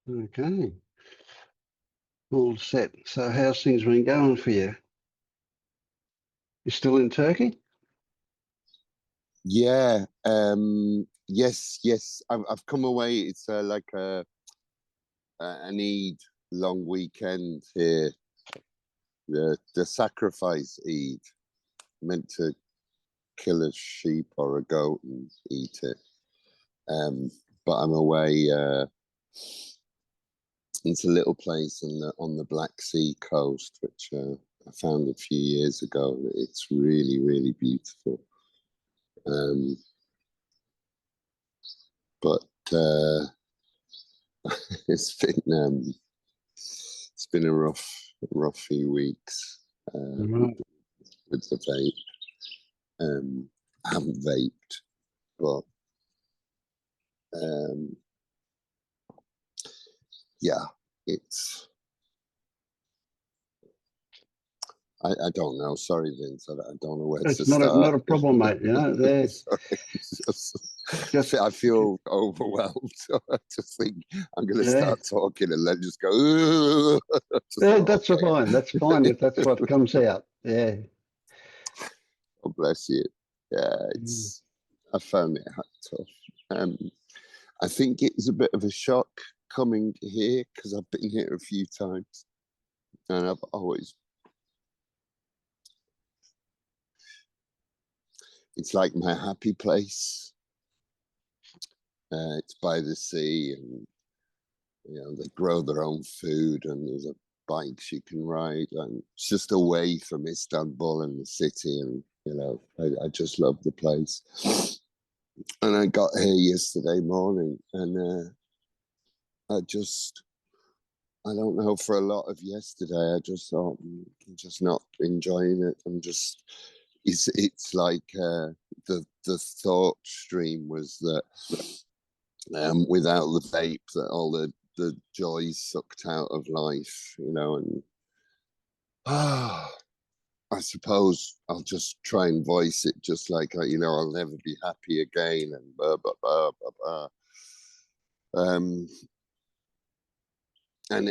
Okay. All set. So how's things been going for you? You still in Turkey? Yeah. Yes. I've come away. It's like an Eid long weekend here. The sacrifice Eid, meant to kill a sheep or a goat and eat it. But I'm away. It's a little place on the Black Sea coast, which I found a few years ago. It's really, really beautiful. But it's been a rough few weeks with the vape. I haven't vaped, but yeah, it's. I don't know. Sorry, Vince. I don't know where to start. It's not a problem, mate. You know, I feel overwhelmed. So I just think I'm going to start talking and then just go. That's fine. That's fine if that's what comes out. Yeah. Oh, bless you. Yeah, I found it tough. I think it was a bit of a shock coming here because I've been here a few times, and I've always. It's like my happy place. It's by the sea, and they grow their own food, and there's bikes you can ride, and it's just away from Istanbul and the city, and I just love the place. And I got here yesterday morning, and I don't know, for a lot of yesterday, I just thought I'm just not enjoying it. It's like the thought stream was that without the vape, that all the joy sucked out of life, and I suppose I'll just try and voice it just like, I'll never be happy again, and blah, blah, blah, blah, blah. And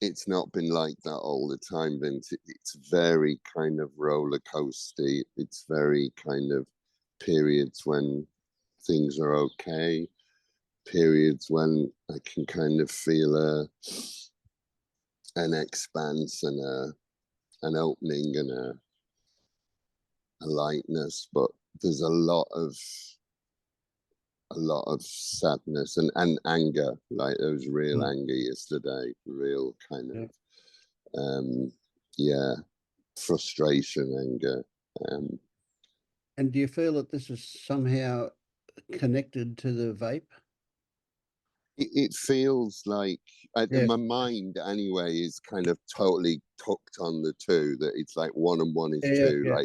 it's not been like that all the time, Vince. It's very kind of roller coasty. It's very kind of periods when things are okay, periods when I can kind of feel an expanse and an opening and a lightness, but there's a lot of sadness and anger. Like there was real anger yesterday, real kind of frustration, anger. And do you feel that this is somehow connected to the vape? It feels like my mind anyway is kind of totally hooked on the two, that it's like one and one is two.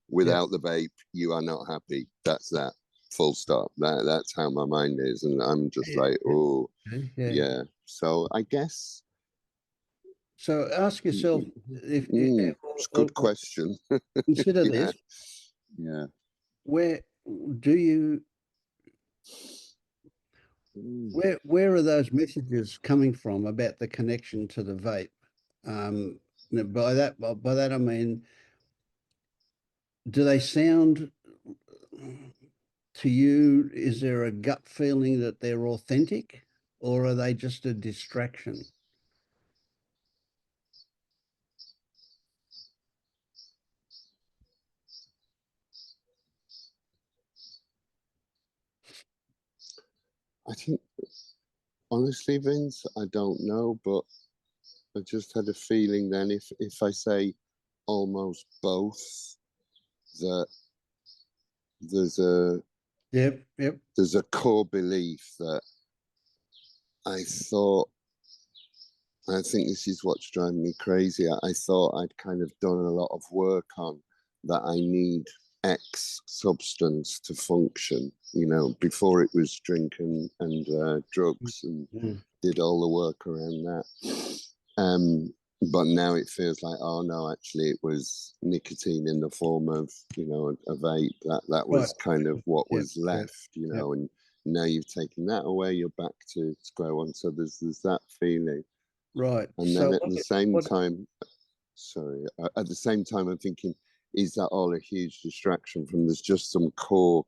Without the vape, you are not happy. That's that. Full stop. That's how my mind is, and I'm just So I guess. So ask yourself if it's a good question. Consider this. Yeah. Where do you? Where are those messages coming from about the connection to the vape? By that I mean, do they sound to you? Is there a gut feeling that they're authentic, or are they just a distraction? I think, honestly, Vince, I don't know, but I just had a feeling then if I say almost both, that there's a there's a core belief that I think this is what's driving me crazy. I thought I'd kind of done a lot of work on that. I need X substance to function, before it was drink and drugs, and did all the work around that. But now it feels like, oh no, actually it was nicotine in the form of, a vape. That was kind of what was left, and now you've taken that away, you're back to square one. So there's that feeling. Right. And So then at the same what, time, at the same time, I'm thinking, is that all a huge distraction from there's just some core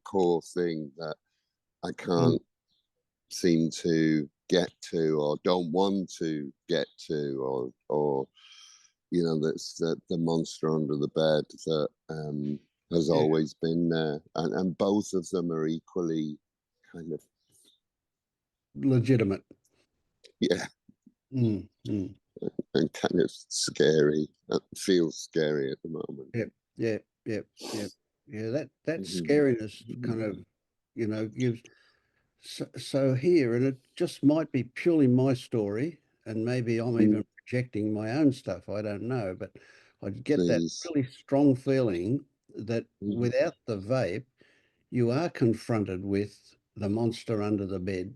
thing that I can't seem to get to, or don't want to get to, or you know, that's the monster under the bed that has always been there, and both of them are equally kind of legitimate. yeah, Mm, mm. and kind of scary. It feels scary at the moment. Yeah. That scariness kind of, gives. So here, and it just might be purely my story, and maybe I'm even projecting my own stuff. I don't know, but I get that Please. really strong feeling that without the vape, you are confronted with the monster under the bed,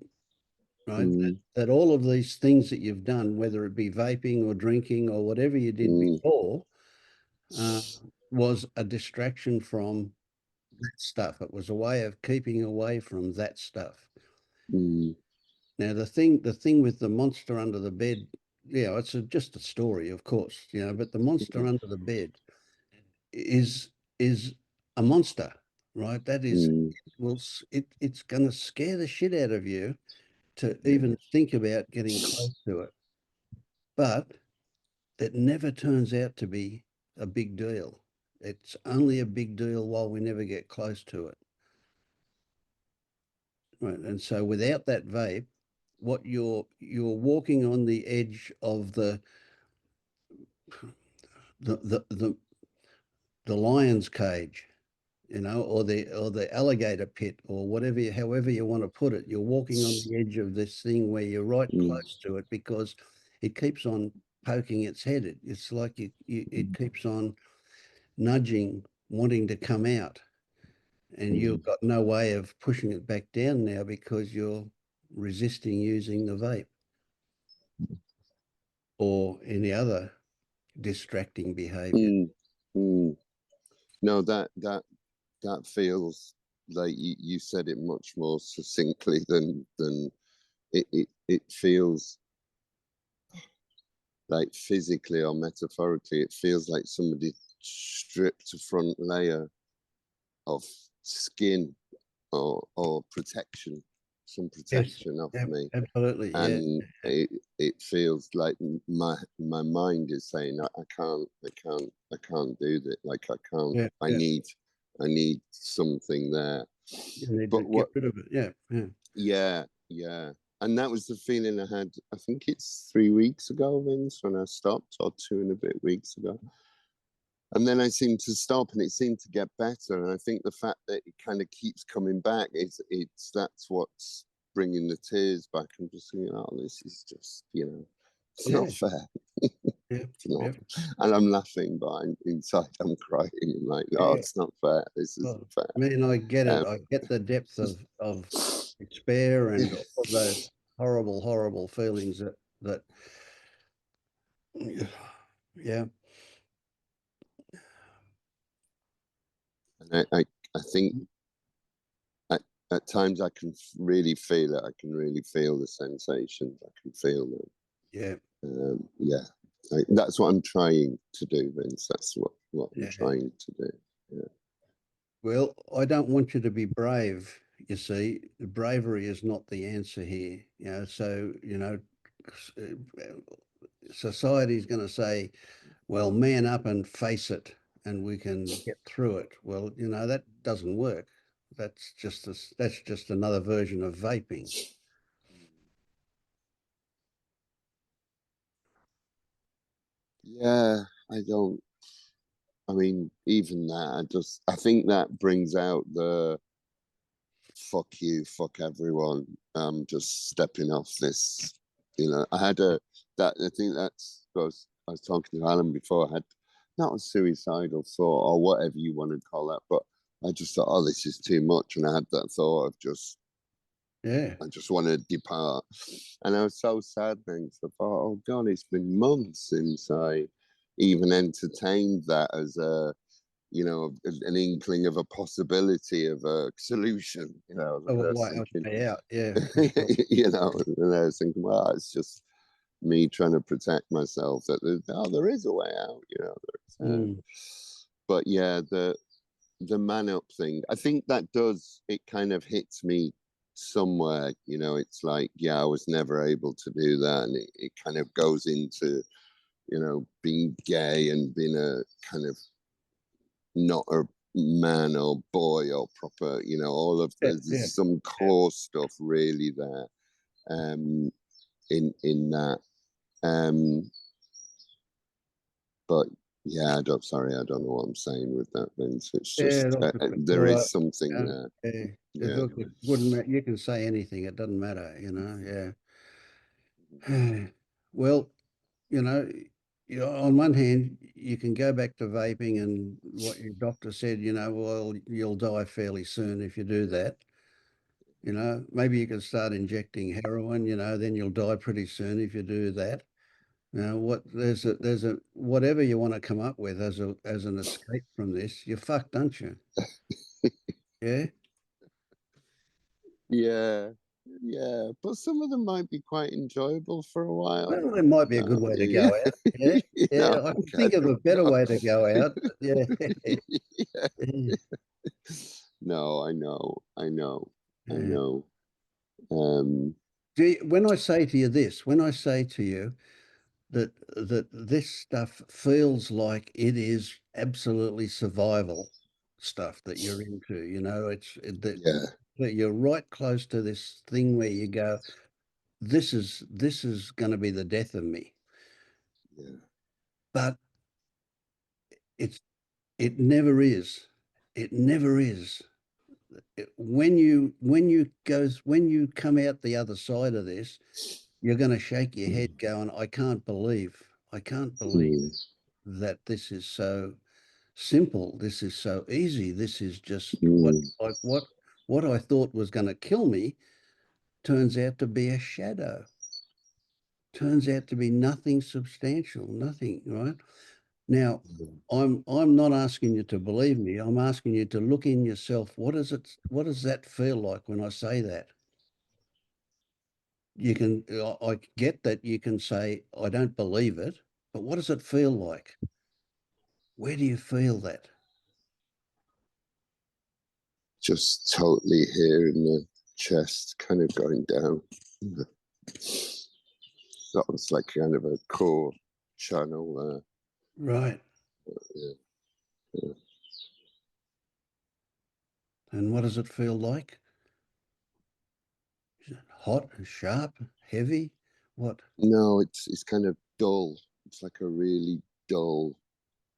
right? That all of these things that you've done, whether it be vaping or drinking or whatever you did before, was a distraction from that stuff. It was a way of keeping away from that stuff. Now, the thing with the monster under the bed, it's just a story, of course, but the monster under the bed is a monster, right? That is, it's going to scare the shit out of you to even think about getting close to it. But it never turns out to be a big deal. It's only a big deal while we never get close to it. Right. And so without that vape, what you're walking on the edge of the the the, the lion's cage, or the alligator pit, or whatever, however you want to put it. You're walking on the edge of this thing where you're right close to it because it keeps on poking its head. It's like it keeps on nudging, wanting to come out, and you've got no way of pushing it back down now because you're resisting using the vape or any other distracting behavior. No, that feels like you said it much more succinctly than it feels like physically or metaphorically. It feels like somebody stripped a front layer of skin or protection, some protection off me. Absolutely, yeah. And it feels like my mind is saying I can't do that. Like I can't. I need something there. You need But to get rid of it. yeah. And that was the feeling I had. I think it's 3 weeks ago, Vince, when I stopped, or 2 and a bit weeks ago. And then I seemed to stop, and it seemed to get better. And I think the fact that it kind of keeps coming back that's what's bringing the tears back. I'm just thinking, oh, this is just, it's not fair. It's not. And I'm laughing, but inside I'm crying. I'm like, oh, it's not fair. This isn't fair. Man, I get it. I get the depth of despair and all of those horrible, horrible feelings that yeah. And I think at times I can really feel it. I can really feel the sensations. I can feel them. Yeah. That's what I'm trying to do, Vince. That's what I'm trying to do. Yeah. Well, I don't want you to be brave. You see, bravery is not the answer here. So society is going to say, well, man up and face it, and we can get through it. Well, that doesn't work. That's just another version of vaping. Yeah, I mean, even that, I think that brings out the fuck you, fuck everyone. Just stepping off this, I had I think I was talking to Alan before. I had not a suicidal thought or whatever you want to call that, but I just thought, oh, this is too much. And I had that thought of I just want to depart. And I was so sad then, because I thought, oh God, it's been months since I even entertained that as a you know, an inkling of a possibility of a solution, you know. Oh, And I was way thinking, out. Yeah, for sure. you know, and I was thinking, well, it's just me trying to protect myself that there is a way out, you know. Mm. But yeah, the man up thing, I think that does, it kind of hits me somewhere, you know. It's like, yeah, I was never able to do that, and it kind of goes into, you know, being gay and being a kind of not a man or boy or proper, you know, all of Yeah, there's yeah, some yeah. core stuff really there, in that, um but yeah, sorry, I don't know what I'm saying with that, Vince. It's Yeah, just look, it's there all right. is something Yeah, there. yeah. Yeah. Look, it wouldn't matter. You can say anything. It doesn't matter, you know. Yeah. Well, you know, on one hand, you can go back to vaping and what your doctor said, you know, well, you'll die fairly soon if you do that. You know, maybe you can start injecting heroin, you know, then you'll die pretty soon if you do that. You know, there's a whatever you want to come up with as an escape from this, you're fucked, aren't you? Yeah. Yeah, yeah, but some of them might be quite enjoyable for a while. Well, it might be a good No, way to yeah, go out. Yeah. you Yeah. know, I can I think of a don't better know. way to go out. But yeah. Yeah. Yeah. No, I know, I know, I Yeah. know. Um, When I say to you this, when I say to you that this stuff feels like it is absolutely survival stuff that you're into, you know, yeah, that you're right close to this thing where you go, this is going to be the death of me. yeah, But it's it never is. It never is. When you come out the other side of this, you're going to shake your head going, I can't believe mm, that this is so simple. This is so easy. This is just mm, what I thought was going to kill me turns out to be a shadow. Turns out to be nothing substantial, nothing, right? Now, I'm not asking you to believe me. I'm asking you to look in yourself. What does that feel like when I say that? I get that you can say, I don't believe it, but what does it feel like? Where do you feel that? just totally here in the chest, kind of going down. That was like kind of a core channel. Right. Yeah, yeah. And what does it feel like? Hot, sharp, heavy? What? No, it's kind of dull. It's like a really dull.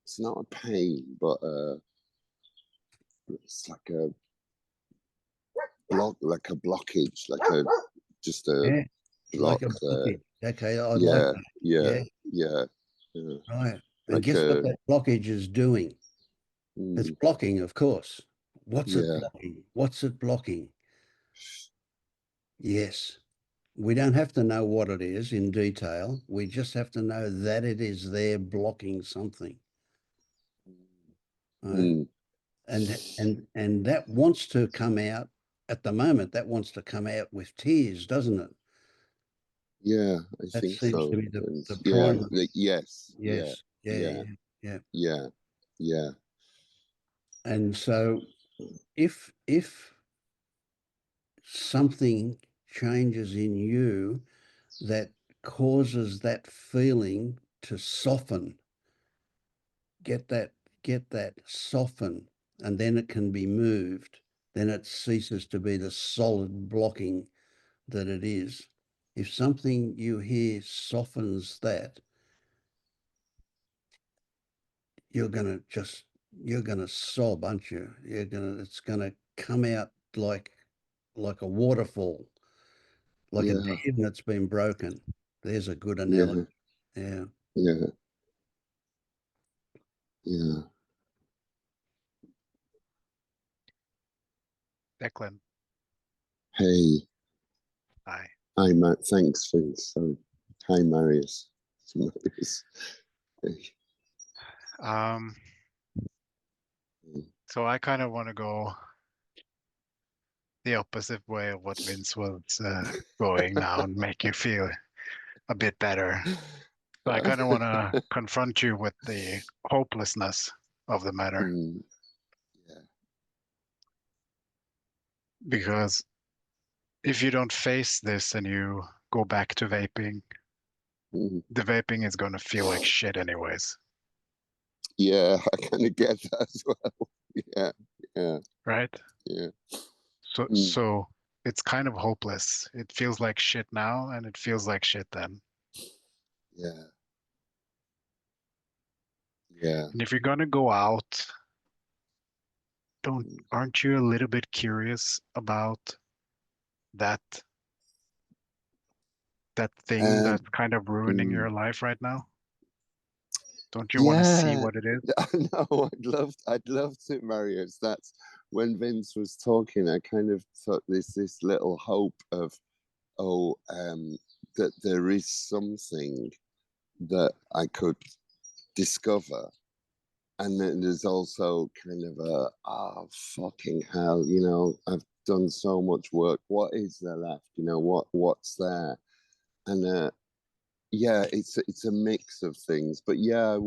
It's not a pain, but it's like a blockage, like a just a Yeah. block Like a there. blockage. Okay, I like Yeah, that. yeah, Yeah, yeah, yeah. right. And Like guess what a that blockage is doing? It's mm, blocking, of course. What's it yeah, blocking? What's it blocking? Yes. We don't have to know what it is in detail. We just have to know that it is there blocking something. Right? mm, And that wants to come out at the moment. That wants to come out with tears, doesn't it? yeah. I That think seems to so. be And the yeah, primary. yes, yeah, Yes. Yeah. yeah, Yeah. Yeah. yeah, yeah, And so if something changes in you that causes that feeling to soften, get that get that soften, and then it can be moved, then it ceases to be the solid blocking that it is. If something you hear softens that, you're gonna just you're gonna sob, aren't you? It's gonna come out like a waterfall, like a yeah, dam that's been broken. There's a good analogy. yeah, Yeah. yeah, yeah. Declan, Hey, hi. hi, Matt. Thanks, Vince. So, hi, Marius. Marius. Hey. Um, So I kind of want to go the opposite way of what Vince was going now and make you feel a bit better. So I kind of want to confront you with the hopelessness of the matter. Yeah. Because if you don't face this and you go back to vaping, the vaping is going to feel like shit anyways. Yeah, I kind of get that as well. Yeah. Right? Yeah. So it's kind of hopeless. It feels like shit now and it feels like shit then. Yeah. Yeah. And if you're going to go out, aren't you a little bit curious about that thing that's kind of ruining your life right now? Don't you want to see what it is? No, I'd love to, Marius. That's when Vince was talking, I kind of thought this little hope of, that there is something that I could discover. And then there's also kind of fucking hell, I've done so much work. What is there left? What's there? And yeah, it's a mix of things, but yeah,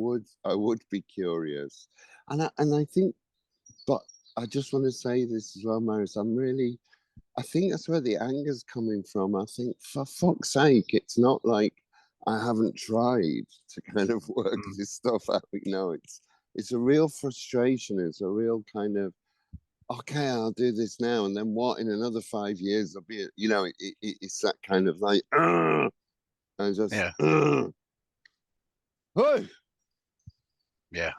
I would be curious, and I think, but I just want to say this as well, Marius. I think that's where the anger's coming from. I think, for fuck's sake, it's not like I haven't tried to kind of work this stuff out. It's a real frustration. It's a real kind of, okay, I'll do this now, and then what? In another 5 years, I'll be, it's that kind of like, and just, Yeah. Hey! Yeah.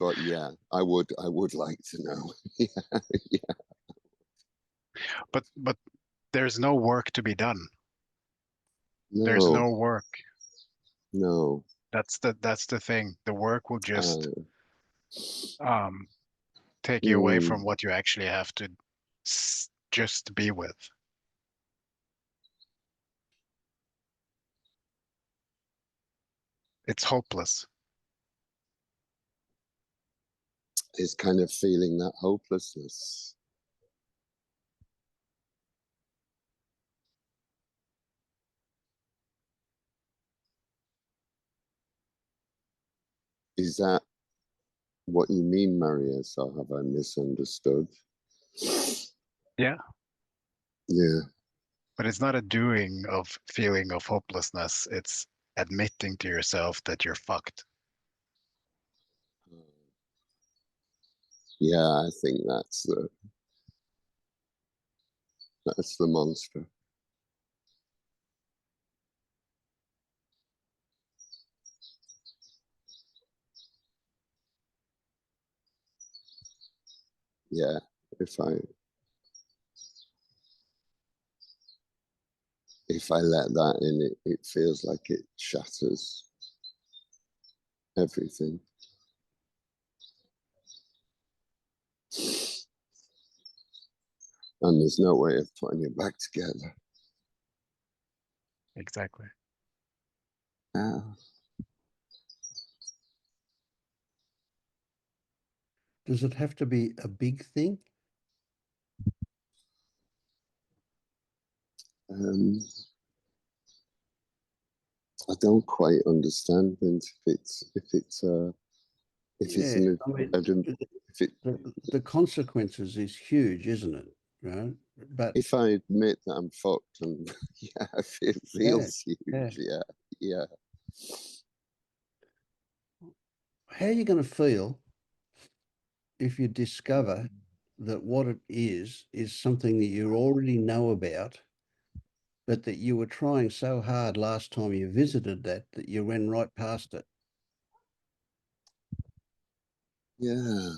But yeah, I would like to know. Yeah. But there's no work to be done. No. There's no work. No. That's the thing. The work will just take you away from what you actually have to just be with. It's hopeless. It's kind of feeling that hopelessness. Is that what you mean, Marius, or have I misunderstood? Yeah. Yeah. But it's not a doing of feeling of hopelessness. It's admitting to yourself that you're fucked. Yeah, I think that's the monster. Yeah, if I let that in, it feels like it shatters everything. And there's no way of putting it back together. Exactly. Does it have to be a big thing? I don't quite understand, Vince, the consequences is huge, isn't it? Right. But if I admit that I'm fucked, and yeah, it feels huge. Yeah. How are you going to feel if you discover that what it is something that you already know about, but that you were trying so hard last time you visited that you went right past it? Yeah.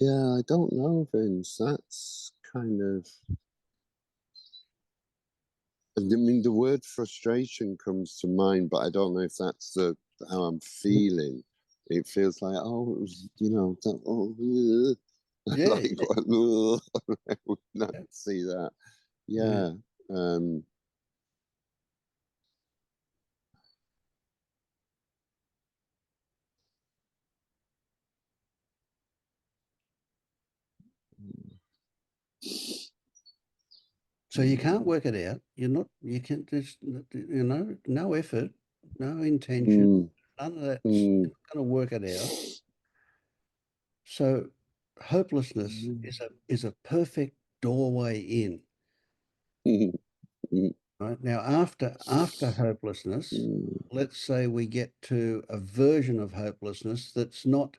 Yeah, I don't know, Vince. That's kind of, I mean, the word frustration comes to mind, but I don't know if that's how I'm feeling. It feels like, it was, Yeah. like, I would not see that. Yeah. So you can't work it out. You can't just, no effort, no intention, none of that. You're not going to work it out. So hopelessness is a perfect doorway in. Right now, after hopelessness, let's say we get to a version of hopelessness that's not.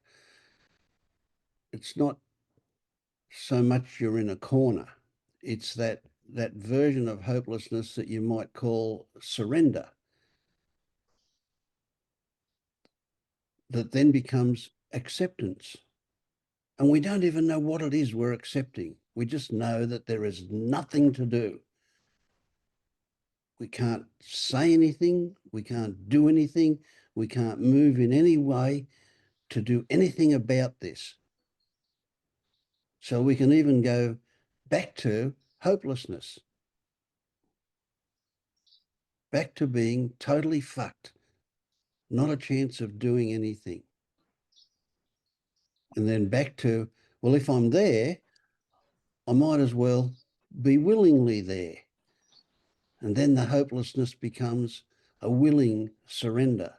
It's not so much you're in a corner. It's that version of hopelessness that you might call surrender, that then becomes acceptance. And we don't even know what it is we're accepting. We just know that there is nothing to do. We can't say anything. We can't do anything. We can't move in any way to do anything about this. So we can even go back to hopelessness, back to being totally fucked, not a chance of doing anything. And then back to, well, if I'm there, I might as well be willingly there. And then the hopelessness becomes a willing surrender.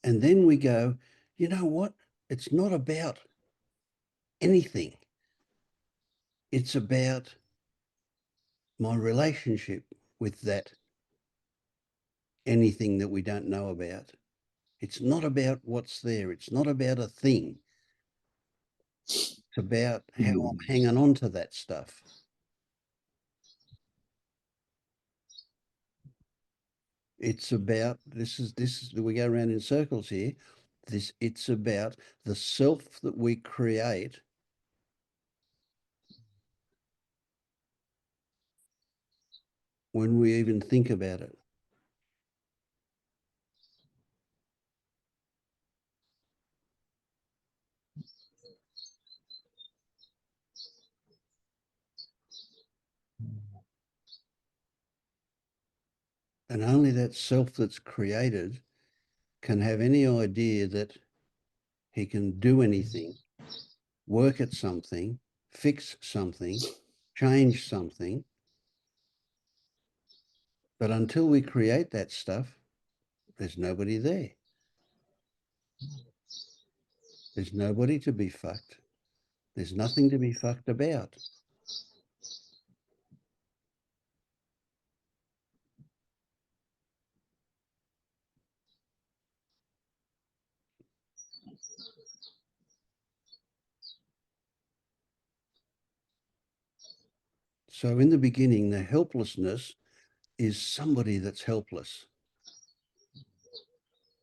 And then we go, you know what? It's not about anything. It's about my relationship with that anything that we don't know about. It's not about what's there. It's not about a thing. It's about how I'm hanging on to that stuff. It's about, this is we go around in circles here. It's about the self that we create when we even think about it. And only that self that's created can have any idea that he can do anything, work at something, fix something, change something. But until we create that stuff, there's nobody there. There's nobody to be fucked. There's nothing to be fucked about. So in the beginning, the helplessness is somebody that's helpless.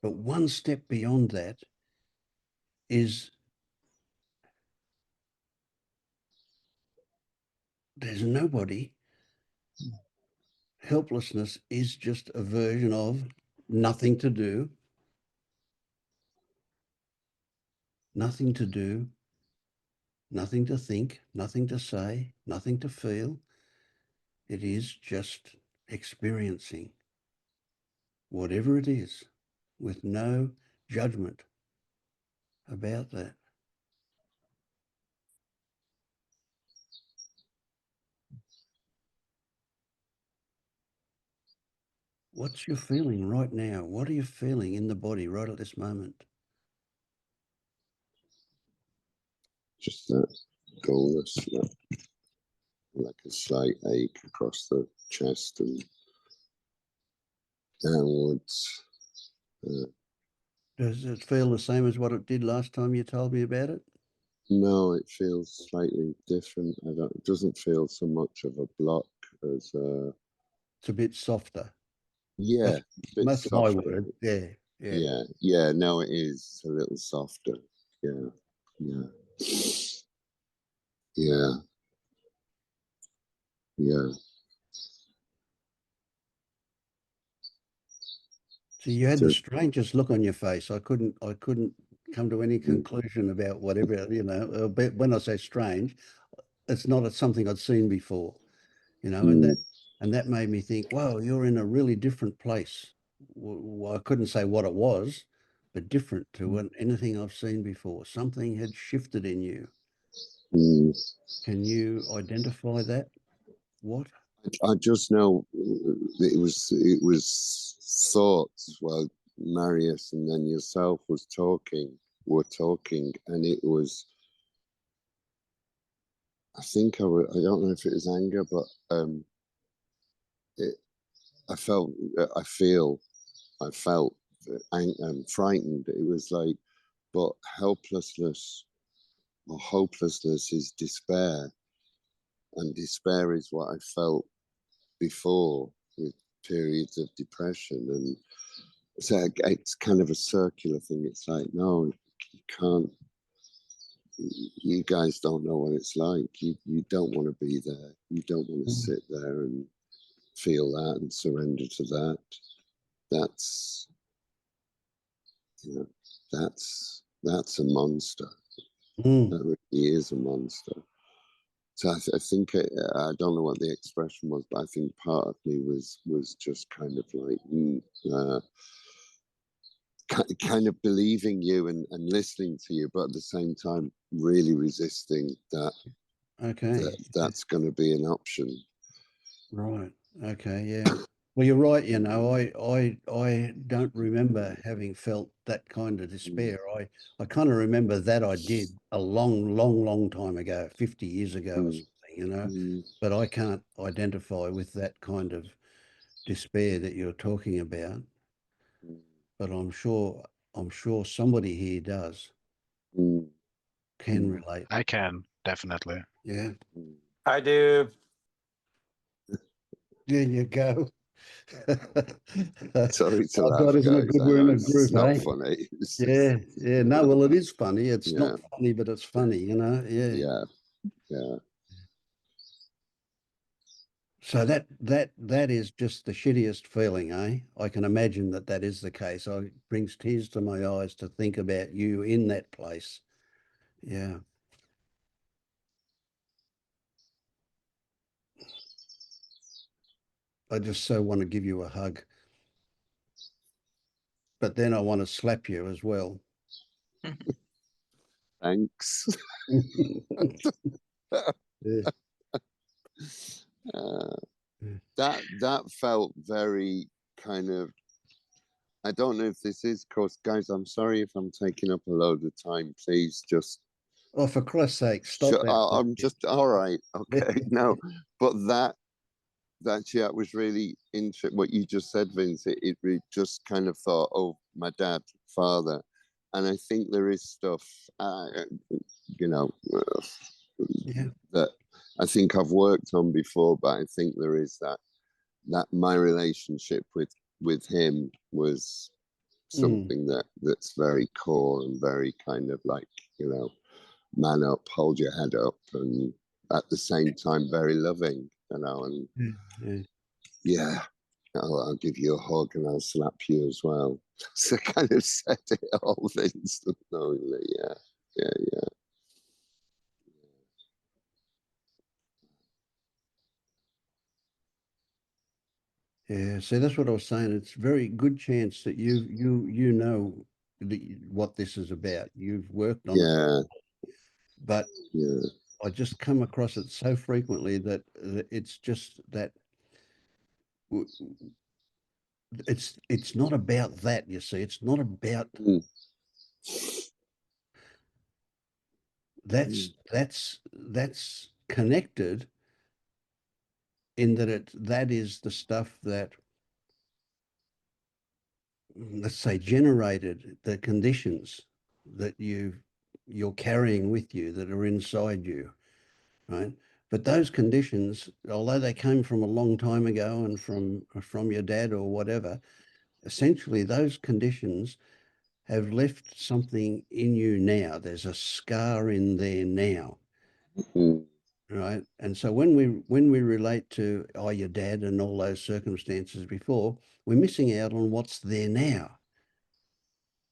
But one step beyond that is there's nobody. Helplessness is just a version of nothing to do, nothing to do, nothing to think, nothing to say, nothing to feel. It is just experiencing whatever it is with no judgment about that. What's your feeling right now? What are you feeling in the body right at this moment? Just that dullness, like a slight ache across the chest and downwards. Does it feel the same as what it did last time you told me about it? No, it feels slightly different. It doesn't feel so much of a block as It's a bit softer. yeah, a bit That's my softer. word. Yeah. Yeah. No, it is. It's a little softer. Yeah. So you had So, the strangest look on your face. I couldn't come to any conclusion about whatever, but when I say strange, it's not something I'd seen before, and that made me think, wow, you're in a really different place. Well, I couldn't say what it was, but different to anything I've seen before. Something had shifted in you. Mm. Can you identify that? What? I just know it was thoughts while Marius and then yourself were talking, and it was. I think I don't know if it was anger, but I felt frightened. It was like, but helplessness or hopelessness is despair, and despair is what I felt before with periods of depression, and so it's kind of a circular thing. It's like, no, you can't. You guys don't know what it's like. You don't want to be there. You don't want to sit there and feel that and surrender to that. That's, you know, that's a monster. That really is a monster. So I think I don't know what the expression was, but I think part of me was just kind of like kind of believing you and listening to you, but at the same time really resisting that. Okay. That's going to be an option. Right. Okay. Yeah. Well, you're right. You know, I don't remember having felt that kind of despair. I kind of remember that I did a long time ago, 50 years ago or something, you know, but I can't identify with that kind of despair that you're talking about. But I'm sure somebody here does, can relate. I can, definitely. Yeah. I do. There you go. Sorry to Oh laugh, God, isn't it guys. good I we're know in a it's group, not eh? funny. Yeah, yeah. No, well, it is funny. It's Yeah. not funny, but it's funny, you know. Yeah. Yeah. So that is just the shittiest feeling, eh? I can imagine that is the case. It brings tears to my eyes to think about you in that place. Yeah. I just so want to give you a hug, but then I want to slap you as well. Thanks. Yeah. That felt very kind of. I don't know if this is, cause guys, I'm sorry if I'm taking up a load of time. Please just. Oh, for Christ's sake, stop that. I'm just all right. Okay, no, but that was really interesting. What you just said, Vince, it really just kind of thought, oh, my dad, father, and I think there is stuff, you know, that I think I've worked on before, but I think there is that my relationship with him was something that's very core and very kind of like, you know, man up, hold your head up, and at the same time very loving, you know, and yeah, I'll give you a hug and I'll slap you as well. So kind of said it all instantly. Yeah. Yeah, see, that's what I was saying. It's very good chance that you know what this is about. You've worked on it, but I just come across it so frequently that it's just that it's not about that. You see, it's not about that's connected in that that is the stuff that, let's say, generated the conditions that you're carrying with you that are inside you, right? But those conditions, although they came from a long time ago and from your dad or whatever, essentially those conditions have left something in you now. There's a scar in there now, right? And so when we relate to your dad and all those circumstances before, we're missing out on what's there now.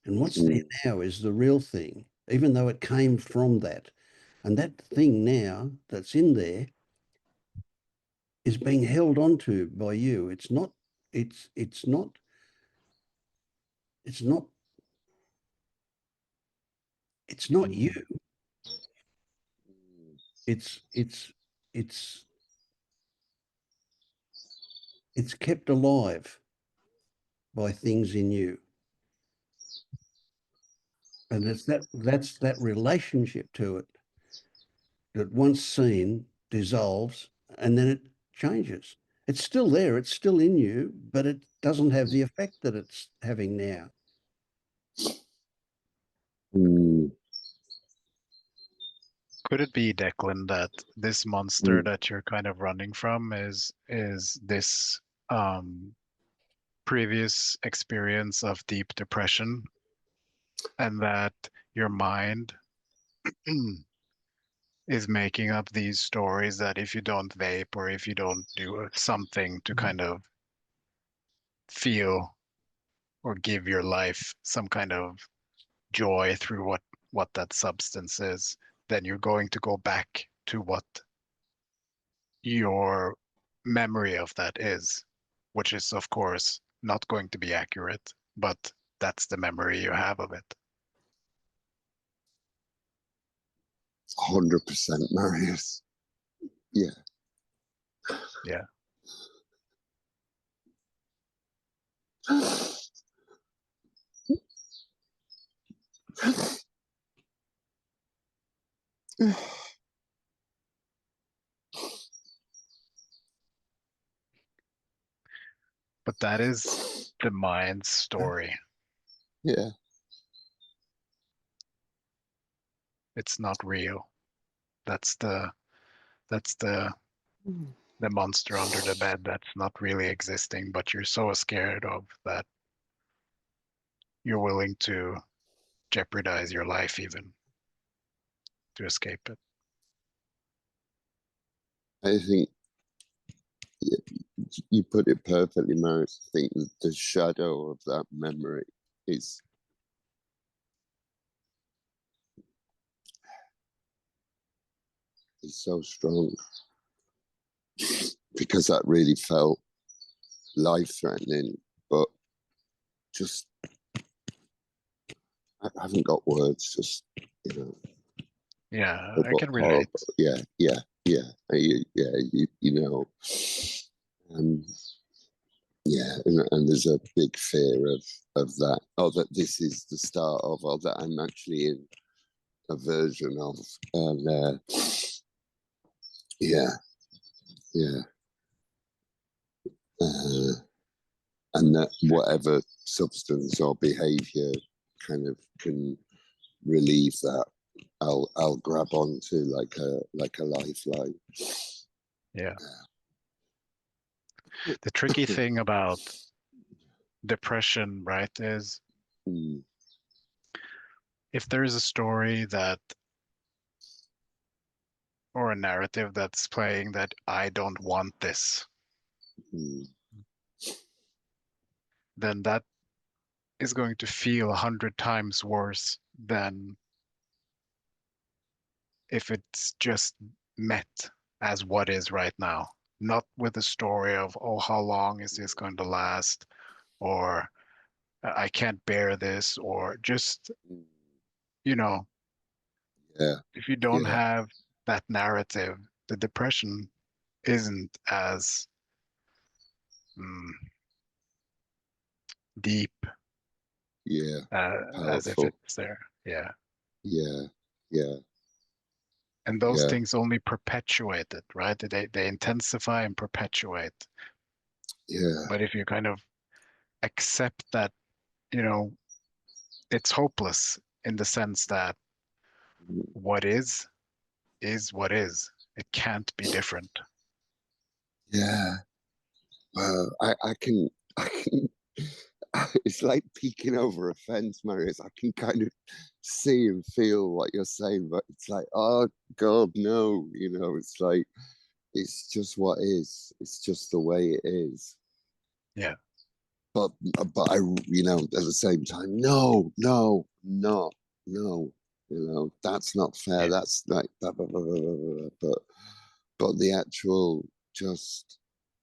And what's there now is the real thing, even though it came from that. And that thing now that's in there is being held onto by you. It's not you. it's kept alive by things in you. And it's that's that relationship to it that once seen dissolves and then it changes. It's still there, it's still in you, but it doesn't have the effect that it's having now. Mm, Could it be, Declan, that this monster that you're kind of running from is this previous experience of deep depression, and that your mind is making up these stories that if you don't vape or if you don't do something to kind of feel or give your life some kind of joy through what that substance is, then you're going to go back to what your memory of that is, which is of course not going to be accurate, but that's the memory you have of it. 100%, Marius. Yeah. Yeah. But that is the mind's story. Yeah. It's not real. That's the monster under the bed that's not really existing, but you're so scared of that you're willing to jeopardize your life even to escape it. I think you put it perfectly, Marius. I think the shadow of that memory is so strong because that really felt life-threatening, but just I haven't got words. Just Yeah, I can horrible. relate. Yeah. Yeah, and there's a big fear of that. Oh, that this is the start of, or that I'm actually in a version of, and yeah, and that whatever substance or behavior kind of can relieve that, I'll grab onto like a lifeline. Yeah. The tricky thing about depression, right, is if there is a story that or a narrative that's playing that I don't want this, then that is going to feel 100 times worse than if it's just met as what is right now, not with the story of, oh, how long is this going to last, or I can't bear this, or just, Yeah, if you don't yeah, have that narrative, the depression isn't as deep yeah, as if powerful. it's there. Yeah. Yeah, yeah, And those yeah, things only perpetuate it, right? They intensify and perpetuate. yeah, But if you kind of accept that, you know, it's hopeless in the sense that what is what is. It can't be different. yeah. Well, I can. It's like peeking over a fence, Marius. I can kind of see and feel what you're saying, but it's like, oh God, no. It's like it's just what is. It's just the way it is. Yeah. But I, at the same time, no, no, no, no. That's not fair. Yeah. That's like, blah, blah, blah, blah, blah, blah. But the actual just,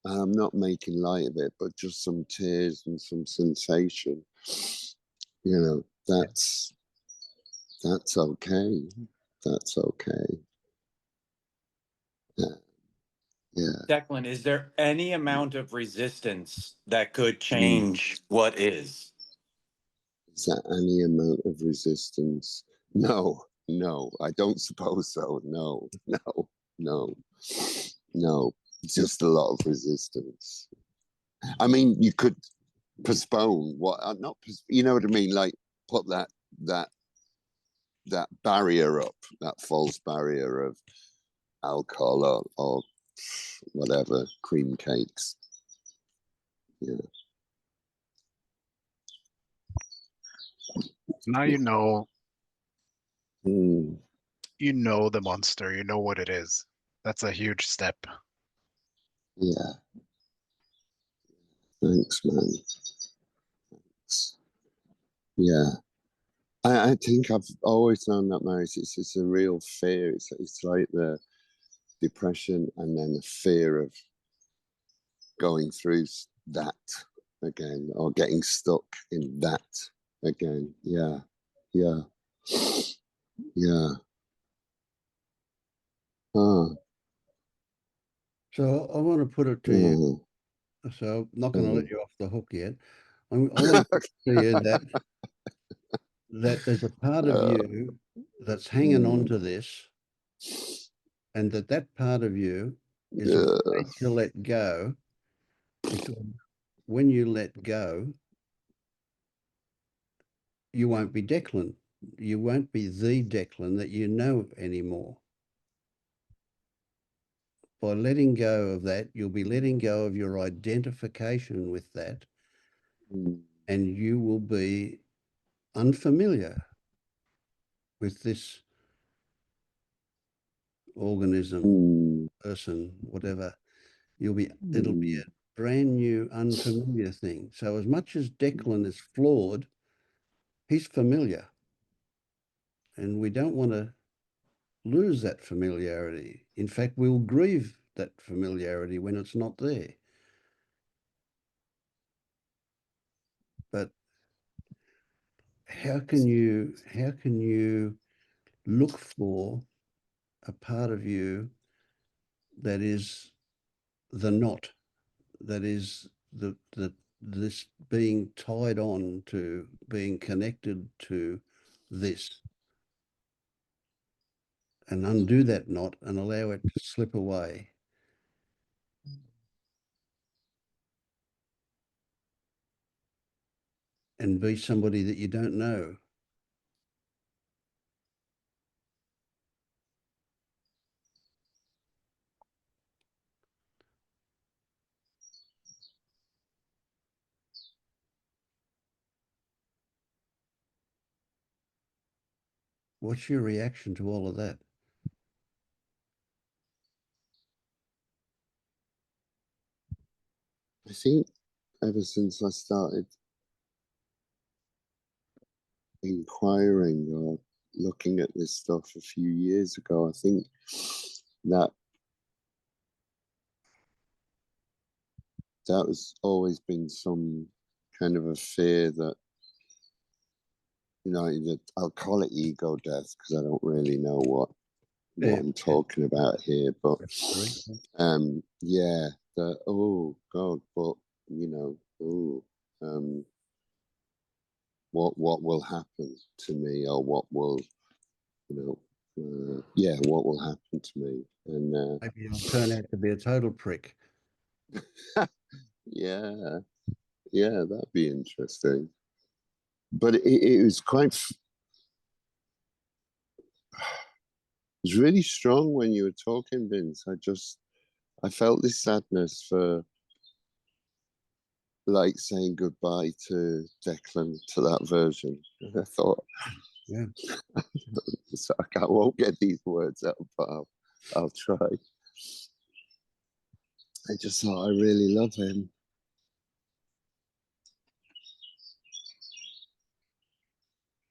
I'm not making light of it, but just some tears and some sensation. That's okay. That's okay. Yeah. Declan, is there any amount of resistance that could Mm. change what is? Is there any amount of resistance? No, no, I don't suppose so. No, no, no, no. Just a lot of resistance. I mean, you could postpone what, not, you know what I mean? Like put that barrier up, that false barrier of alcohol or whatever, cream cakes. Yeah. Now you know Mm, the monster, you know what it is. That's a huge step. yeah. Thanks, man. Thanks. Yeah. I think I've always known that, Marius. It's a real fear. It's like the depression and then the fear of going through that again or getting stuck in that again. Yeah. Yeah. Yeah. Ah. So I want to put it to you. So I'm not going to let you off the hook yet. I want to put it to you that there's a part of you that's hanging on to this, and that part of you is afraid to let go, because when you let go, you won't be Declan. You won't be the Declan that you know anymore. By letting go of that, you'll be letting go of your identification with that, and you will be unfamiliar with this organism, person, whatever. It'll be a brand new, unfamiliar thing. So as much as Declan is flawed, he's familiar. And we don't want to lose that familiarity. In fact, we'll grieve that familiarity when it's not there. But how can you look for a part of you that is the not, that is this being tied on to, being connected to this, and undo that knot and allow it to slip away? And be somebody that you don't know. What's your reaction to all of that? I think ever since I started inquiring or looking at this stuff a few years ago, I think that has always been some kind of a fear that, you know, that I'll call it ego death because I don't really know what I'm talking about here, but yeah, the oh God, but you know, what will happen to me, or what will, you know, yeah, what will happen to me, and maybe you'll turn out to be a total prick. yeah, that'd be interesting. But it was quite. It was really strong when you were talking, Vince. I felt this sadness for, like, saying goodbye to Declan, to that version. And I thought, yeah, so I won't get these words out, but I'll try. I just thought, I really love him.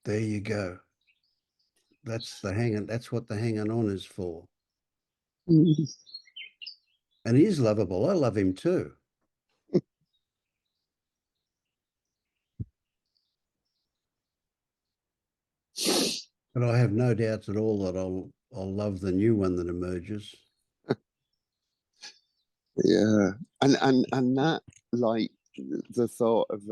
There you go. That's what the hanging on is for. And he's lovable. I love him too. But I have no doubts at all that I'll love the new one that emerges. Yeah, and that, like, the thought of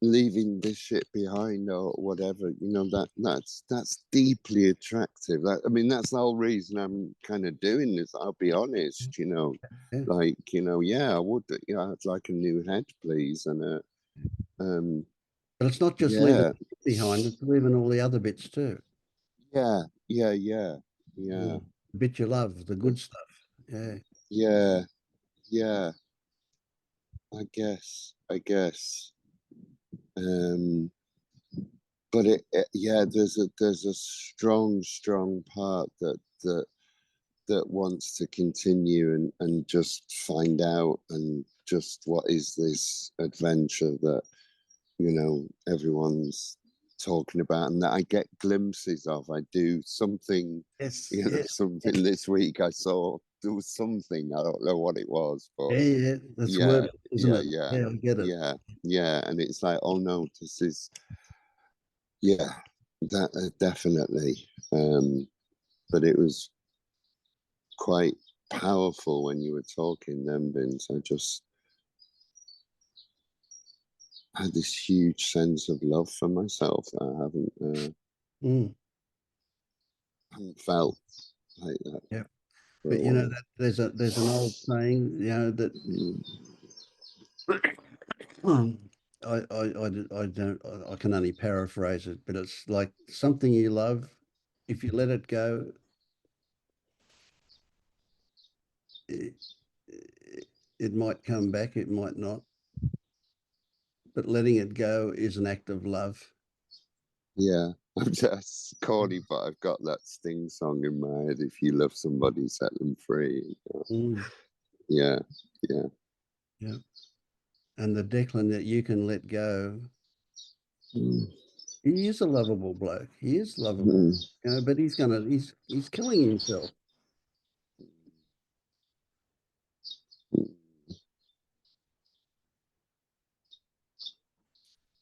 leaving this shit behind or whatever, that's deeply attractive. I mean, that's the whole reason I'm kind of doing this. I'll be honest, Yeah. like, yeah, I would, I'd like a new head, please, and But it's not just leaving yeah, it behind, it's leaving all the other bits too. yeah, yeah, The bit you love, the good stuff. Yeah. yeah, yeah. I guess. Um, but yeah, there's a strong part that wants to continue and just find out, and just what is this adventure that everyone's talking about, and that I get glimpses of. I do something, Yes. something this week. I saw there was something, I don't know what it was, but Yeah. That's yeah, word, isn't it? yeah, Yeah, I get it. yeah, and it's like, oh no, this is, yeah, that definitely. But it was quite powerful when you were talking then, Vince. I just had this huge sense of love for myself that I haven't felt like that Yeah. for a But while. that there's an old saying, that I can only paraphrase it, but it's like something you love. If you let it go, it, it might come back, it might not. But letting it go is an act of love. Yeah, I'm just corny, but I've got that Sting song in my head. If you love somebody, set them free. Yeah, yeah. Yeah. And the Declan that you can let go, he is a lovable bloke. He is lovable, but he's killing himself.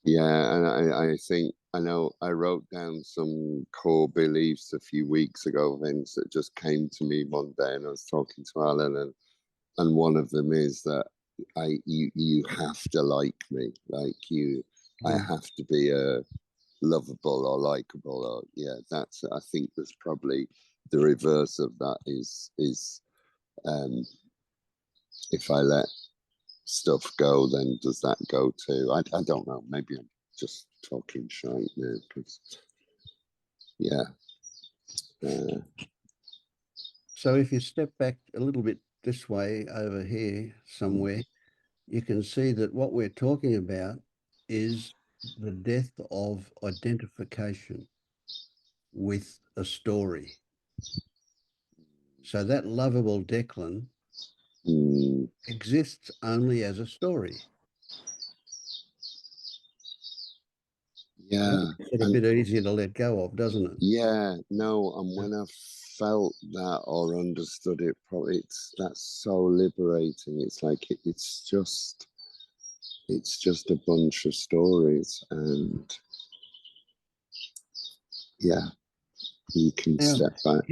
Yeah, and I think, I know I wrote down some core beliefs a few weeks ago, Vince, that just came to me one day, and I was talking to Alan, and one of them is that you have to like me, like I have to be lovable or likable, or that's, I think there's probably the reverse of that is if I let stuff go, then does that go too? I don't know. Maybe I'm just talking shite now, because So if you step back a little bit this way over here somewhere, you can see that what we're talking about is the death of identification with a story. So that lovable Declan exists only as a story. yeah, It's a bit easier to let go of, doesn't it? yeah, no, and when I've felt that or understood it, probably that's so liberating. It's like it's just a bunch of stories, and yeah, you can Now, step back.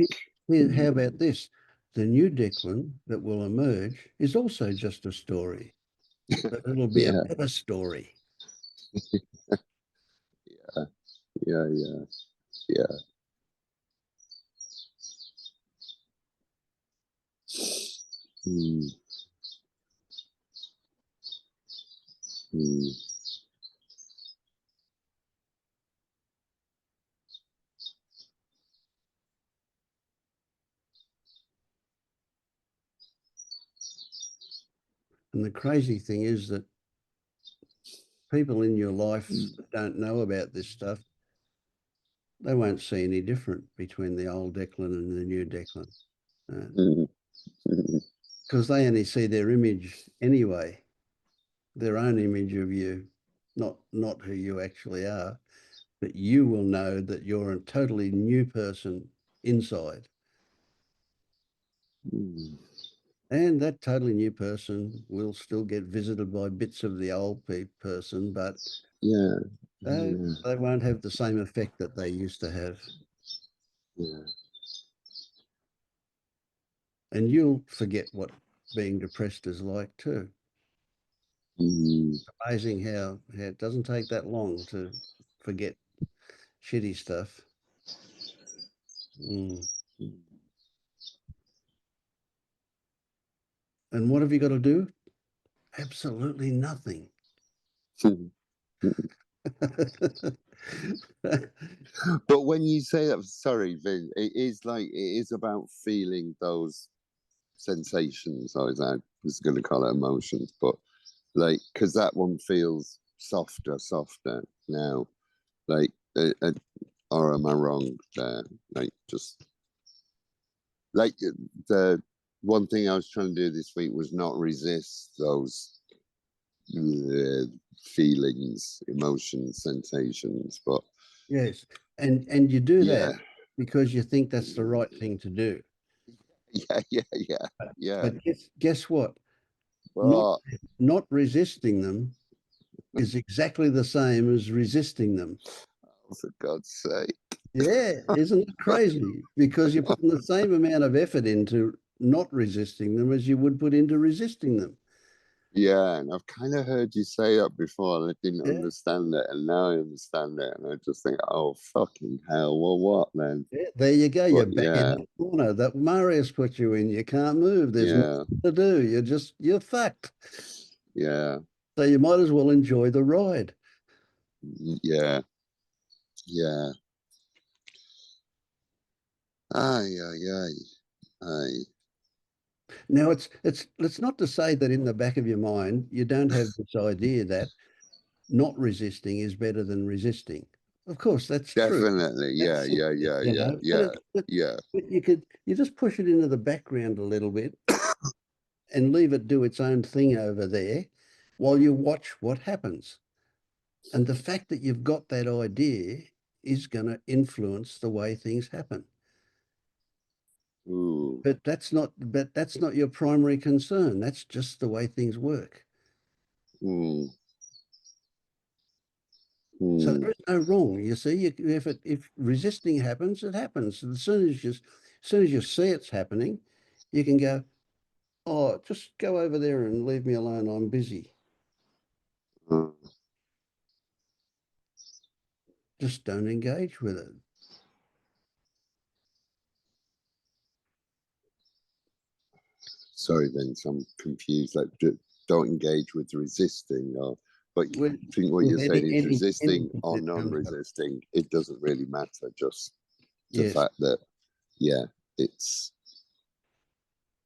how about this? The new Declan that will emerge is also just a story, but it'll be a Yeah, better story. yeah. Mm. Mm. And the crazy thing is that people in your life that don't know about this stuff, they won't see any different between the old Declan and the new Declan. Because they only see their image anyway, their own image of you, not who you actually are. But you will know that you're a totally new person inside. And that totally new person will still get visited by bits of the old person, but they won't have the same effect that they used to have. Yeah. And you'll forget what being depressed is like too. Mm. Amazing how it doesn't take that long to forget shitty stuff. Mm. And what have you got to do? Absolutely nothing. But when you say that, sorry, Vin, it is about feeling those sensations. I was going to call it emotions, but like, because that one feels softer now. Like, or am I wrong there? Like, just like the one thing I was trying to do this week was not resist those feelings, emotions, sensations, but Yes, and you do yeah, that because you think that's the right thing to do. yeah. But guess what? Not But not resisting them is exactly the same as resisting them. for God's sake. Yeah, isn't it crazy? Because you're putting the same amount of effort into not resisting them as you would put into resisting them. Yeah, and I've kind of heard you say that before, and I didn't Yeah. understand it, and now I understand it, and I just think, oh fucking hell, well, what then? Yeah, there you go. You're But back in yeah, that corner that Marius put you in. You can't move. There's yeah, nothing to do. You're fucked. yeah, So you might as well enjoy the ride. yeah, yeah. Aye, aye, aye, aye. Now it's not to say that in the back of your mind you don't have this idea that not resisting is better than resisting. Of course, that's true. Definitely, yeah, That's yeah, yeah, you yeah, know, yeah, yeah. but you just push it into the background a little bit and leave it do its own thing over there while you watch what happens. And the fact that you've got that idea is going to influence the way things happen. Ooh, But that's not your primary concern. That's just the way things work. mm, So mm. there is no wrong. You see, if resisting happens, it happens. And as soon as you see it's happening, you can go, oh, just go over there and leave me alone. I'm busy. Uh, Just don't engage with it. sorry, then I'm confused. Like, don't engage with resisting, or but I think what With you're saying is anything resisting or that comes up. non-resisting. It doesn't really matter. Just the Yes. fact that, yeah, it's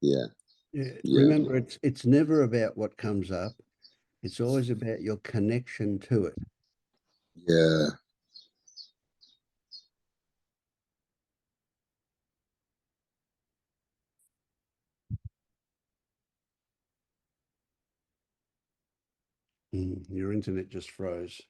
yeah, Yeah. yeah, Remember, it's never about what comes up. It's always about your connection to it. yeah. Your internet just froze.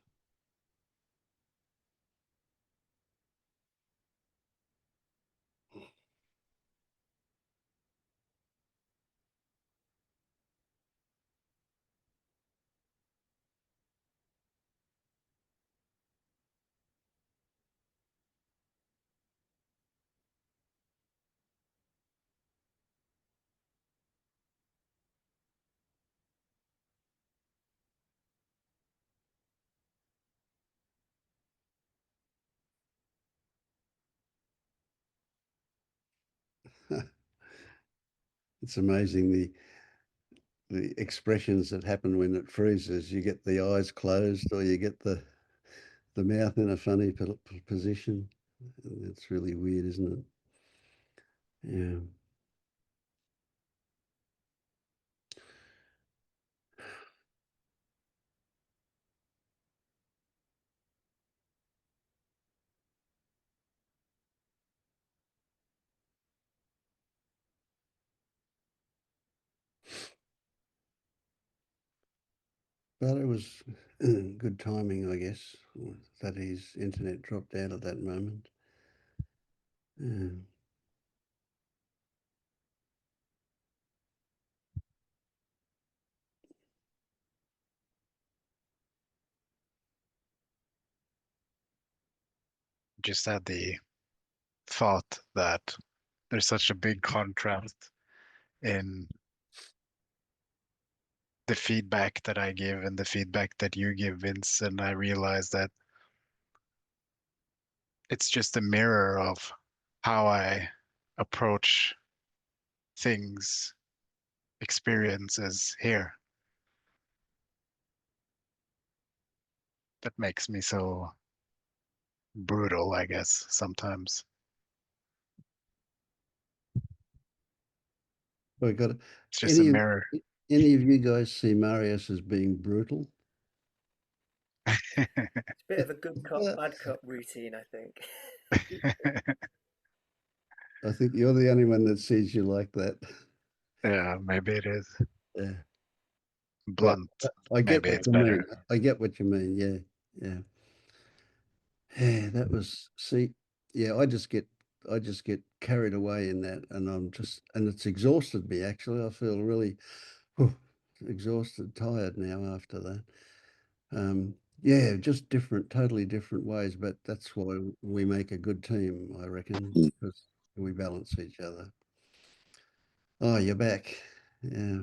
It's amazing the expressions that happen when it freezes. You get the eyes closed, or you get the mouth in a funny position. It's really weird, isn't it? Yeah. But it was good timing, I guess, that his internet dropped out at that moment. Yeah. Just had the thought that there's such a big contrast in the feedback that I give and the feedback that you give, Vince, and I realize that it's just a mirror of how I approach things, experiences here. That makes me so brutal, I guess, sometimes. We got It's just a any of mirror. any of you guys see Marius as being brutal? It's a bit of a good cop, bad cop routine, I think. I think you're the only one that sees you like that. Yeah, maybe it is. Yeah. Blunt. I get Maybe what it's you better. mean. I get what you mean. Yeah. Yeah. Yeah, that was yeah, I just get carried away in that, and and it's exhausted me actually. I feel really exhausted, tired now after that. Yeah, just totally different ways, but that's why we make a good team, I reckon, Mm. because we balance each other. Oh, you're back. Yeah.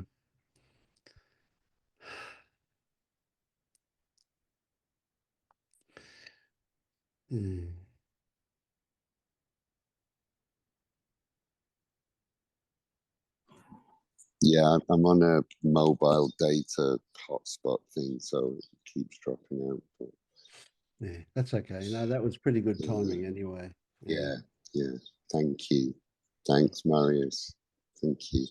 Yeah. Yeah, I'm on a mobile data hotspot thing, so it keeps dropping out. But Yeah, that's okay. No, that was pretty good yeah, timing anyway. yeah, yeah. Thank you. Thanks, Marius. Thank you.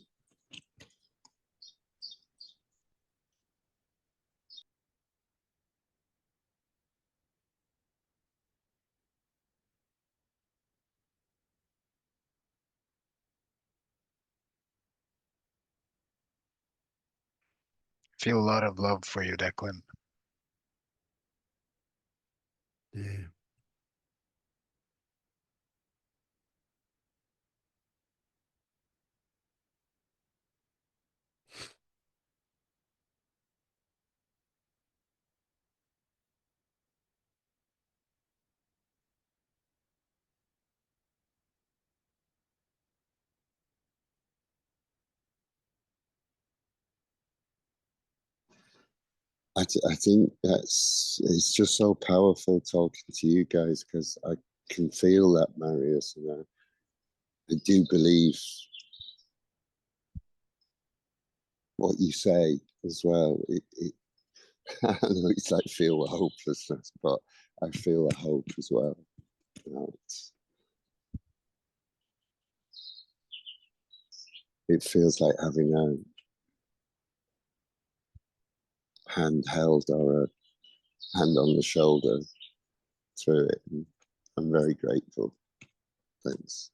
Feel a lot of love for you, Declan. Yeah. I think it's just so powerful talking to you guys because I can feel that, Marius, and I do believe what you say as well. I know it's like feel a hopelessness, but I feel a hope as well. You know, it feels like having a hand held or a hand on the shoulder through it. And I'm very grateful. Thanks.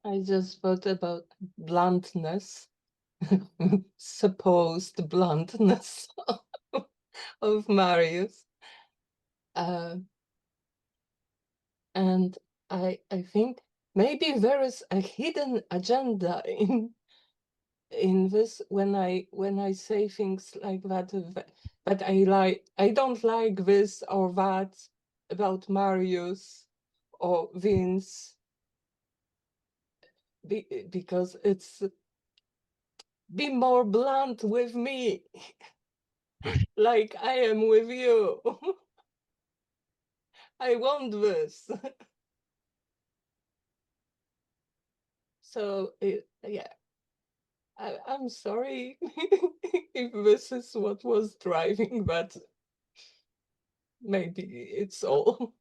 I just thought about bluntness, supposed bluntness of Marius. And I think maybe there is a hidden agenda in this when I say things like that, but I don't like this or that about Marius or Vince because it's be more blunt with me like I am with you. I want this. So yeah, I'm sorry if this is what was driving that. Maybe it's all.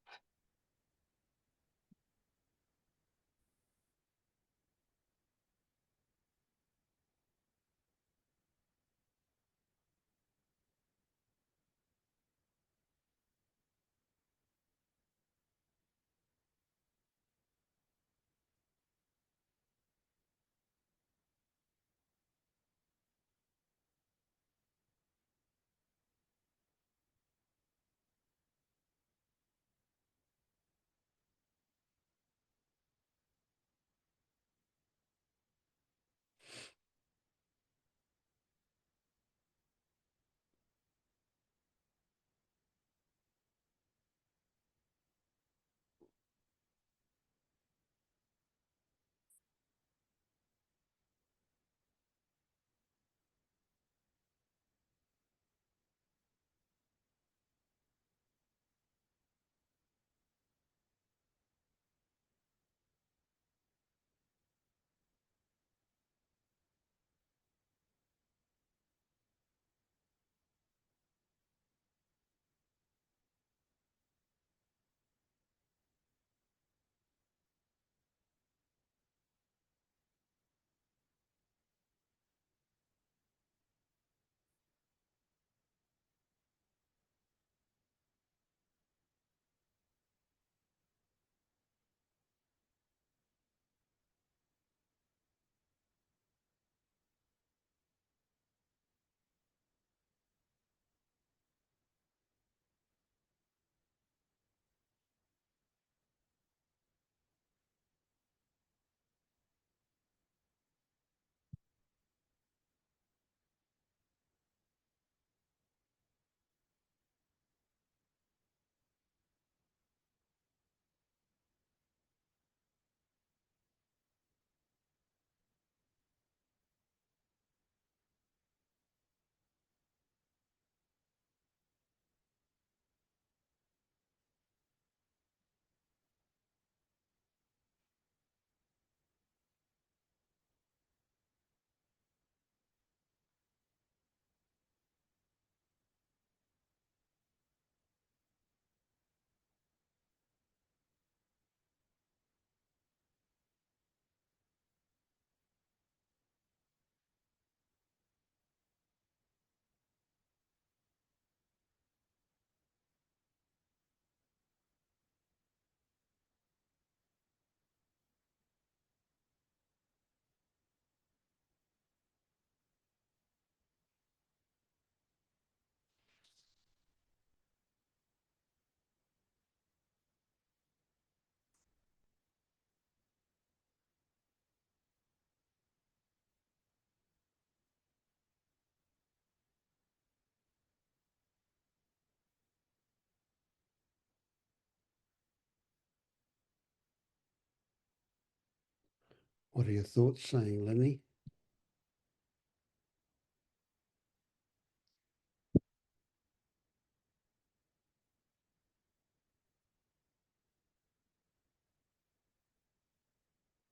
What are your thoughts saying, Lenny?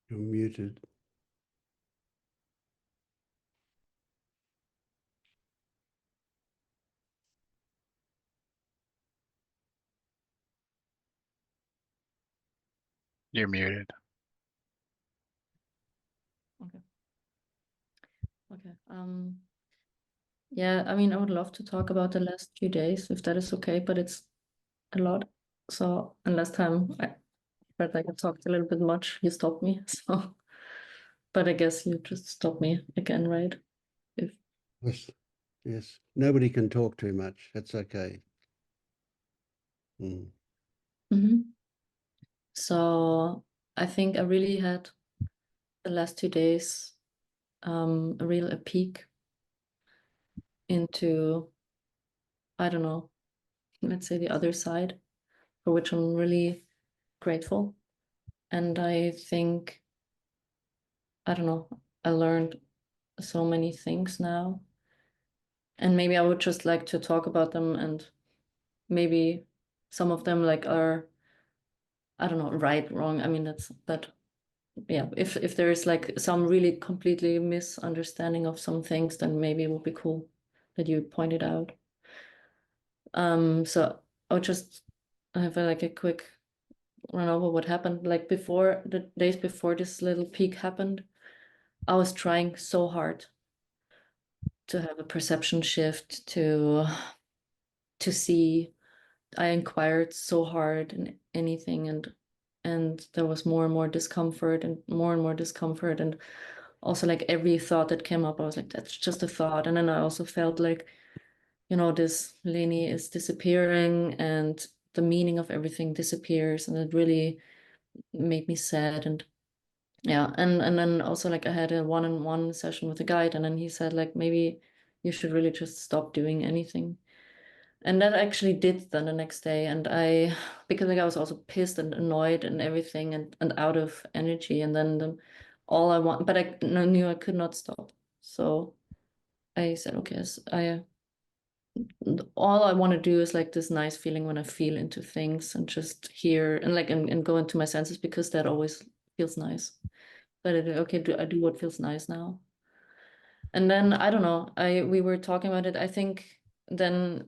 You're muted. You're muted. Okay. Okay. Yeah, I mean, I would love to talk about the last few days if that is okay, but it's a lot. So, and last time I felt like I talked a little bit much, you stopped me. So, but I guess you just stopped me again, right? If Yes. Yes. Nobody can talk too much. That's okay. Mm. So I think I really had the last 2 days a peek into, I don't know, let's say the other side, for which I'm really grateful. And I think, I don't know, I learned so many things now. And maybe I would just like to talk about them, and maybe some of them like are, I don't know, right, wrong. I mean, that yeah, if there is like some really completely misunderstanding of some things, then maybe it would be cool that you pointed out. So I would just have like a quick run over what happened. Like before, the days before this little peak happened, I was trying so hard to have a perception shift, to see. I inquired so hard in anything, and there was more and more discomfort and more discomfort, and also like every thought that came up, I was like, that's just a thought. And then I also felt like, you know, this Leni is disappearing and the meaning of everything disappears, and it really made me sad. And yeah, and then also like I had a one-on-one session with a guide, and then he said like, maybe you should really just stop doing anything. And that actually did then the next day. And because like I was also pissed and annoyed and everything, and out of energy. And then all I want, but I knew I could not stop. So I said, okay, all I want to do is like this nice feeling when I feel into things and just hear and like, and go into my senses, because that always feels nice. But okay, I do what feels nice now. And then I don't know, we were talking about it. I think then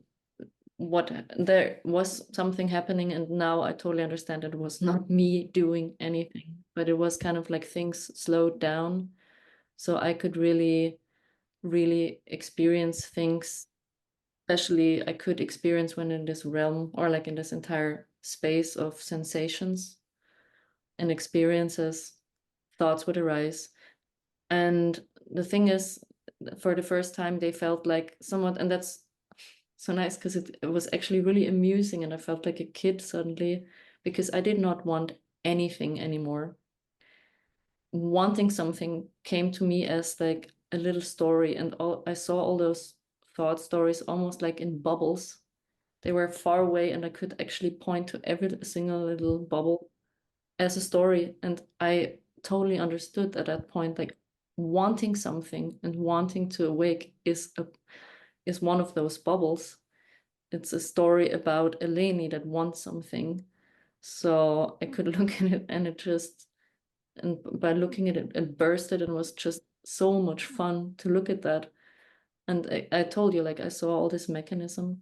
what there was something happening, and now I totally understand it was not me doing anything, but it was kind of like things slowed down, so I could really experience things. Especially I could experience when in this realm, or like in this entire space of sensations and experiences, thoughts would arise. And the thing is, for the first time they felt like somewhat, and that's so nice, because it was actually really amusing, and I felt like a kid suddenly, because I did not want anything anymore. Wanting something came to me as like a little story, and I saw all those thought stories almost like in bubbles. They were far away, and I could actually point to every single little bubble as a story. And I totally understood at that point, like wanting something and wanting to awake is one of those bubbles. It's a story about Eleni that wants something. So I could look at it, and it just, and by looking at it, it bursted, and was just so much fun to look at that. And I told you, like I saw all this mechanism.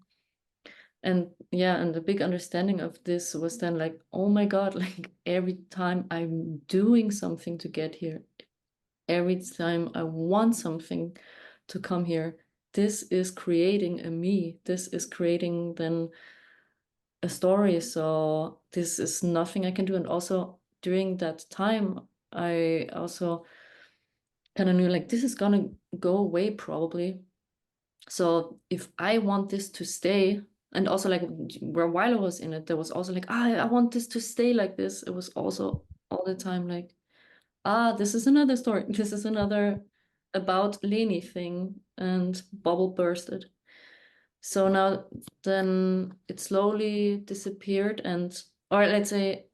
And yeah, and the big understanding of this was then like, oh my God, like every time I'm doing something to get here, every time I want something to come here, this is creating a me. This is creating then a story. So this is nothing I can do. And also during that time, I also kind of knew like this is gonna go away probably. So if I want this to stay, and also like while I was in it, there was also like, I want this to stay like this. It was also all the time like, this is another story. This is another about Leni thing, and bubble bursted. So now then it slowly disappeared, or let's say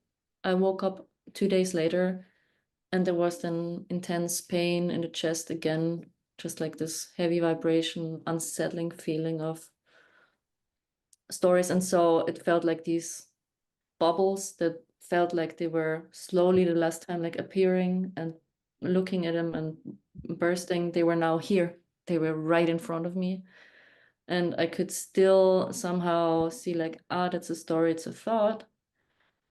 I woke up 2 days later, And there was then intense pain in the chest again, just like this heavy vibration, unsettling feeling of stories. And so it felt like these bubbles that felt like they were slowly the last time like appearing, and looking at them and bursting. They were now here. They were right in front of me. And I could still somehow see like, that's a story, it's a thought.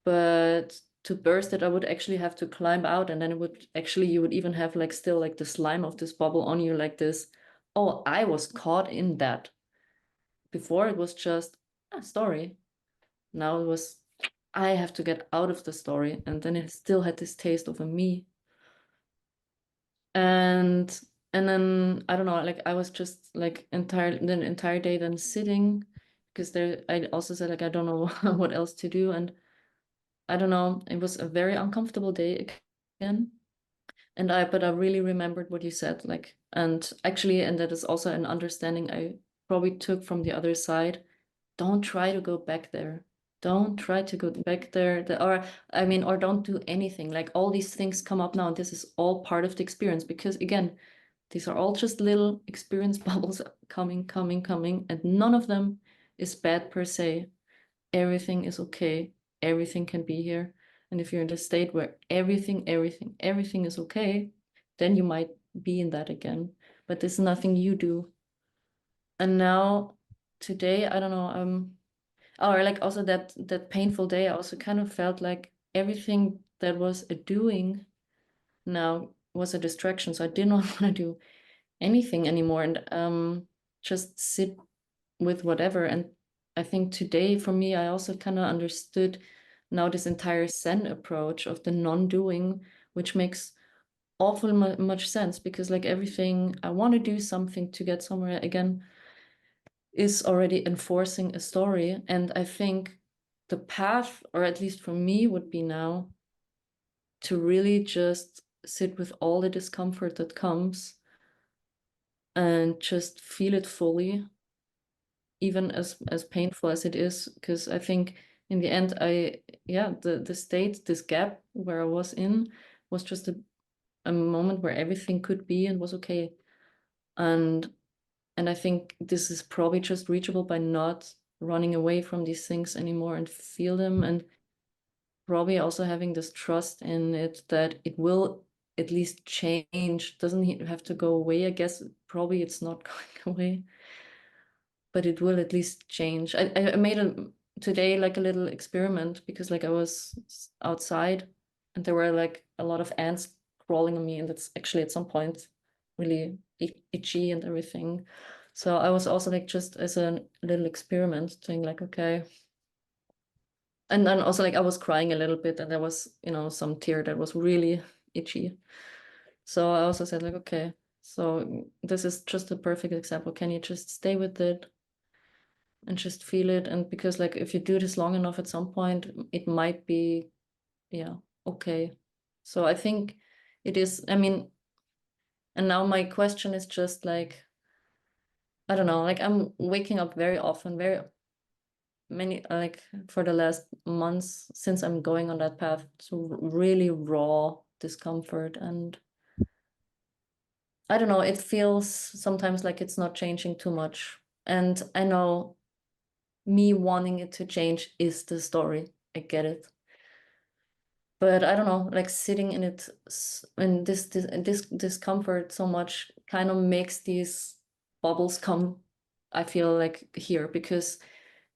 But to burst it, I would actually have to climb out, and then it would actually, you would even have like still like the slime of this bubble on you, like this. Oh, I was caught in that. Before it was just a story. Now it was, I have to get out of the story, and then it still had this taste of a me. And then I don't know, like I was just like the entire day then sitting, because there I also said like I don't know what else to do, and I don't know, it was a very uncomfortable day again. But I really remembered what you said, like, and actually, and that is also an understanding I probably took from the other side. Don't try to go back there. Don't try to go back there. Or don't do anything. Like all these things come up now, and this is all part of the experience, because again, these are all just little experience bubbles coming, and none of them is bad per se. Everything is okay. Everything can be here. And if you're in a state where everything is okay, then you might be in that again. But there's nothing you do. And now, today, I don't know, or like also that painful day, I also kind of felt like everything that was a doing now was a distraction. So I did not want to do anything anymore, and just sit with whatever. And I think today for me, I also kind of understood now this entire Zen approach of the non-doing, which makes awful much sense, because like everything I want to do something to get somewhere again is already enforcing a story. And I think the path, or at least for me, would be now to really just sit with all the discomfort that comes and just feel it fully, even as painful as it is. Because I think in the end, the state, this gap where I was in, was just a moment where everything could be and was okay. And I think this is probably just reachable by not running away from these things anymore, and feel them, and probably also having this trust in it that it will at least change. Doesn't have to go away, I guess. Probably it's not going away, but it will at least change. I made today like a little experiment, because like I was outside and there were like a lot of ants crawling on me, and that's actually at some point really itchy and everything. So I was also like, just as a little experiment, doing like, okay. And then also like I was crying a little bit, and there was, some tear that was really itchy. So I also said like, okay, so this is just a perfect example. Can you just stay with it and just feel it? And because like if you do this long enough, at some point it might be, okay. So I think it is, and now my question is just like, I don't know, like I'm waking up very often, very many, like for the last months since I'm going on that path, to really raw discomfort. And I don't know, it feels sometimes like it's not changing too much. And I know me wanting it to change is the story. I get it. But I don't know, like sitting in it, in this discomfort so much, kind of makes these bubbles come, I feel like, here, because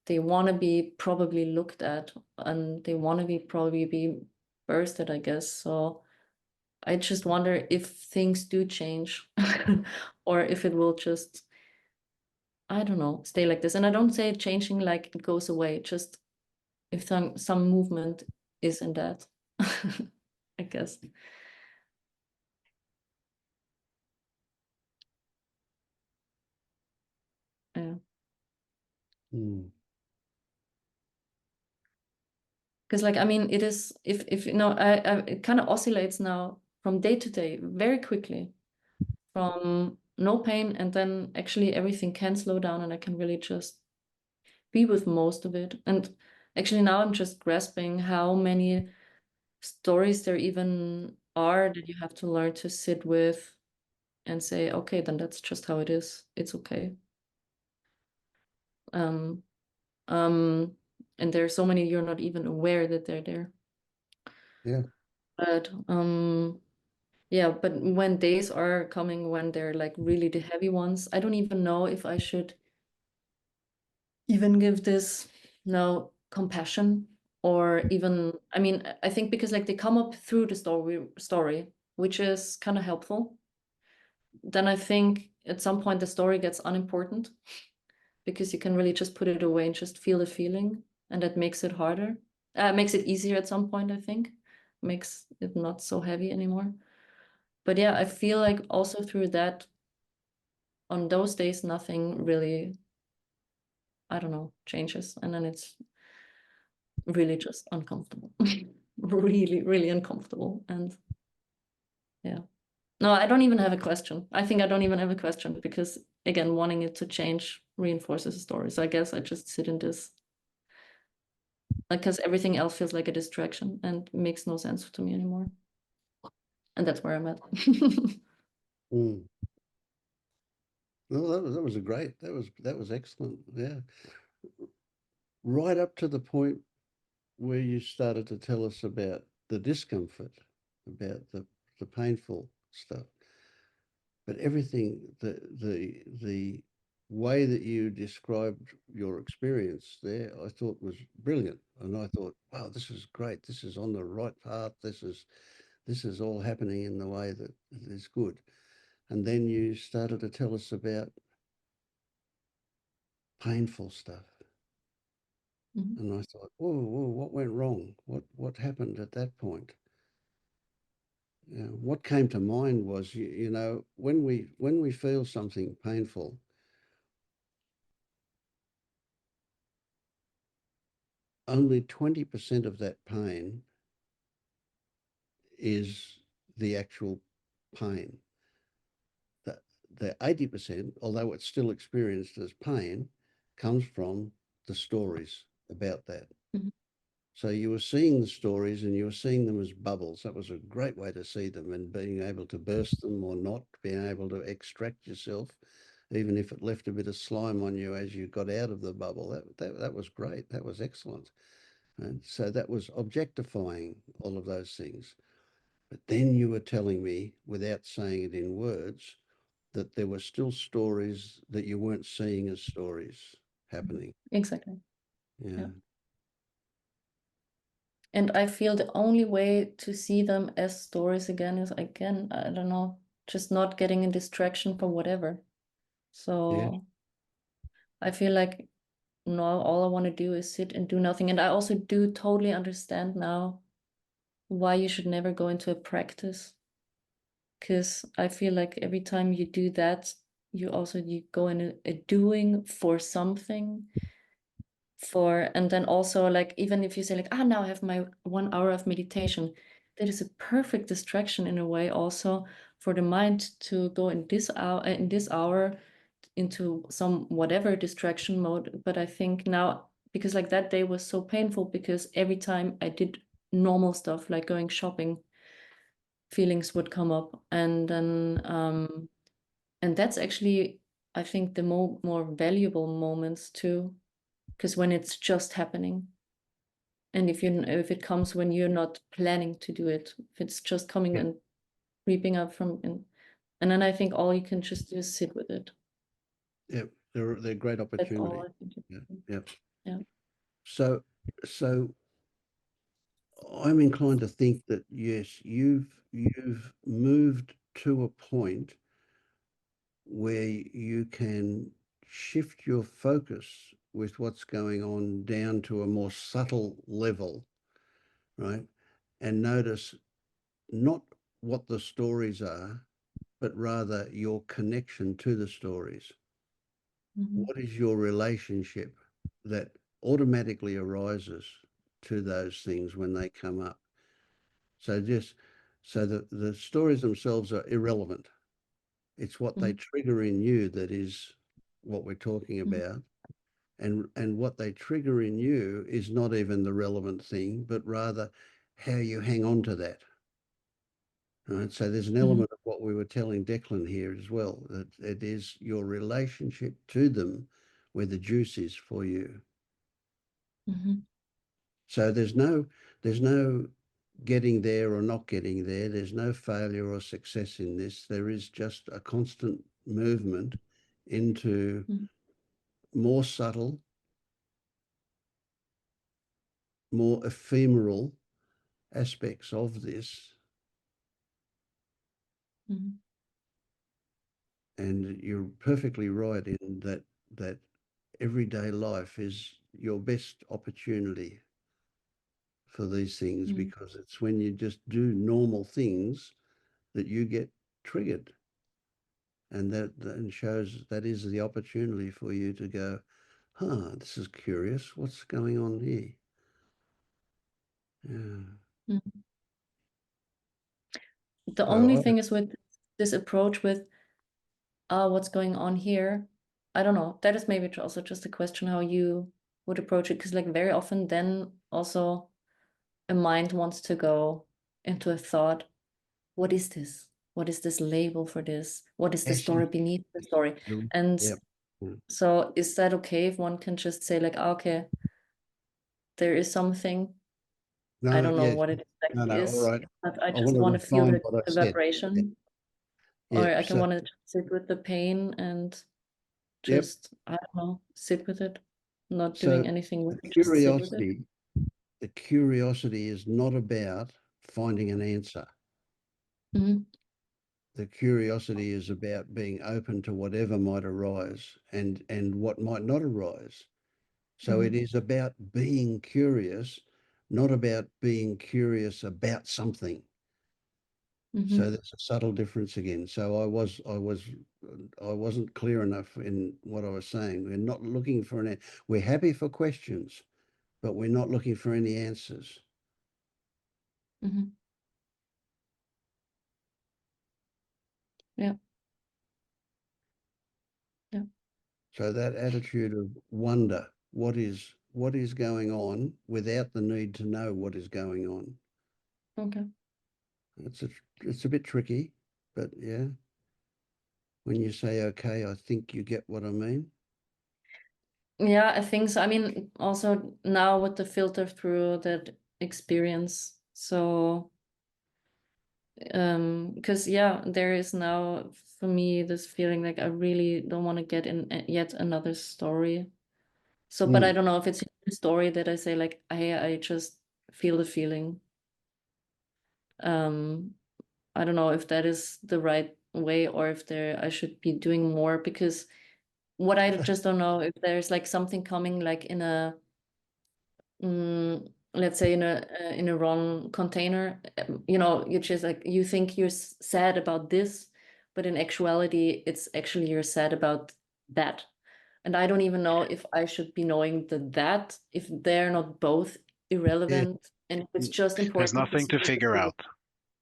they want to be probably looked at, and they want to be probably be bursted, I guess. So I just wonder if things do change or if it will just, I don't know, stay like this. And I don't say changing like it goes away, just if some movement is in that, I guess. Yeah. Mm. Because like, it is, if it kind of oscillates now from day to day very quickly, from no pain, and then actually everything can slow down, and I can really just be with most of it. And actually now I'm just grasping how many stories there even are that you have to learn to sit with and say, okay, then that's just how it is. It's okay. And there are so many you're not even aware that they're there. Yeah. But yeah, but when days are coming when they're like really the heavy ones, I don't even know if I should even give this no compassion, or even, I mean, I think because like they come up through the story, which is kind of helpful. Then I think at some point the story gets unimportant because you can really just put it away and just feel the feeling, and that makes it harder. Makes it easier at some point, I think. Makes it not so heavy anymore. But yeah, I feel like also through that, on those days, nothing really, I don't know, changes. And then it's really just uncomfortable. Really, really uncomfortable. And yeah. No, I don't even have a question. I think I don't even have a question because, again, wanting it to change reinforces the story. So I guess I just sit in this, because everything else feels like a distraction and makes no sense to me anymore. And that's where I'm at. Mm. Well, that was a great. That was excellent. Yeah. Right up to the point where you started to tell us about the discomfort, about the painful stuff. But everything, the way that you described your experience there, I thought was brilliant. And I thought, wow, this is great. This is on the right path. This is all happening in the way that is good. And then you started to tell us about painful stuff. Mhm. And I thought, whoa, what went wrong? What happened at that point? You know, what came to mind was, you know, when we feel something painful, only 20% of that pain is the actual pain. The 80%, although it's still experienced as pain, comes from the stories about that. Mhm. So you were seeing the stories and you were seeing them as bubbles. That was a great way to see them, and being able to burst them or not, being able to extract yourself, even if it left a bit of slime on you as you got out of the bubble. That was great. That was excellent. And so that was objectifying all of those things. But then you were telling me, without saying it in words, that there were still stories that you weren't seeing as stories happening. Exactly. Yeah. Yeah. And I feel the only way to see them as stories again is, again, I don't know, just not getting a distraction from whatever. So I feel like now all I want to do is sit and do nothing. And I also do totally understand now why you should never go into a practice. Because I feel like every time you do that, you go in a doing for something, and then also like, even if you say like, now I have my 1 hour of meditation, that is a perfect distraction in a way also for the mind to go in this hour into some whatever distraction mode. But I think now, because like that day was so painful, because every time I did normal stuff like going shopping, feelings would come up, and then and that's actually, I think, the more valuable moments too, because when it's just happening, and if it comes when you're not planning to do it, if it's just coming and creeping up and then I think all you can just do is sit with it. Yeah, they're great That's all opportunity. I think. Yeah. Yeah. So I'm inclined to think that yes, you've moved to a point where you can shift your focus with what's going on down to a more subtle level, right? And notice not what the stories are, but rather your connection to the stories. Mhm. What is your relationship that automatically arises to those things when they come up? So the stories themselves are irrelevant. It's what they Mhm. trigger in you that is what we're talking Mhm. about. And what they trigger in you is not even the relevant thing, but rather how you hang on to that. Right. So there's an element of what we were telling Declan here as well, that it is your relationship to them where the juice is for you. Mhm. So there's no getting there or not getting there. There's no failure or success in this. There is just a constant movement into Mhm. more subtle, more ephemeral aspects of this. Mhm. And you're perfectly right in that everyday life is your best opportunity for these things, Mhm. because it's when you just do normal things that you get triggered. And that then shows that is the opportunity for you to go, this is curious. What's going on here? Yeah. Mhm. The So only thing is with this approach with what's going on here, I don't know. That is maybe also just a question how you would approach it, because like very often then also a mind wants to go into a thought. What is this? What is this label for this? What is the yes, story beneath the story? And yep. so is that okay if one can just say like, okay, there is something, I No, don't know yes. what it No, exactly all is, right. but I I just want to want to feel refine what I the said. vibration, Yeah. or I can So, want to sit with the pain and yep. just, I don't know, sit with it, not So doing anything with the it, just sit with it. curiosity is not about finding an answer. Mhm. The curiosity is about being open to whatever might arise and what might not arise. So it is about being curious, not about being curious about something. So there's a subtle difference again. So I wasn't clear enough in what I was saying. We're not looking for we're happy for questions, but we're not looking for any answers. Mhm. Yeah. Yeah. So that attitude of wonder, what is going on, without the need to know what is going on. Okay. It's a bit tricky, but yeah. When you say okay, I think you get what I mean. Yeah, I think so. I mean, also now with the filter through that experience. So, because yeah, there is now for me this feeling like I really don't want to get in yet another story. So, but I don't know if it's a story that I say like I just feel the feeling. I don't know if that is the right way or if there I should be doing more, because what I just don't know if there's like something coming like in a let's say in a wrong container. You know, you just like you think you're sad about this, but in actuality it's actually you're sad about that. And I don't even know if I should be knowing that if they're not both Yeah. irrelevant, and if it's just There's important to nothing to see the figure feeling. out.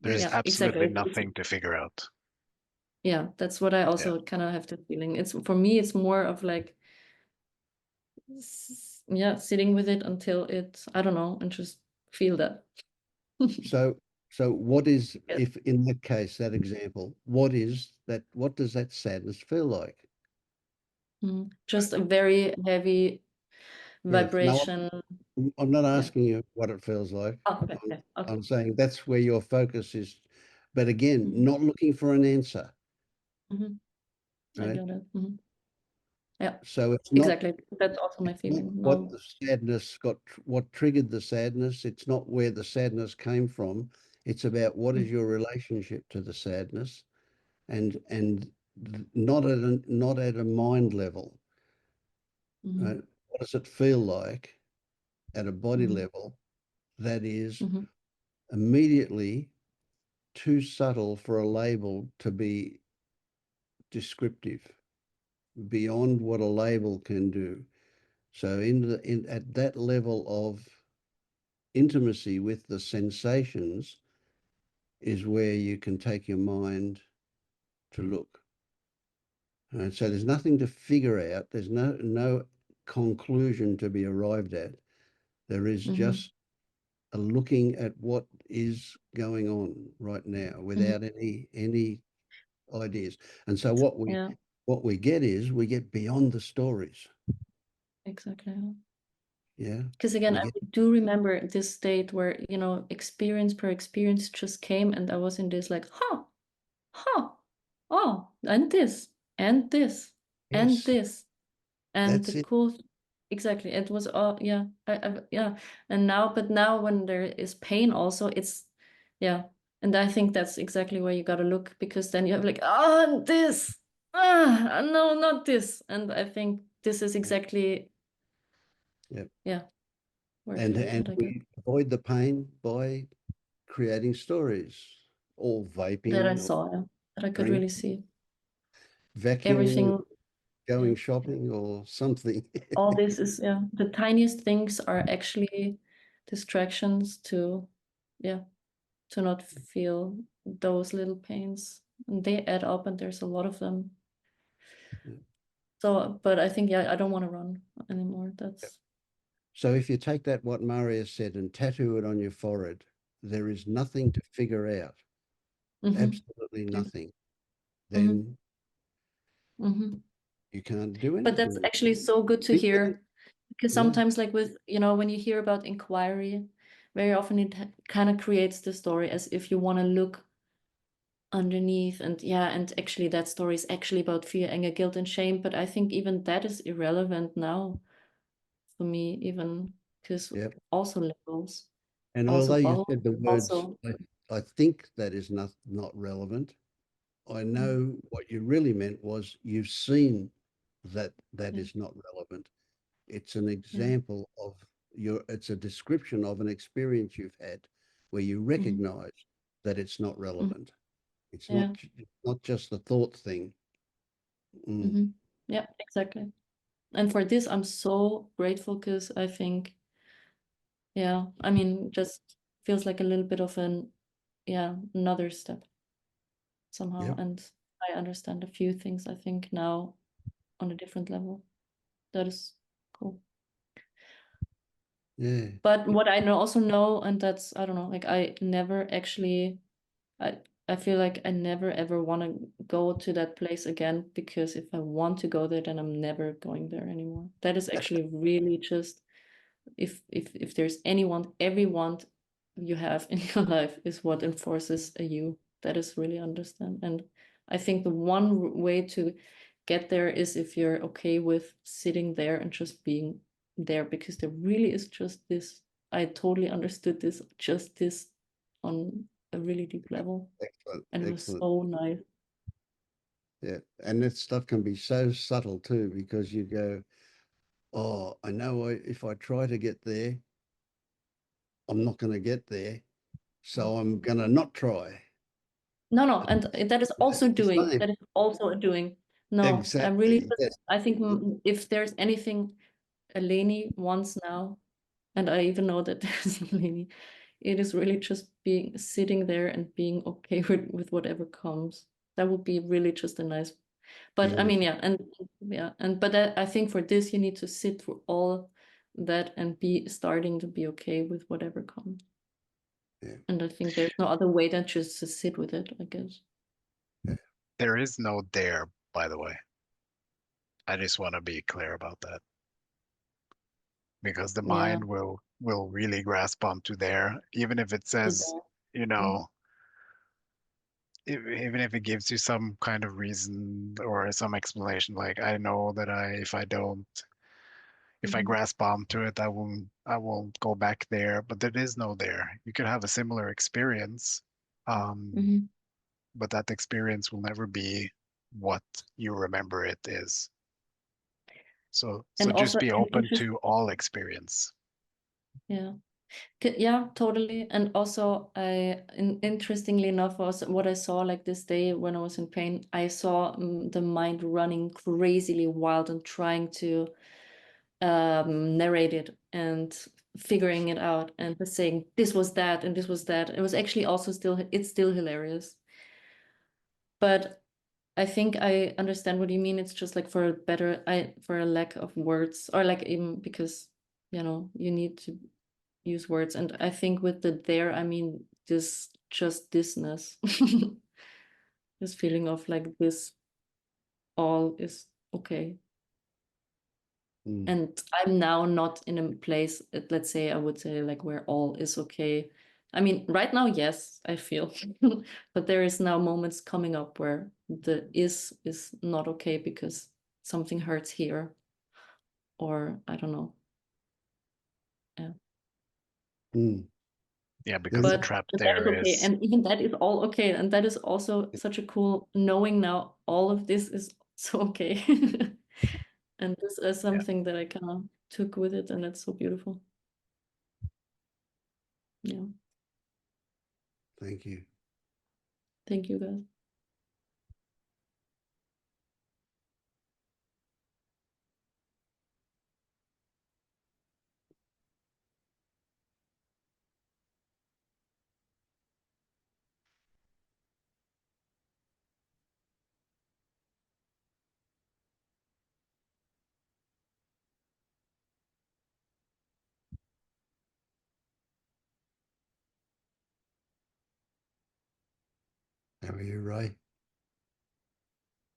There's Yeah, absolutely exactly. nothing to figure out. Yeah, that's what I also kind of have the feeling. It's for me, it's more of like, yeah, sitting with it until it, I don't know, and just feel that. So what is, Yeah. if in that case, that example, what is that? What does that sadness feel like? Just a very heavy Yes. No, vibration. I'm not Yeah. asking you what it feels like. Oh, okay. Yeah. Okay. I'm saying that's where your focus is. But again, Mhm. not looking for an answer, Mhm. I right? got it. Yeah, So it's not exactly. That's also my feeling. what No. the sadness what triggered the sadness. It's not where the sadness came from. It's about what is your relationship to the sadness, and not at a mind level. Mhm. Right? What does it feel like at a body Mhm. level that is Mhm. immediately too subtle for a label to be descriptive, beyond what a label can do? So at that level of intimacy with the sensations is where you can take your mind to look. And so there's nothing to figure out. There's no conclusion to be arrived at. There is Mhm. just are looking at what is going on right now without any ideas. And so what we get is we get beyond the stories. Exactly. Yeah. Because again, We I get- do remember this state where, you know, experience per experience just came, and I was in this like, huh, oh, and this, and this, and Yes, this. And that's the it. cool, exactly. It was all, yeah, yeah. And now, but now when there is pain also, it's, yeah. And I think that's exactly where you got to look, because then you have like, oh, this, no, not this. And I think this is exactly, Yep. yeah, where it And feels good, I guess. we avoid the pain by creating stories or That I vaping or saw, yeah, that I could drinking, really see vacuuming, everything. going Yeah. shopping or something. All this is, yeah, the tiniest things are actually distractions to, yeah, to not feel those little pains, and they add up, and there's a lot of them. Yeah. So, but I think, yeah, I don't want to run anymore. That's So if you take that, what Marius said, and tattoo it on your forehead, there is nothing to figure out, absolutely Yeah. nothing, then Mhm. you can't do But that's anything. actually so good to Think that hear, because Yeah. sometimes, like with, you know, when you hear about inquiry, very often it kind of creates the story as if you want to look underneath, and yeah, and actually that story is actually about fear, anger, guilt, and shame. But I think even that is irrelevant now for me, even because Yep. also labels, And also although you bubble, said the words, also I think that is not relevant. I know what you really meant was you've seen that yeah, is not relevant. It's an yeah, example of it's a description of an experience you've had where you recognize that it's not relevant. It's yeah, not just the thought thing. Mm. yeah, exactly. And for this, I'm so grateful, because I think, yeah, I mean, just feels like a little bit of another step somehow. Yep. And I understand a few things, I think, now on a different level. That is cool. Yeah. But what I also know, and that's, I don't know, like I never actually, I feel like I never ever want to go to that place again, because if I want to go there, then I'm never going there anymore. That is actually really just, if there's every want you have in your life is what enforces a you. That is really understand. And I think the one way to get there is if you're okay with sitting there and just being there, because there really is just this. I totally understood this, just this, on a really deep level, Excellent. and it was Excellent. so nice. Yeah. And that stuff can be so subtle too, because you go, oh, I know if I try to get there, I'm not going to get there. So I'm going to not try. No, and that is also That's the doing. same. That is also a doing. No, I really, Exactly. Yes. I think if there's anything Eleni wants now, and I even know that there's Eleni, it is really just being sitting there and being okay with whatever comes. That would be really just a nice. But I mean, Beautiful. but I think for this you need to sit through all that and be starting to be okay with whatever comes. Yeah. And I think there's no other way than just to sit with it, I guess. There is no there, by the way. I just want to be clear about that, because the Yeah. mind will really grasp onto there, even if it says, you know, even if it gives you some kind of reason or some explanation, like I know that if I grasp onto it, I won't go back there, but there is no there. You could have a similar experience, but that experience will never be what you remember it is. So And just also, be open to all experience. yeah. Yeah, totally. And also, interestingly enough, was what I saw like this day when I was in pain. I saw the mind running crazily wild and trying to narrate it and figuring it out and just saying this was that and this was that. It was actually also it's still hilarious. But I think I understand what you mean. It's just like for a lack of words, or like even because, you need to use words. And I think with the there, I mean this just thisness. This feeling of like this all is okay. And I'm now not in a place, let's say, I would say like where all is okay. I mean, right now, yes, I feel, but there is now moments coming up where the is not okay because something hurts here, or I don't know. Yeah. Yeah, because the But trap that is there okay, is, and even that is all okay, and that is also such a cool knowing now. All of this is so okay, and this is something that I kind of took with it, and that's so beautiful. Yeah. Thank you. Thank you, guys. How are you, Ray?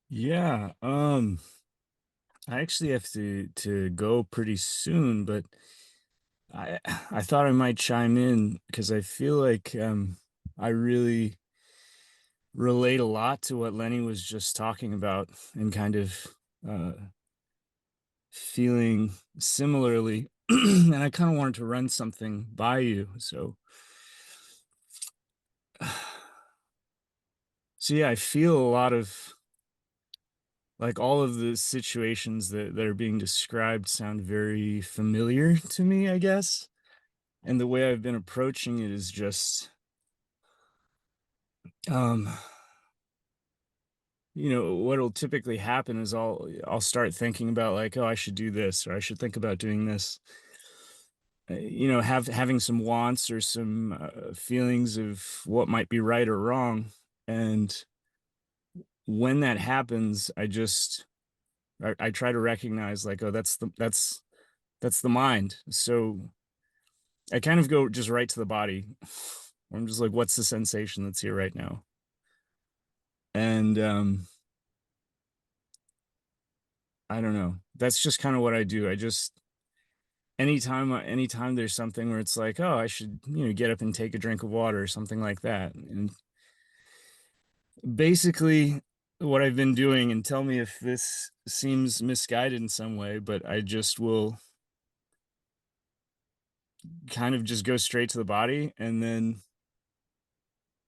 Yeah, I actually have to go pretty soon, but I thought I might chime in because I feel like I really relate a lot to what Lenny was just talking about and kind of feeling similarly. And I kind of wanted to run something by you. So yeah, I feel a lot of like all of the situations that are being described sound very familiar to me, I guess. And the way I've been approaching it is just you know, what'll typically happen is I'll start thinking about like, oh, I should do this, or I should think about doing this. You know, having some wants or some feelings of what might be right or wrong. And when that happens, I try to recognize like, oh, that's the mind. So I kind of go just right to the body. I'm just like, what's the sensation that's here right now? And I don't know. That's just kind of what I do. I just anytime there's something where it's like, oh, I should, you know, get up and take a drink of water or something like that. And basically what I've been doing, and tell me if this seems misguided in some way, but I just will kind of just go straight to the body and then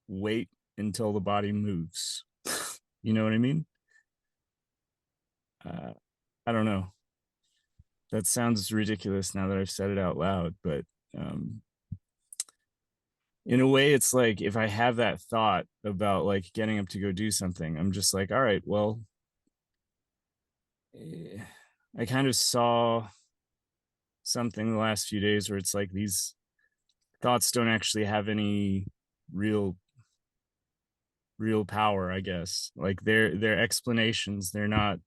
wait until the body moves. You know what I mean? I don't know. That sounds ridiculous now that I've said it out loud, but in a way, it's like if I have that thought about like getting up to go do something, I'm just like, all right, well, I kind of saw something the last few days where it's like these thoughts don't actually have any real power, I guess. Like they're explanations. They're not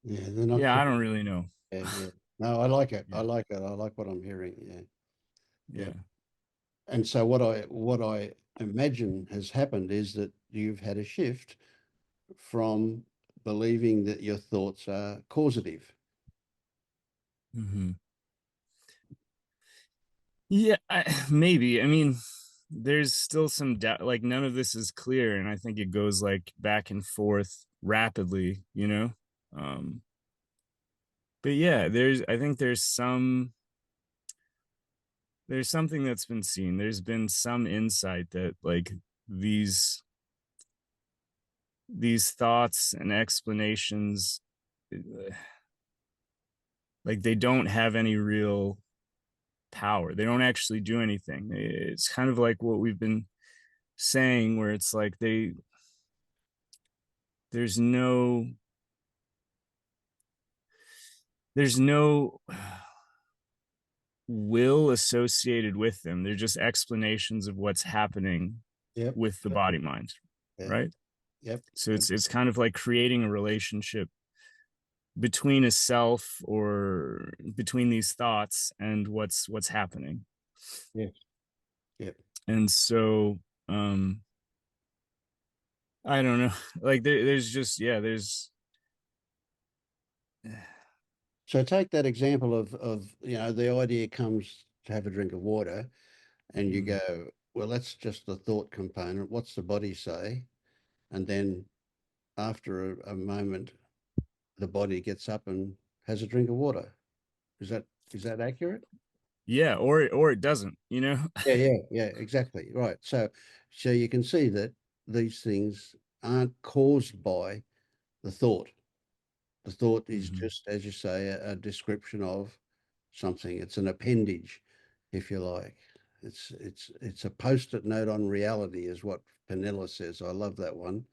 Yeah, they're not. yeah, I don't really know. Yeah. No, I like it. Yeah. I like it. I like what I'm hearing. Yeah. And so what I imagine has happened is that you've had a shift from believing that your thoughts are causative. Mm-hmm. Yeah, maybe. I mean, there's still some doubt. Like none of this is clear, and I think it goes like back and forth rapidly. You know, but yeah, I think there's something that's been seen. There's been some insight that like these thoughts and explanations, like they don't have any real power. They don't actually do anything. It's kind of like what we've been saying, where it's like there's no will associated with them. They're just explanations of what's happening with the body mind, right? Yep. So it's kind of like creating a relationship between a self or between these thoughts and what's happening. Yeah. Yep. And so I don't know, like there's just, yeah, there's So take that example of the idea comes to have a drink of water, and you go, well, that's just the thought component. What's the body say? And then after a moment, the body gets up and has a drink of water. Is that accurate? yeah, or it doesn't, Yeah, exactly. Right. So you can see that these things aren't caused by the thought. The thought is just, as you say, a description of something. It's an appendage, if you like. It's a post-it note on reality, is what Penella says. I love that one.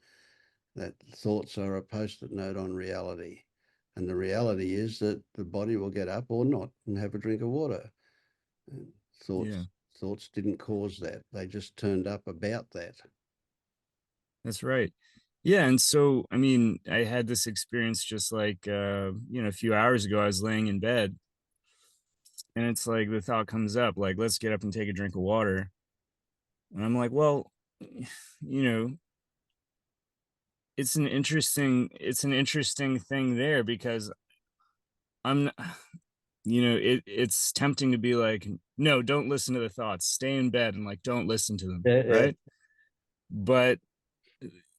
That thoughts are a post-it note on reality. And the reality is that the body will get up or not and have a drink of water. And thoughts didn't cause that. They just turned up about that. That's right. Yeah, and so I mean, I had this experience just like a few hours ago. I was laying in bed, and it's like the thought comes up, like, let's get up and take a drink of water. And I'm like, well, you know, it's an interesting thing there, because I'm not, it's tempting to be like, no, don't listen to the thoughts, stay in bed and like don't listen to them, right? But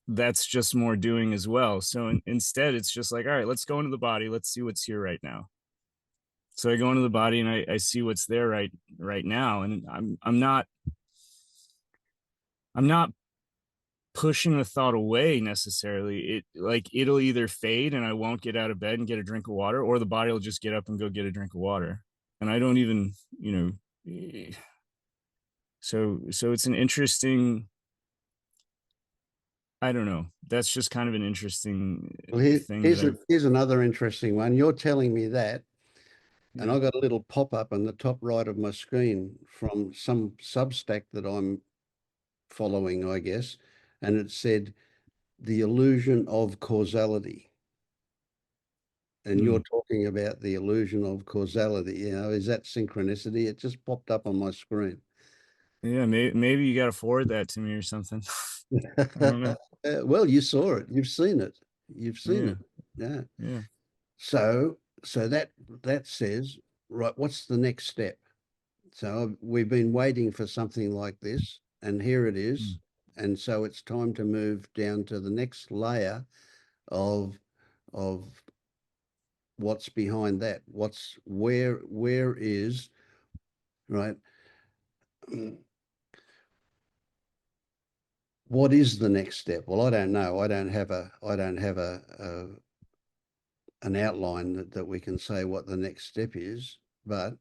that's just more doing as well. So instead it's just like, all right, let's go into the body, let's see what's here right now. So I go into the body and I see what's there right now, and I'm not pushing the thought away necessarily. It'll either fade and I won't get out of bed and get a drink of water, or the body will just get up and go get a drink of water. And I don't even, so it's an interesting, I don't know. That's just kind of an interesting thing. Here's another interesting one. You're telling me that, and I got a little pop-up on the top right of my screen from some Substack that I'm following, I guess, and it said the illusion of causality. And you're talking about the illusion of causality. Is that synchronicity? It just popped up on my screen. Yeah, maybe you got to forward that to me or something. I don't know. Well, you saw it. You've seen it. You've seen it. Yeah. Yeah. So that says, right, what's the next step? So we've been waiting for something like this, and here it is. And so it's time to move down to the next layer of what's behind that. Where is, right? What is the next step? Well, I don't know. I don't have an outline that we can say what the next step is, but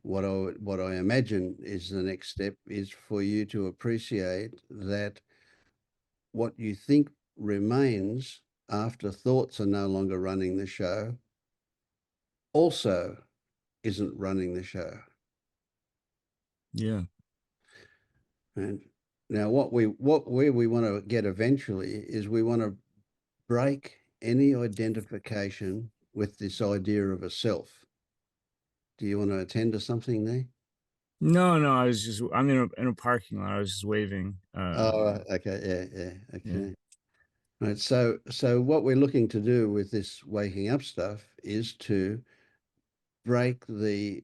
what I imagine is the next step is for you to appreciate that what you think remains after thoughts are no longer running the show also isn't running the show. Yeah. And now where we want to get eventually is we want to break any identification with this idea of a self. Do you want to attend to something there? No, I'm in a parking lot. I was just waving. Okay. Yeah. Okay. Right. So what we're looking to do with this waking up stuff is to break the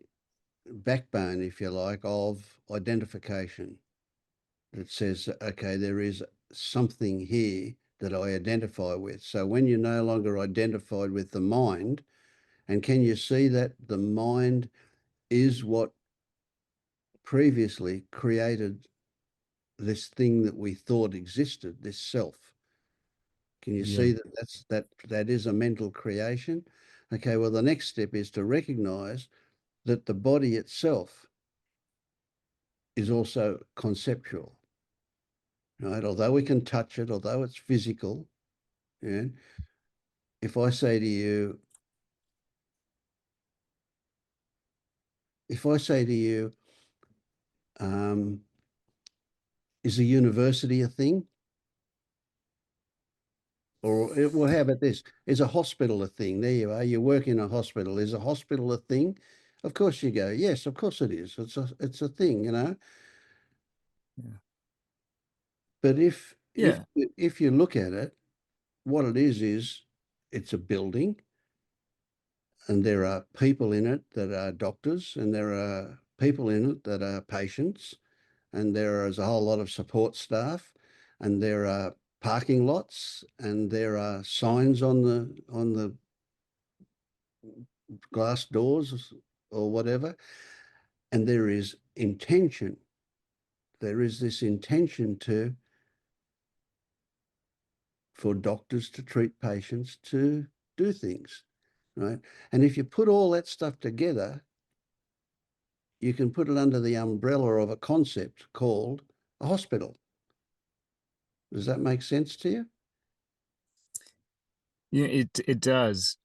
backbone, if you like, of identification. That says, okay, there is something here that I identify with. So when you're no longer identified with the mind, and can you see that the mind is what previously created this thing that we thought existed, this self? Can you see that is a mental creation? Okay, well, the next step is to recognize that the body itself is also conceptual, right? Although we can touch it, although it's physical, yeah. If I say to you, is a university a thing? well, how about this? Is a hospital a thing? There you are. You work in a hospital. Is a hospital a thing? Of course you go, yes, of course it is. It's a thing, you know. Yeah. But if Yeah. if you look at it, what it is it's a building, and there are people in it that are doctors, and there are people in it that are patients, and there is a whole lot of support staff, and there are parking lots, and there are signs on the glass doors or whatever, and there is intention. There is this intention for doctors to treat patients, to do things, right? And if you put all that stuff together, you can put it under the umbrella of a concept called a hospital. Does that make sense to you? Yeah, it does.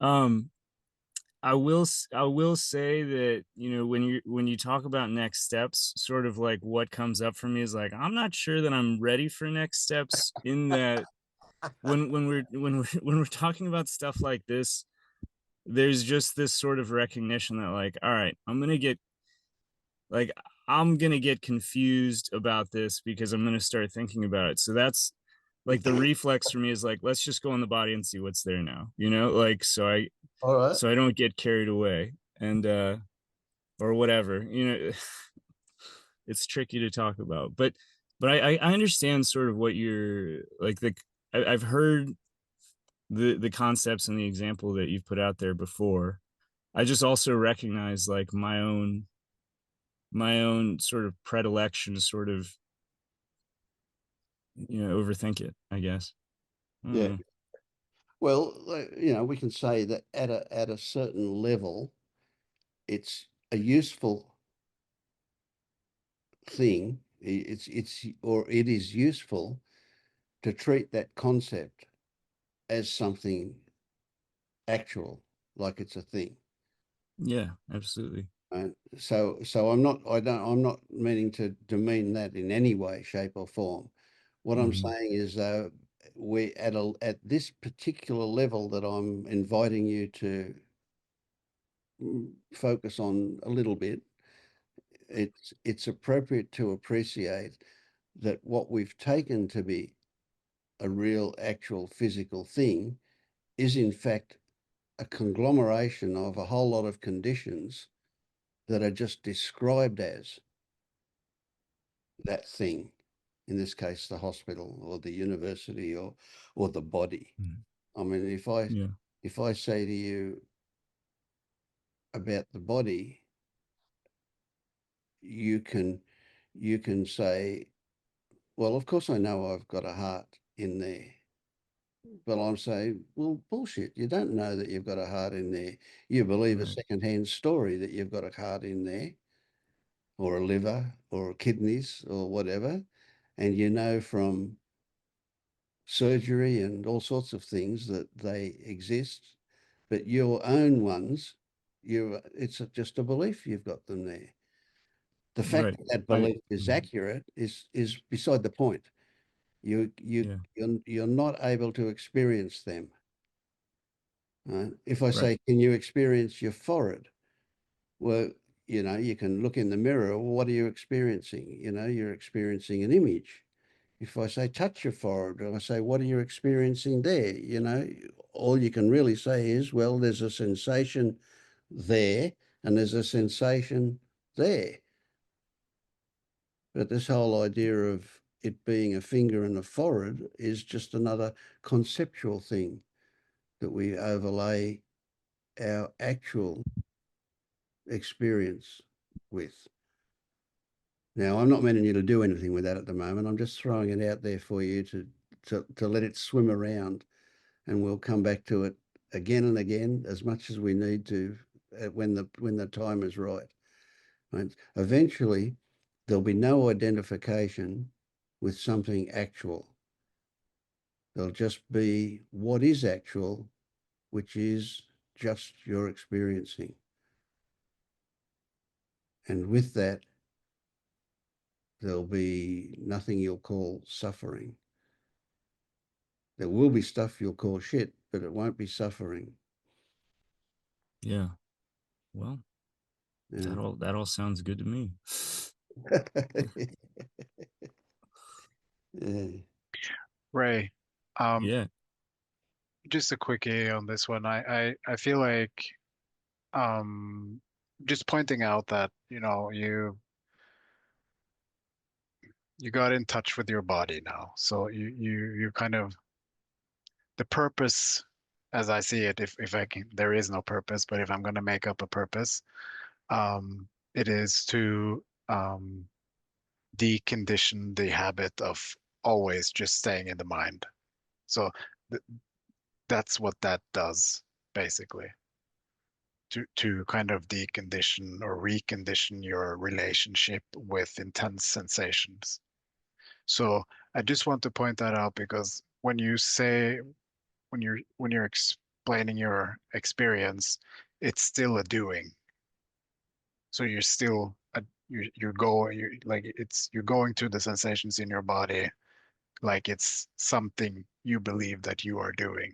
I will say that, you know, when you talk about next steps, sort of like what comes up for me is like, I'm not sure that I'm ready for next steps, in that when we're talking about stuff like this, there's just this sort of recognition that, like, all right, I'm gonna get confused about this because I'm gonna start thinking about it. So that's like the reflex for me is like, let's just go in the body and see what's there now, you know, like, All right. so I don't get carried away, and or whatever, you know. It's tricky to talk about, but I understand sort of what you're like. I've heard the concepts and the example that you've put out there before. I just also recognize like my own sort of predilection to sort of, you know, overthink it, I guess. Yeah. Well, you know, we can say that at a certain level, it's a useful thing. It is useful to treat that concept as something actual, like it's a thing. Yeah, absolutely. Right? So I'm not meaning to demean that in any way, shape, or form. What I'm Mhm. saying is, we at this particular level that I'm inviting you to focus on a little bit, it's appropriate to appreciate that what we've taken to be a real, actual physical thing is in fact a conglomeration of a whole lot of conditions that are just described as that thing, in this case the hospital or the university or the body. Mhm. I mean, Yeah. if I say to you about the body, you can say, well, of course I know I've got a heart in there. But I'm saying, well, bullshit. You don't know that you've got a heart in there. You believe a Right. secondhand story that you've got a heart in there, or a liver, or kidneys, or whatever. And you know from surgery and all sorts of things that they exist. But your own ones, it's just a belief you've got them there. The fact Right. that that I belief is Mhm. accurate is beside the point. Yeah. You're not able to experience them. Right? If I Right. say, can you experience your forehead? Well, you know, you can look in the mirror. Well, what are you experiencing? You know, you're experiencing an image. If I say, touch your forehead, and I say, what are you experiencing there? You know, all you can really say is, well, there's a sensation there and there's a sensation there. But this whole idea of it being a finger and a forehead is just another conceptual thing that we overlay our actual experience with. Now, I'm not meaning you to do anything with that at the moment. I'm just throwing it out there for you to let it swim around, and we'll come back to it again and again as much as we need to when the time is right. Right? Eventually, there'll be no identification with something actual. There'll just be what is actual, which is just your experiencing. And with that, there'll be nothing you'll call suffering. There will be stuff you'll call shit, but it won't be suffering. Yeah. Well, Yeah. that all sounds good to me. Yeah. Ray, Yeah. just a quickie on this one. I feel like just pointing out that, you know, you got in touch with your body now. So you kind of, the purpose, as I see it, if I can, there is no purpose, but if I'm going to make up a purpose, it is to decondition the habit of always just staying in the mind. So th that's what that does, basically. To kind of decondition or recondition your relationship with intense sensations. So I just want to point that out because when you say, when you're explaining your experience, it's still a doing. So you're still you're going through the sensations in your body like it's something you believe that you are doing.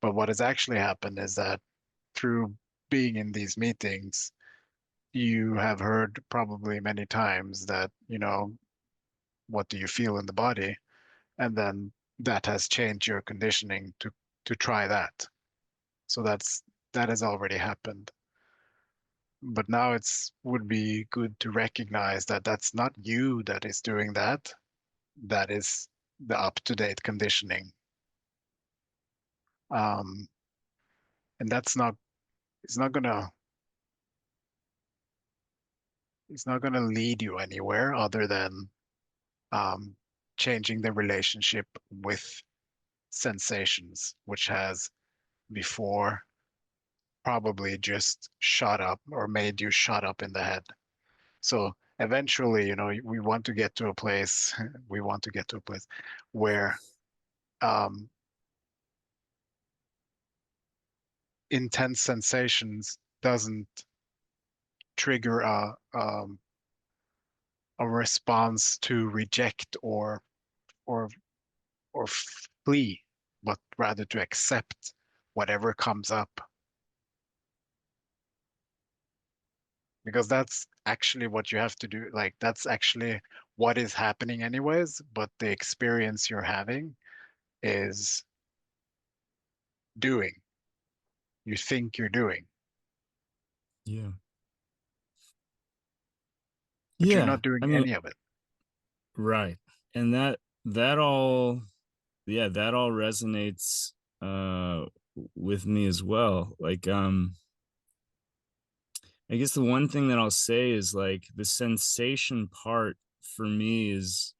But what has actually happened is that through being in these meetings, you have heard probably many times that, you know, what do you feel in the body? And then that has changed your conditioning to try that. So that has already happened. But now it's would be good to recognize that that's not you that is doing that. That is the up-to-date conditioning. And that's not, it's not gonna, it's not gonna lead you anywhere other than changing the relationship with sensations, which has before probably just shut up or made you shut up in the head. So eventually, you know, we want to get to a place, we want to get to a place where intense sensations doesn't trigger a response to reject or or flee, but rather to accept whatever comes up. Because that's actually what you have to do. Like that's actually what is happening anyways, but the experience you're having is doing. You think you're doing, Yeah. but you're Yeah. not doing I mean, any of it. right. And that all, yeah, that all resonates with me as well. Like I guess the one thing that I'll say is like the sensation part for me is,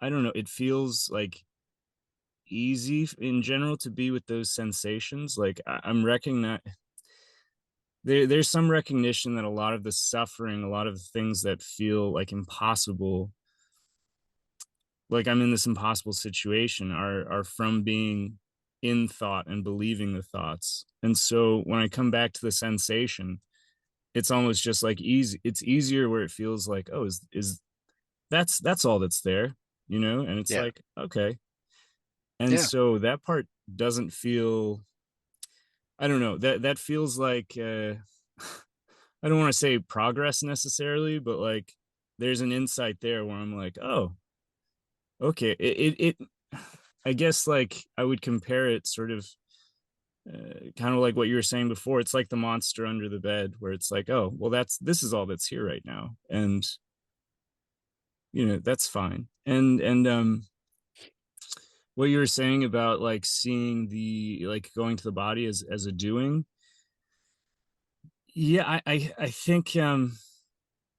I don't know, it feels like easy in general to be with those sensations. Like I'm recognizing there's some recognition that a lot of the suffering, a lot of the things that feel like impossible, like I'm in this impossible situation, are from being in thought and believing the thoughts. And so when I come back to the sensation, it's almost just like easy. It's easier where it feels like, oh, is that's all that's there, you know? And it's Yeah, like, okay. And yeah, so that part doesn't feel, I don't know, that feels like I don't want to say progress necessarily, but like there's an insight there where I'm like, oh, okay. It I guess like I would compare it sort of kind of like what you were saying before. It's like the monster under the bed where it's like, oh, well, this is all that's here right now. And you know, that's fine. And what you were saying about like seeing the, like going to the body as a doing. Yeah, I think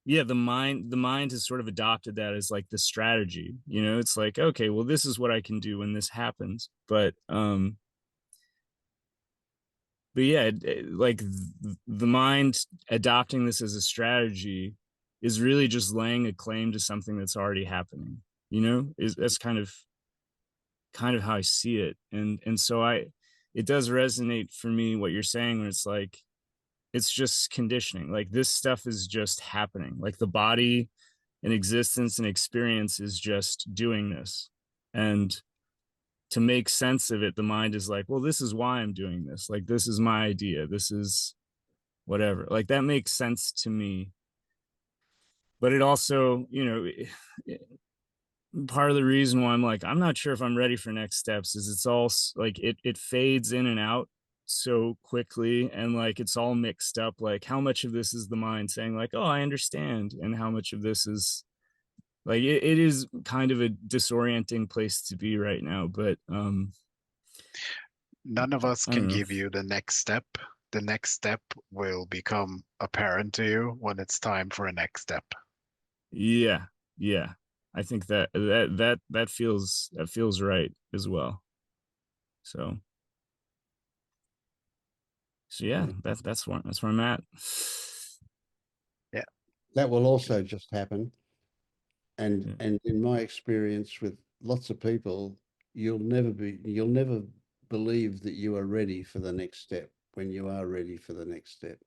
yeah, the mind has sort of adopted that as like the strategy. You know, it's like, okay, well, this is what I can do when this happens. But yeah, like the mind adopting this as a strategy is really just laying a claim to something that's already happening. You know, is that's kind of how I see it. And so it does resonate for me what you're saying when it's like it's just conditioning. Like this stuff is just happening. Like the body and existence and experience is just doing this. And to make sense of it, the mind is like, well, this is why I'm doing this. Like, this is my idea. This is whatever. Like, that makes sense to me. But it also, you know, part of the reason why I'm like, I'm not sure if I'm ready for next steps is it's all like it fades in and out so quickly, and like it's all mixed up. Like, how much of this is the mind saying like, oh, I understand, and how much of this is like it is kind of a disorienting place to be right now. But None of us I don't can know. give you the next step. The next step will become apparent to you when it's time for a next step. Yeah, I think that feels right as well. So yeah, that's where I'm at. Yeah, That will also just happen. And Yeah. and in my experience with lots of people, you'll never believe that you are ready for the next step when you are ready for the next step.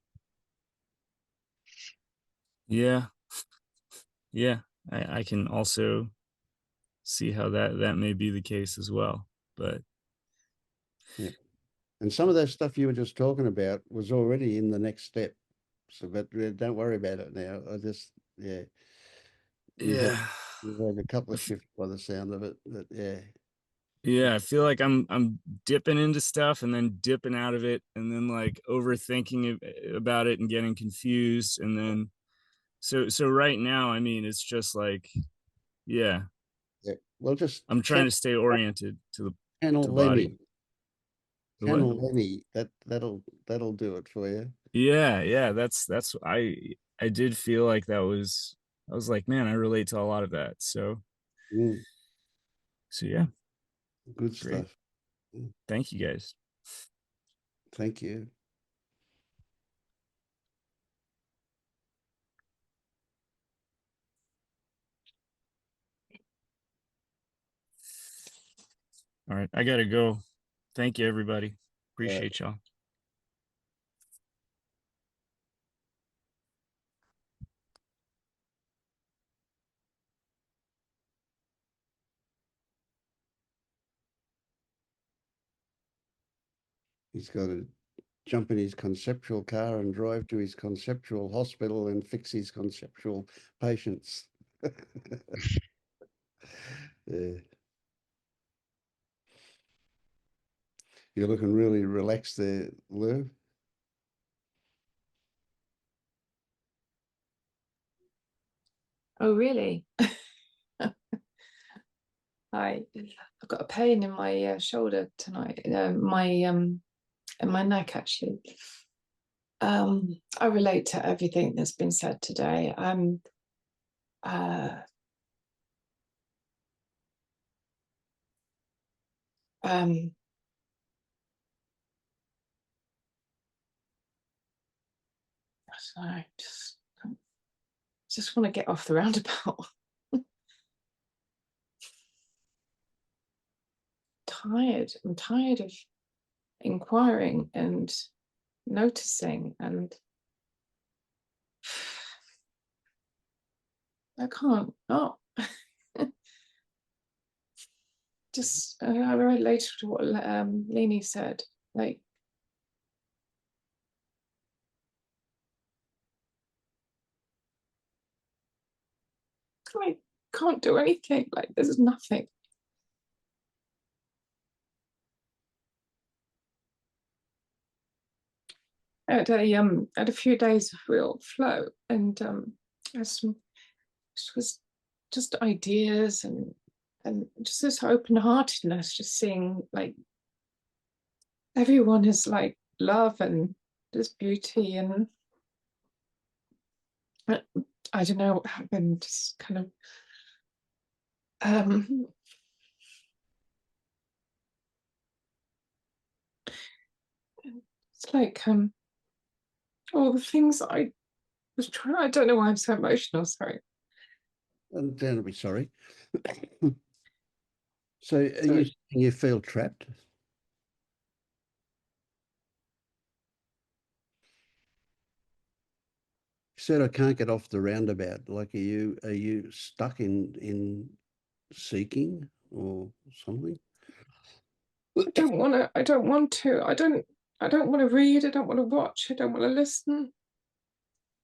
Yeah, I can also see how that may be the case as well. But Yeah. And some of that stuff you were just talking about was already in the next step. So, but don't worry about it now. I just, yeah. You've had, yeah, you've had a couple of shifts by the sound of it, but yeah. yeah, I feel like I'm dipping into stuff and then dipping out of it, and then like overthinking about it and getting confused, and then so right now, I mean, it's just like, yeah, Yeah. Well, just I'm trying to stay oriented to channel the body. Lenny. The what? Channel Lenny. That'll do it for you. Yeah, that's I did feel like I was like, man, I relate to a lot of that. So Mm, yeah, good great. stuff. Mm, Thank you guys. thank you. All right, I gotta go. Thank you, everybody. Appreciate y'all. He's got to jump in his conceptual car and drive to his conceptual hospital and fix his conceptual patients. Yeah. You're looking really relaxed there, Lou. Oh, really? I've got a pain in my shoulder tonight, in my neck actually. I relate to everything that's been said today. I just want to get off the roundabout. I'm tired of inquiring and noticing, and I can't not. Just I relate to what Leni said. Like, I can't do anything. Like, there's nothing. I had a few days of real flow, and it was just ideas and just this open-heartedness, just seeing like everyone is like love and there's beauty, and I don't know what happened, just kind of it's like all the things I was trying. I don't know why I'm so emotional, sorry. And don't be sorry. So are you saying you feel trapped? You said I can't get off the roundabout. Like, are you stuck in seeking or something? I don't want to. I don't want to. I don't want to read. I don't want to watch. I don't want to listen.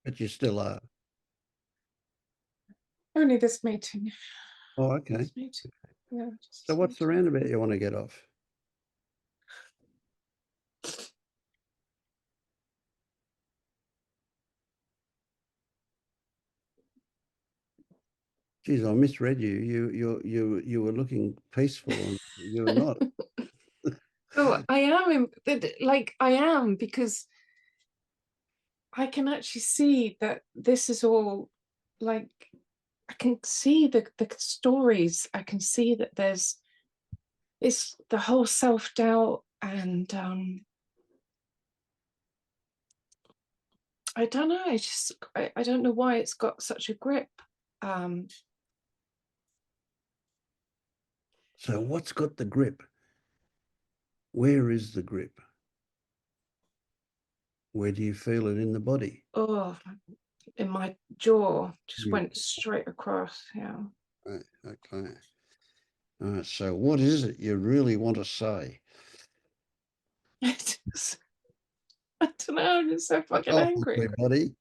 But you still are. Only this meeting. Oh, okay. This meeting. Yeah. just So this what's the meeting. roundabout you want to get off? Geez, I misread you. You were looking peaceful, and you were not. Oh, I am like I am, because I can actually see that this is all like, I can see the stories. I can see that there's it's the whole self-doubt, and I don't know, I don't know why it's got such a grip. So what's got the grip? Where is the grip? Where do you feel it in the body? Oh, in my jaw, just Yeah. went straight across. Yeah. Right, okay. All right, so what is it you really want to say? I don't know, I'm just so fucking Oh, angry. buddy.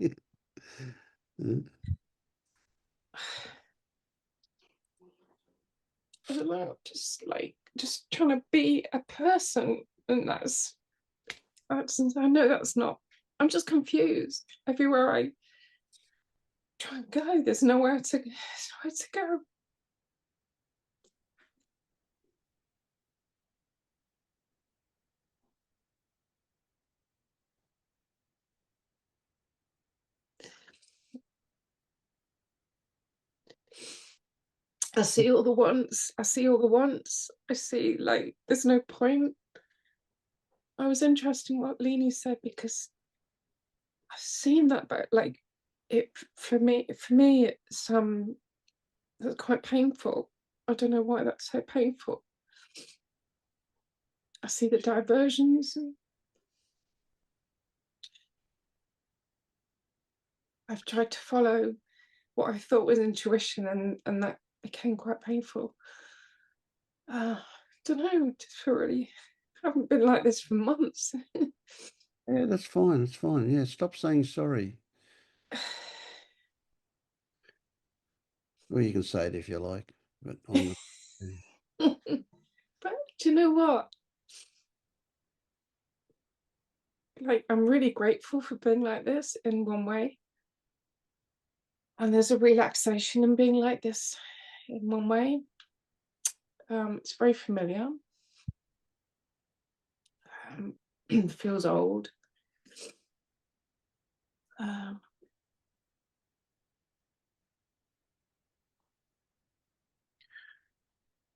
I don't know, just trying to be a person, and that's I know that's not. I'm just confused. Everywhere I try and go, there's nowhere to go. I see all the wants. I see all the wants. I see, like, there's no point. I was interested in what Leni said, because I've seen that, but like, it for me it's quite painful. I don't know why that's so painful. I see the diversions, and I've tried to follow what I thought was intuition, and that became quite painful. I don't know, just really haven't been like this for months. Yeah, that's fine. That's fine. Yeah, stop saying sorry. Well, you can say it if you like, but I'm not. But do you know what? Like, I'm really grateful for being like this in one way. And there's a relaxation in being like this in one way. It's very familiar. Feels old.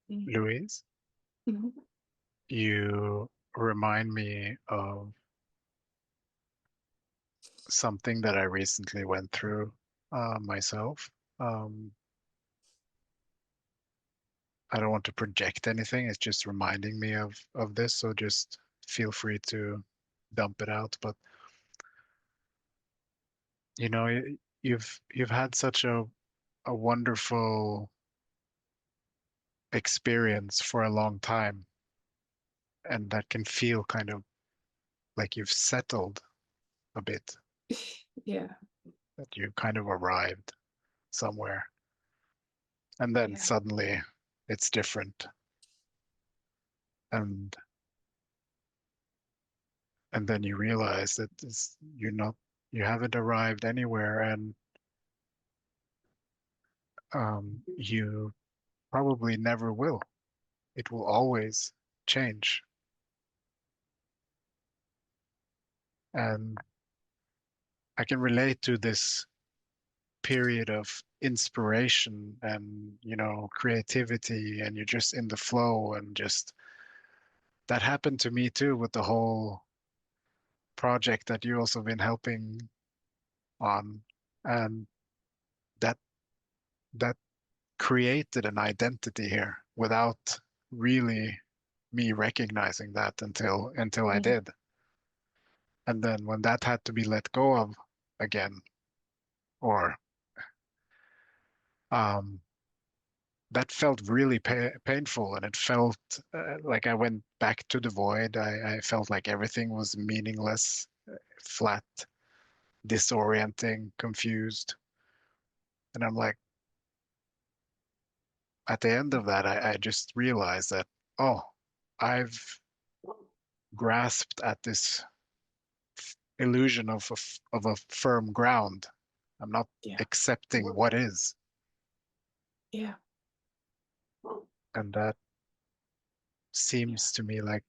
Louise, Mhm. you remind me of something that I recently went through myself. Um, I don't want to project anything. It's just reminding me of this. So just feel free to dump it out. But you know, you've had such a wonderful experience for a long time, and that can feel kind of like you've settled a bit, Yeah, that you kind of arrived somewhere, and then yeah, suddenly it's different, and and then you realize that you haven't arrived anywhere, and you probably never will. It will always change. And I can relate to this period of inspiration and, creativity, and you're just in the flow, and just that happened to me too with the whole project that you also been helping on. And that that created an identity here without really me recognizing that until I did. And then when that had to be let go of again, or that felt really painful, and it felt like I went back to the void. I felt like everything was meaningless, flat, disorienting, confused. And I'm like, at the end of that, I just realized that, oh, I've grasped at this illusion of a firm ground. I'm not accepting what is. Yeah. And that seems to me like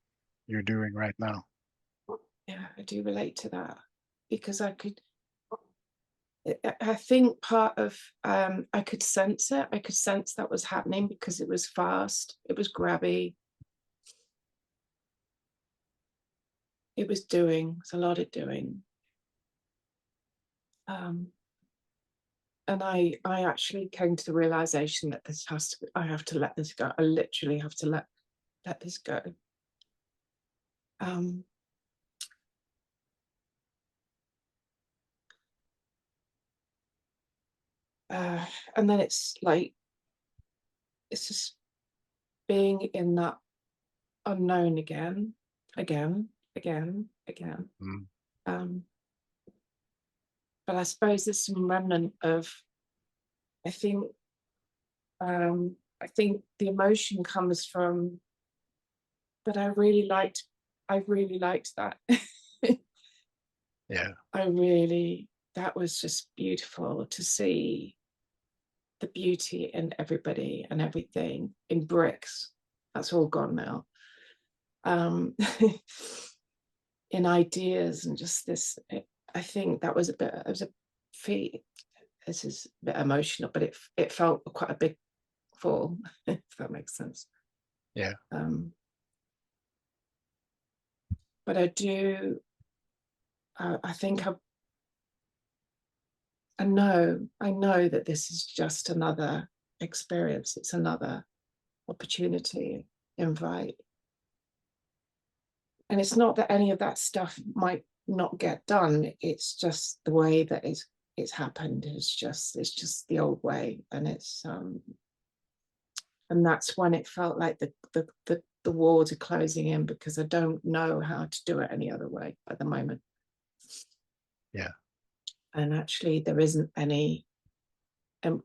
you're doing right now. Yeah, I do relate to that, because I think part of, I could sense it. I could sense that was happening because it was fast. It was grabby. It was doing, it's a lot of doing. And I actually came to the realization that this has to, I have to let this go. I literally have to let this go. And then it's like, it's just being in that unknown again. But I suppose there's some remnant of, I think the emotion comes from, but I really liked that. Yeah. That was just beautiful to see the beauty in everybody and everything, in bricks. That's all gone now. In ideas and just this, I think that was this is a bit emotional, but it felt quite a big fall, if that makes sense. Yeah. But I do, I think I know that this is just another experience. It's another opportunity, invite. And it's not that any of that stuff might not get done. It's just the way that it's happened. It's just the old way. And it's and that's when it felt like the walls are closing in, because I don't know how to do it any other way at the moment. Yeah. And actually there isn't any, and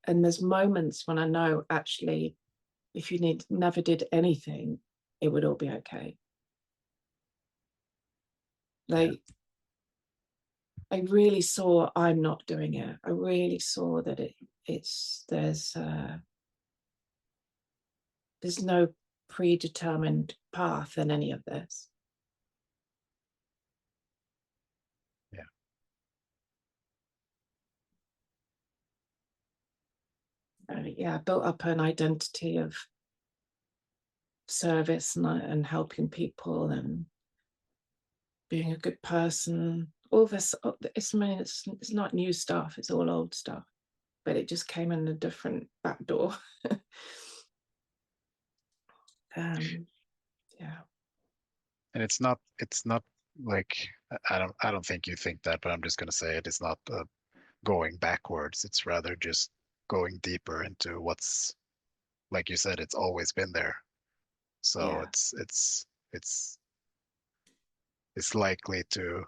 there's moments when I know, actually, if you never did anything, it would all be okay. Like, I really saw I'm not doing it. I really saw that there's no predetermined path in any of this. Yeah, I built up an identity of service and helping people and being a good person. All this, it's not new stuff, it's all old stuff, but it just came in a different back door. Yeah. And it's not like, I don't think you think that, but I'm just going to say it. It's not going backwards. It's rather just going deeper into what's, like you said, it's always been there. So Yeah. it's likely to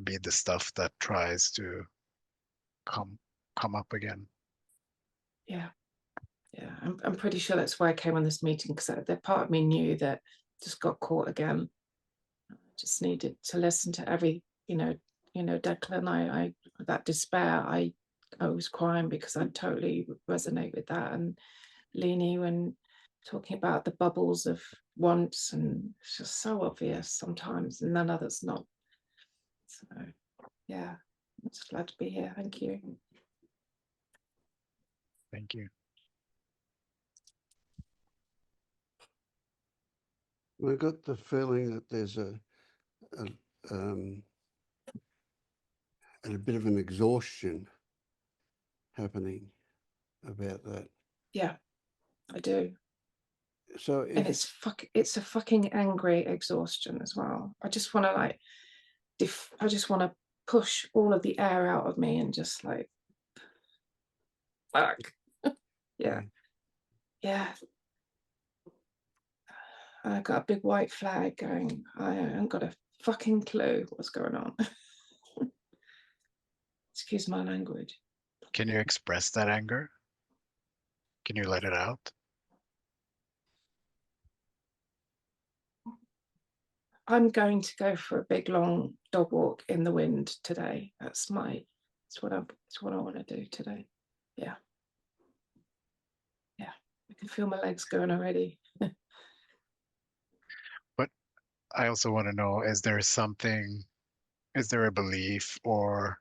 be the stuff that tries to come up again. Yeah. I'm pretty sure that's why I came on this meeting, because that part of me knew that just got caught again. I just needed to listen to every, Declan, I that despair, I was crying because I totally resonate with that. And Leni, when talking about the bubbles of wants, and it's just so obvious sometimes, and then others not. So yeah, I'm just glad to be here. Thank you. Thank you. I got the feeling that there's a bit of an exhaustion happening about that. Yeah, I do. So and it's a fucking angry exhaustion as well. I just want to I just want to push all of the air out of me and just like back. Yeah. Yeah. I got a big white flag going. I haven't got a fucking clue what's going on. Excuse my language. Can you express that anger? Can you let it out? I'm going to go for a big long dog walk in the wind today. That's what I want to do today. Yeah. Yeah. I can feel my legs going already. But I also want to know, is there a belief or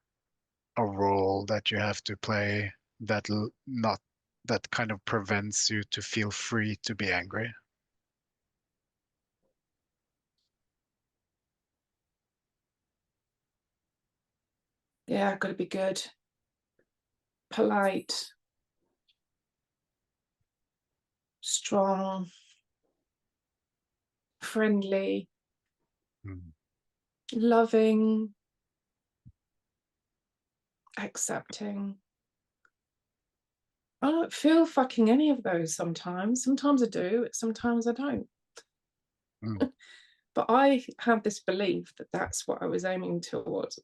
a role that you have to play that kind of prevents you to feel free to be angry? Yeah, I've got to be good, polite, strong, friendly, loving, accepting. I don't feel fucking any of those sometimes. Sometimes I do, sometimes I don't. But I have this belief that that's what I was aiming towards.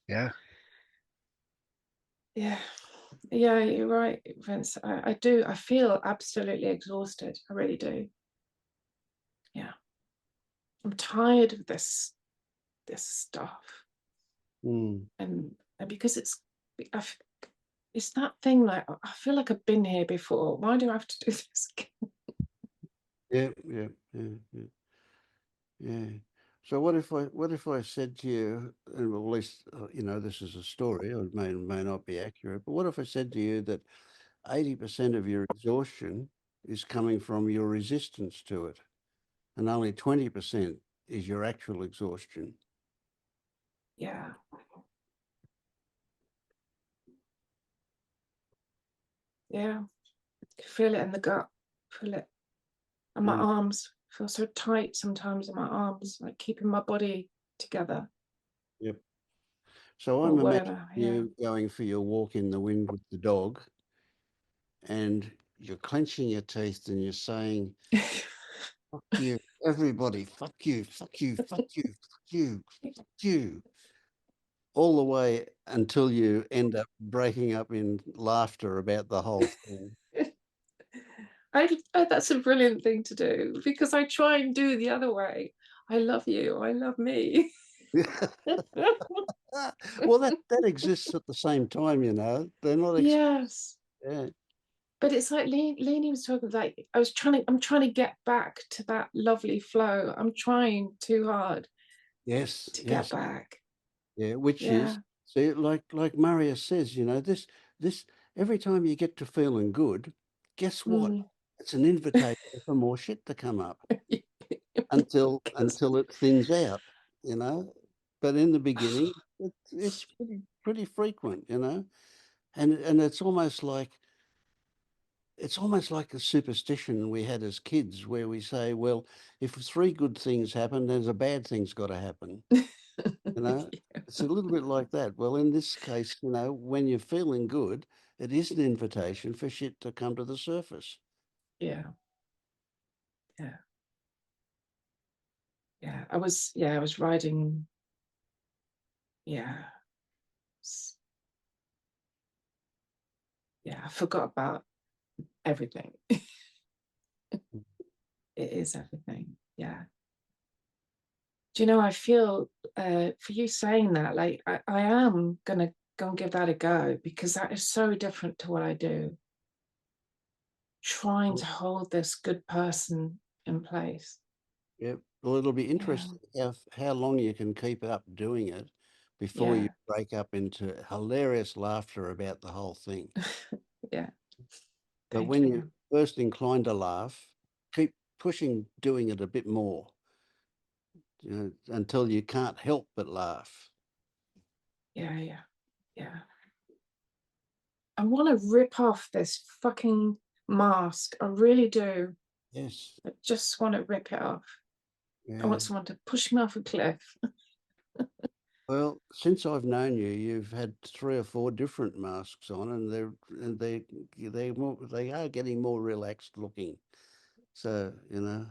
Yeah. Yeah. Yeah, you're right, Vince. I do. I feel absolutely exhausted. I really do. Yeah. I'm tired of this stuff. And because it's that thing, like, I feel like I've been here before. Why do I have to do this again? Yeah. So what if I said to you, and at least this is a story, it may not be accurate, but what if I said to you that 80% of your exhaustion is coming from your resistance to it, and only 20% is your actual exhaustion? Yeah. Yeah. Feel it in the gut. Feel it. And my arms feel so tight sometimes in my arms, like keeping my body together. Yep. So I'm imagining you going for your walk in the wind with the dog, and you're clenching your teeth and you're saying, fuck you, everybody, fuck you, fuck you, fuck you, fuck you, fuck you, all the way until you end up breaking up in laughter about the whole thing. That's a brilliant thing to do, because I try and do the other way. I love you. I love me. Well, that exists at the same time, They're not. Yes. Yeah. But it's like Leanie was talking, like, I'm trying to get back to that lovely flow. I'm trying too hard. Yes. To get back. Yeah, which is, see, like Marius says, this every time you get to feeling good, guess what? It's an invitation for more shit to come up until it thins out, But in the beginning, it's pretty frequent, and it's almost like a superstition we had as kids, where we say, well, if 3 good things happen, there's a bad thing's got to happen. It's a little bit like that. Well, in this case, when you're feeling good, it is an invitation for shit to come to the surface. Yeah. I was riding. I forgot about everything. It is everything. Yeah. Do you know, I feel for you saying that, like, I am gonna go and give that a go, because that is so different to what I do. Trying to hold this good person in place. Yeah. Well, it'll be interesting how long you can keep up doing it before you break up into hilarious laughter about the whole thing. Yeah. But when you're first inclined to laugh, keep pushing, doing it a bit more, until you can't help but laugh. Yeah. I want to rip off this fucking mask. I really do. Yes. I just want to rip it off. Yeah. I want someone to push me off a cliff. Well, since I've known you, you've had 3 or 4 different masks on, and they are getting more relaxed looking. So, you know,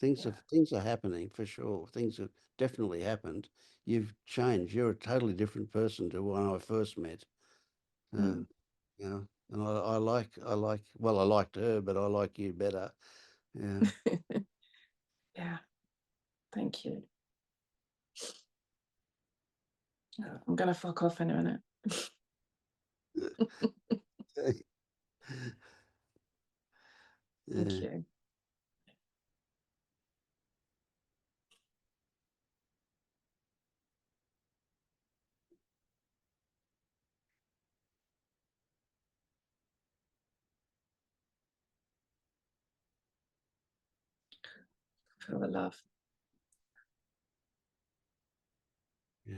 things are happening for sure. Things have definitely happened. You've changed. You're a totally different person to when I first met. You know, and I like, well, I liked her, but I like you better. Yeah. Yeah. Thank you. I'm gonna fuck off in a minute. Thank you. Feel the love. Yeah.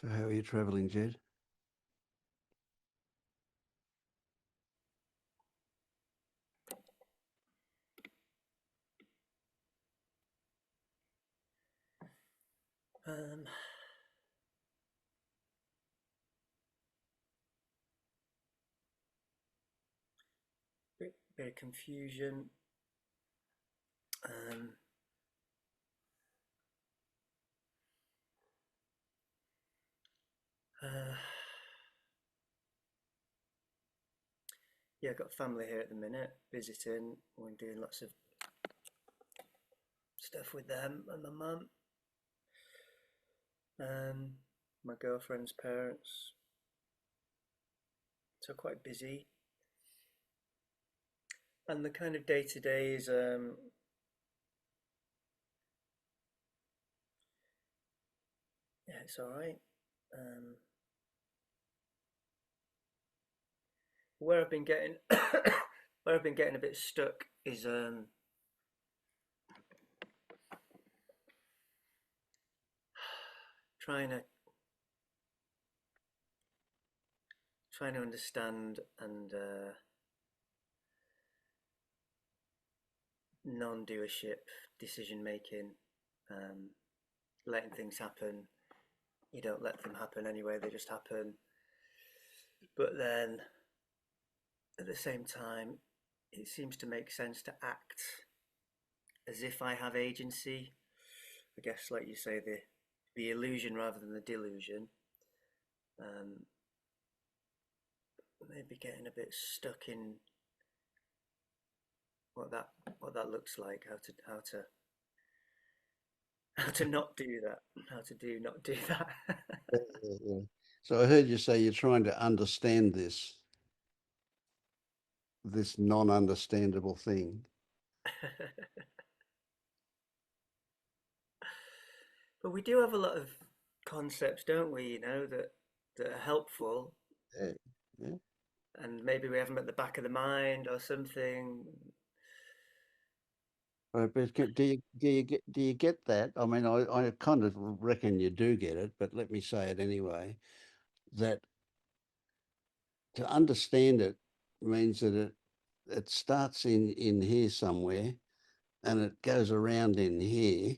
So how are you traveling, Jed? Bit of confusion. Yeah, I've got family here at the minute, visiting. We're doing lots of stuff with them and my mum. My girlfriend's parents. So quite busy. And the kind of day-to-day is yeah, it's all right. Where I've been getting where I've been getting a bit stuck is trying to understand and non-doership decision making, letting things happen. You don't let them happen anyway, they just happen. But then at the same time, it seems to make sense to act as if I have agency. I guess, like you say, the illusion rather than the delusion. Maybe getting a bit stuck in what that looks like, how to not do that, how to not do that. Yeah. So I heard you say you're trying to understand this non-understandable thing. But we do have a lot of concepts, don't we? You know, that are helpful. Yeah. And maybe we have them at the back of the mind or something. Right, but do you get that? I mean, I kind of reckon you do get it, but let me say it anyway. That to understand it means that it starts in here somewhere, and it goes around in here,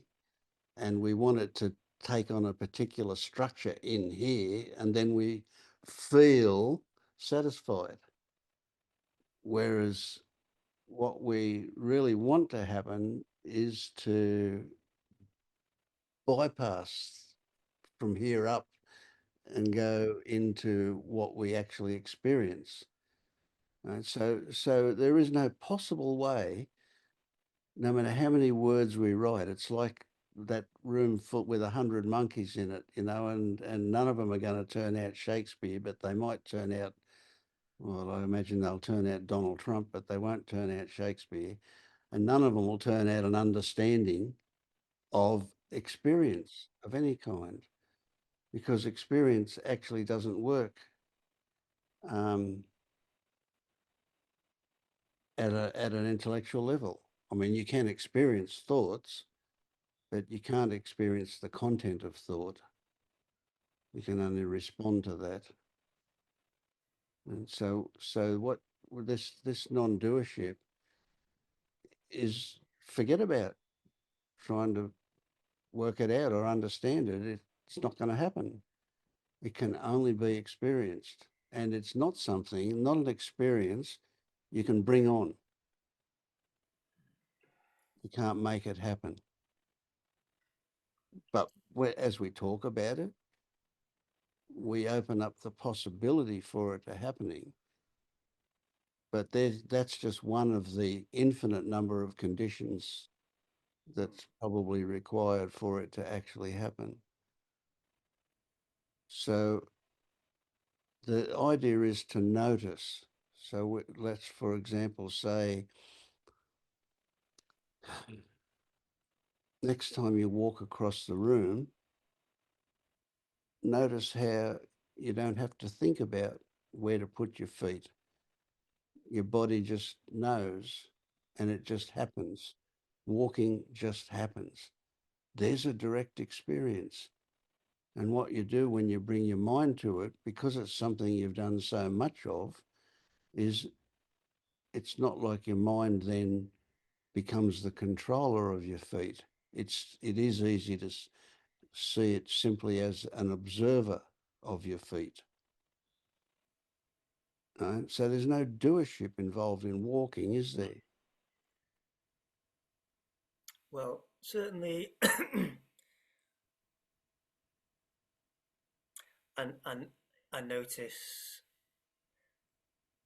and we want it to take on a particular structure in here, and then we feel satisfied. Whereas what we really want to happen is to bypass from here up and go into what we actually experience. Right? So there is no possible way, no matter how many words we write, it's like room full with 100 monkeys in it, you know, and none of them are going to turn out Shakespeare, but they might turn out, well, I imagine they'll turn out Donald Trump, but they won't turn out Shakespeare, and none of them will turn out an understanding of experience of any kind, because experience actually doesn't work at an intellectual level. I mean, you can experience thoughts, but you can't experience the content of thought. You can only respond to that. And so what this non-doership is, forget about trying to work it out or understand it. It's not going to happen. It can only be experienced. And it's not something, not an experience you can bring on. You can't make it happen. But as we talk about it, we open up the possibility for it to happening. But that's just one of the infinite number of conditions that's probably required for it to actually happen. So the idea is to notice. So let's, for example, say, next time you walk across the room, notice how you don't have to think about where to put your feet. Your body just knows, and it just happens. Walking just happens. There's a direct experience. And what you do when you bring your mind to it, because it's something you've done so much of, is it's not like your mind then becomes the controller of your feet. It is easy to see it simply as an observer of your feet. Right? So there's no doership involved in walking, is there? Well, certainly, and I notice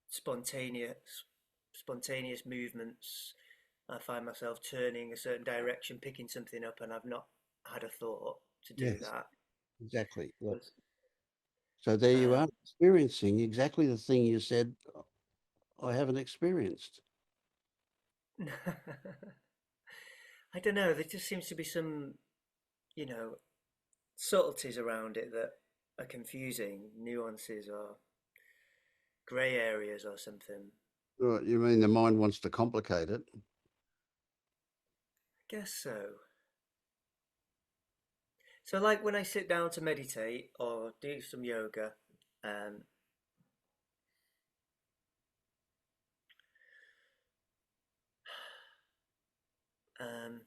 spontaneous movements. I find myself turning a certain direction, picking something up, and I've not had a thought to do Yes, that. exactly. Yep. But, So there you are, experiencing exactly the thing you said I haven't experienced. I don't know. There just seems to be some, subtleties around it that are confusing, nuances or grey areas or something. Right, you mean the mind wants to complicate it? I guess so. So, like when I sit down to meditate or do some yoga, um, um,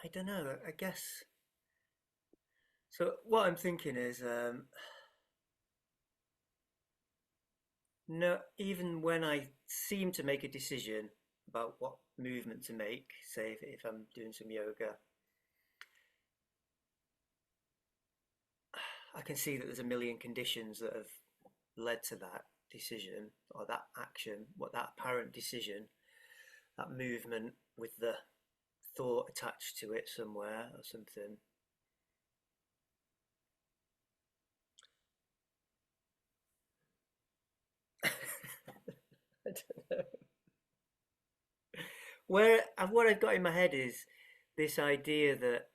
I don't know. I guess. So what I'm thinking is, no, even when I seem to make a decision about what movement to make, say if I'm doing some yoga, I can see that there's a million conditions that have led to that decision or that action, what that apparent decision, that movement with the thought attached to it somewhere or something. I don't know. What I've got in my head is this idea that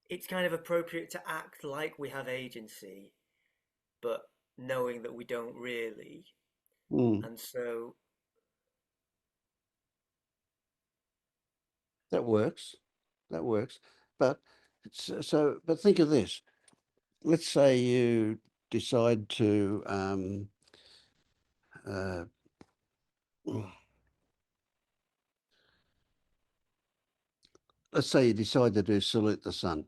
it's kind of appropriate to act like we have agency, but knowing that we don't really. And so that works. That works. But but think of this. Let's say you decide to let's say you decide to do salute the sun,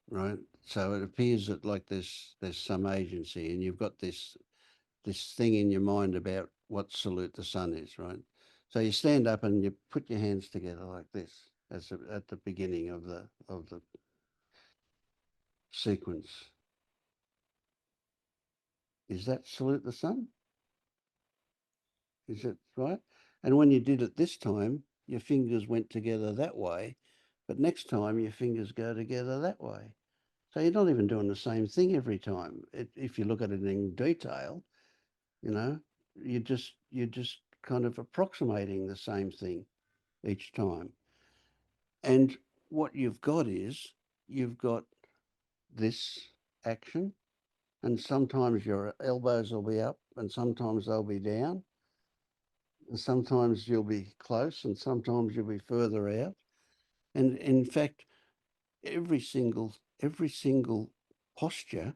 right? So it appears that like there's some agency, and you've got this thing in your mind about what salute the sun is, right? So you stand up and you put your hands together like this, at the beginning of the sequence. Is that salute the sun? Is it right? And when you did it this time, your fingers went together that way, but next time your fingers go together that way. So you're not even doing the same thing every time. If you look at it in detail, you know, you're just kind of approximating the same thing each time. And what you've got is you've got this action, and sometimes your elbows will be up and sometimes they'll be down. And sometimes you'll be close and sometimes you'll be further out. And in fact, every single posture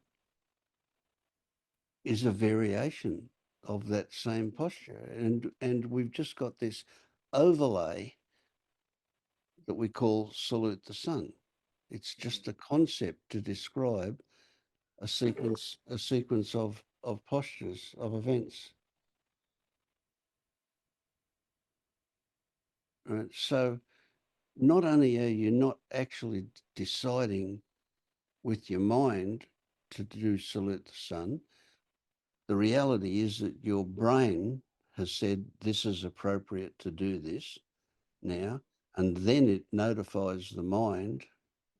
is a variation of that same posture. And we've just got this overlay that we call salute the sun. It's just a concept to describe a sequence of postures, of events. Right? So not only are you not actually deciding with your mind to do salute the sun, the reality is that your brain has said this is appropriate to do this now, and then it notifies the mind,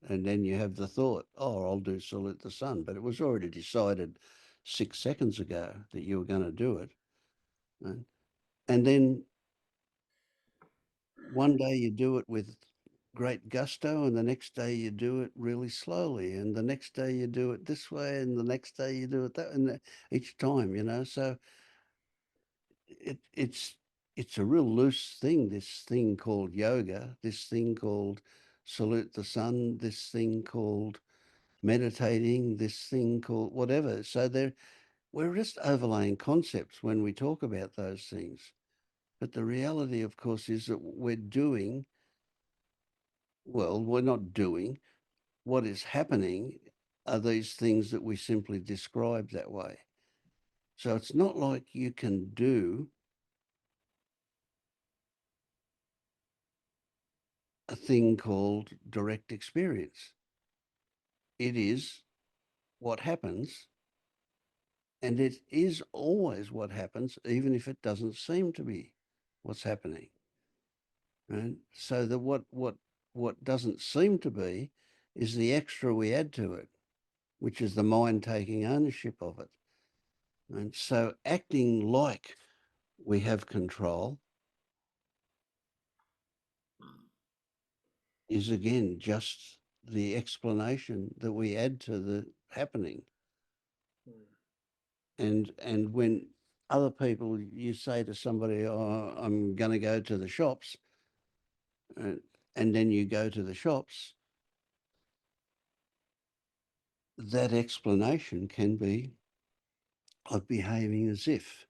and then you have the thought, oh, I'll do salute the sun, but it was already decided 6 seconds ago that you were going to do it. Right? And then one day you do it with great gusto, and the next day you do it really slowly, and the next day you do it this way, and the next day you do it that, and each time, you know. So it's a real loose thing, this thing called yoga, this thing called salute the sun, this thing called meditating, this thing called whatever. So we're just overlaying concepts when we talk about those things. But the reality, of course, is that we're not doing. What is happening are these things that we simply describe that way. So it's not like you can do a thing called direct experience. It is what happens, and it is always what happens, even if it doesn't seem to be what's happening. Right? So that what doesn't seem to be is the extra we add to it, which is the mind taking ownership of it. And so acting like we have control is again just the explanation that we add to the happening. And when other people, you say to somebody, oh, I'm going to go to the shops, and then you go to the shops, that explanation can be, I'm behaving as if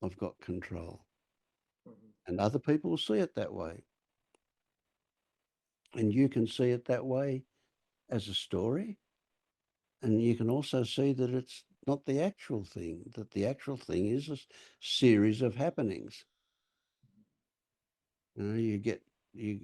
I've got control. And other people will see it that way. And you can see it that way as a story. And you can also see that it's not the actual thing, that the actual thing is a series of happenings. You know,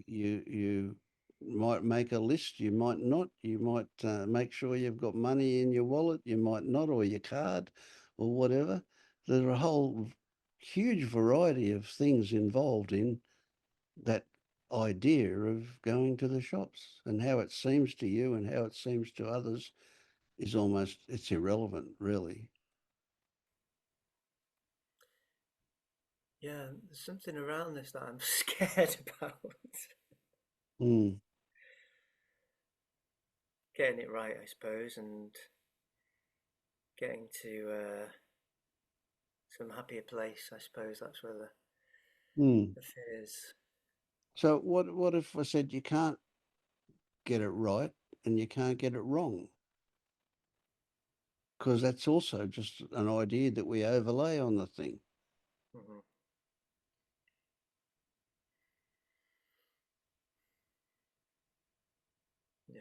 you might make a list, you might not, you might make sure you've got money in your wallet, you might not, or your card or whatever. There are a whole huge variety of things involved in that idea of going to the shops, and how it seems to you and how it seems to others is it's irrelevant, really. Yeah, there's something around this that I'm scared about. Mm. Getting it right, I suppose, and getting to some happier place. I suppose that's where the fear is. So what if I said you can't get it right and you can't get it wrong? Because that's also just an idea that we overlay on the thing. Mm-hmm. Yeah.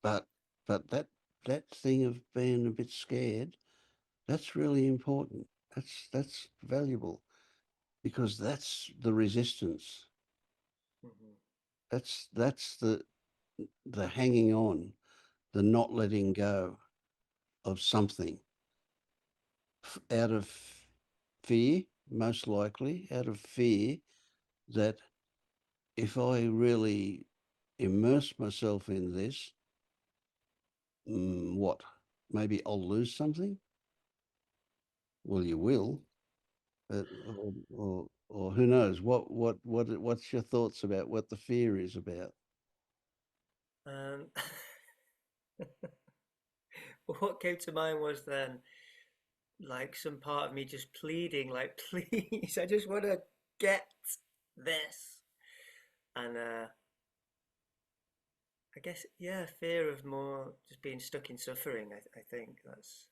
But that thing of being a bit scared, that's really important. That's valuable. because that's the resistance. Mhm. That's the hanging on, the not letting go of something out of fear, most likely out of fear that if I really immerse myself in this, what? Maybe I'll lose something? Well, you will, but, or who knows? What's your thoughts about what the fear is about? Um, what came to mind was then like some part of me just pleading, like, please, I just want to get this. And I guess, yeah, fear of more just being stuck in suffering. I think that's,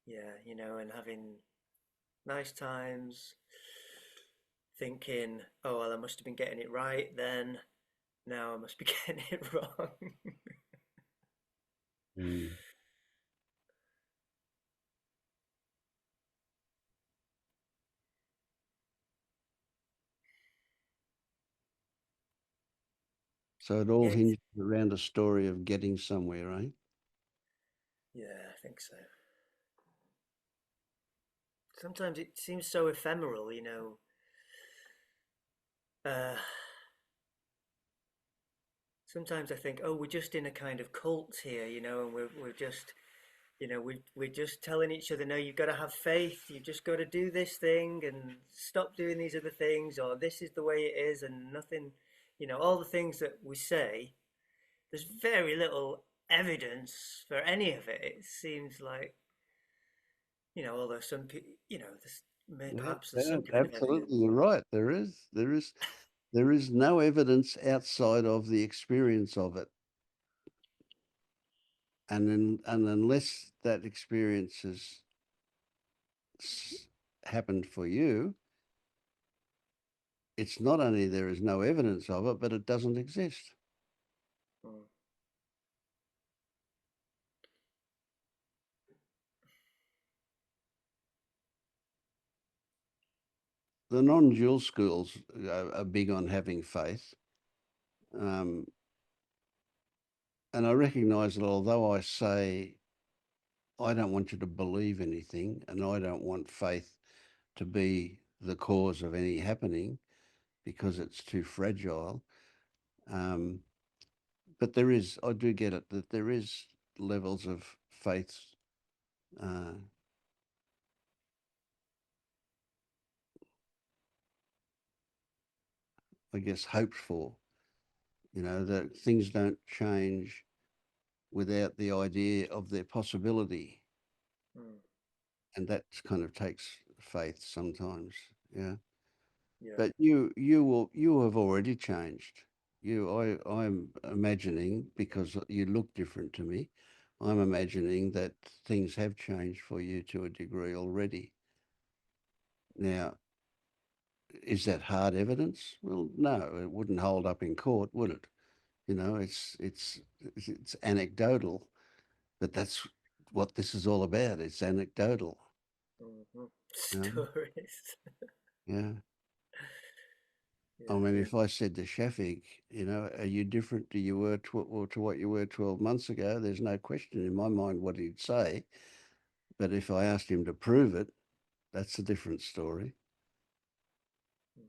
yeah, and having nice times, thinking, oh, well, I must have been getting it right then. Now I must be getting it wrong. Mm. So it all Yeah, hinges around a story of getting somewhere, right? yeah, I think so. Sometimes it seems so ephemeral, Uh, sometimes I think, oh, we're just in a kind of cult here, and we're just, we're just telling each other, no, you've got to have faith, you've just got to do this thing and stop doing these other things, or this is the way it is, and nothing, all the things that we say. There's very little evidence for any of it. It seems like, although some people, Yeah, perhaps there's yeah, some kind of evidence. absolutely. You're right. There is no evidence outside of the experience of it. And unless that experience has happened for you, it's not only there is no evidence of it, but it doesn't exist. Mm. The non-dual schools are big on having faith. And I recognize that although I say, I don't want you to believe anything and I don't want faith to be the cause of any happening because it's too fragile. But I do get it, that there is levels of faith, I guess, hoped for, that things don't change without the idea of their possibility. Mm. And that kind of takes faith sometimes. Yeah. Yeah. But you have already changed. I'm imagining, because you look different to me, I'm imagining that things have changed for you to a degree already. Now, is that hard evidence? Well, no, it wouldn't hold up in court, would it? It's anecdotal, but that's what this is all about. It's anecdotal. Mm-hmm. You know? Stories. Yeah. I Yeah. mean, if I said to Shafik, are you different to what you were 12 months ago? There's no question in my mind what he'd say. But if I asked him to prove it, that's a different story. Mm.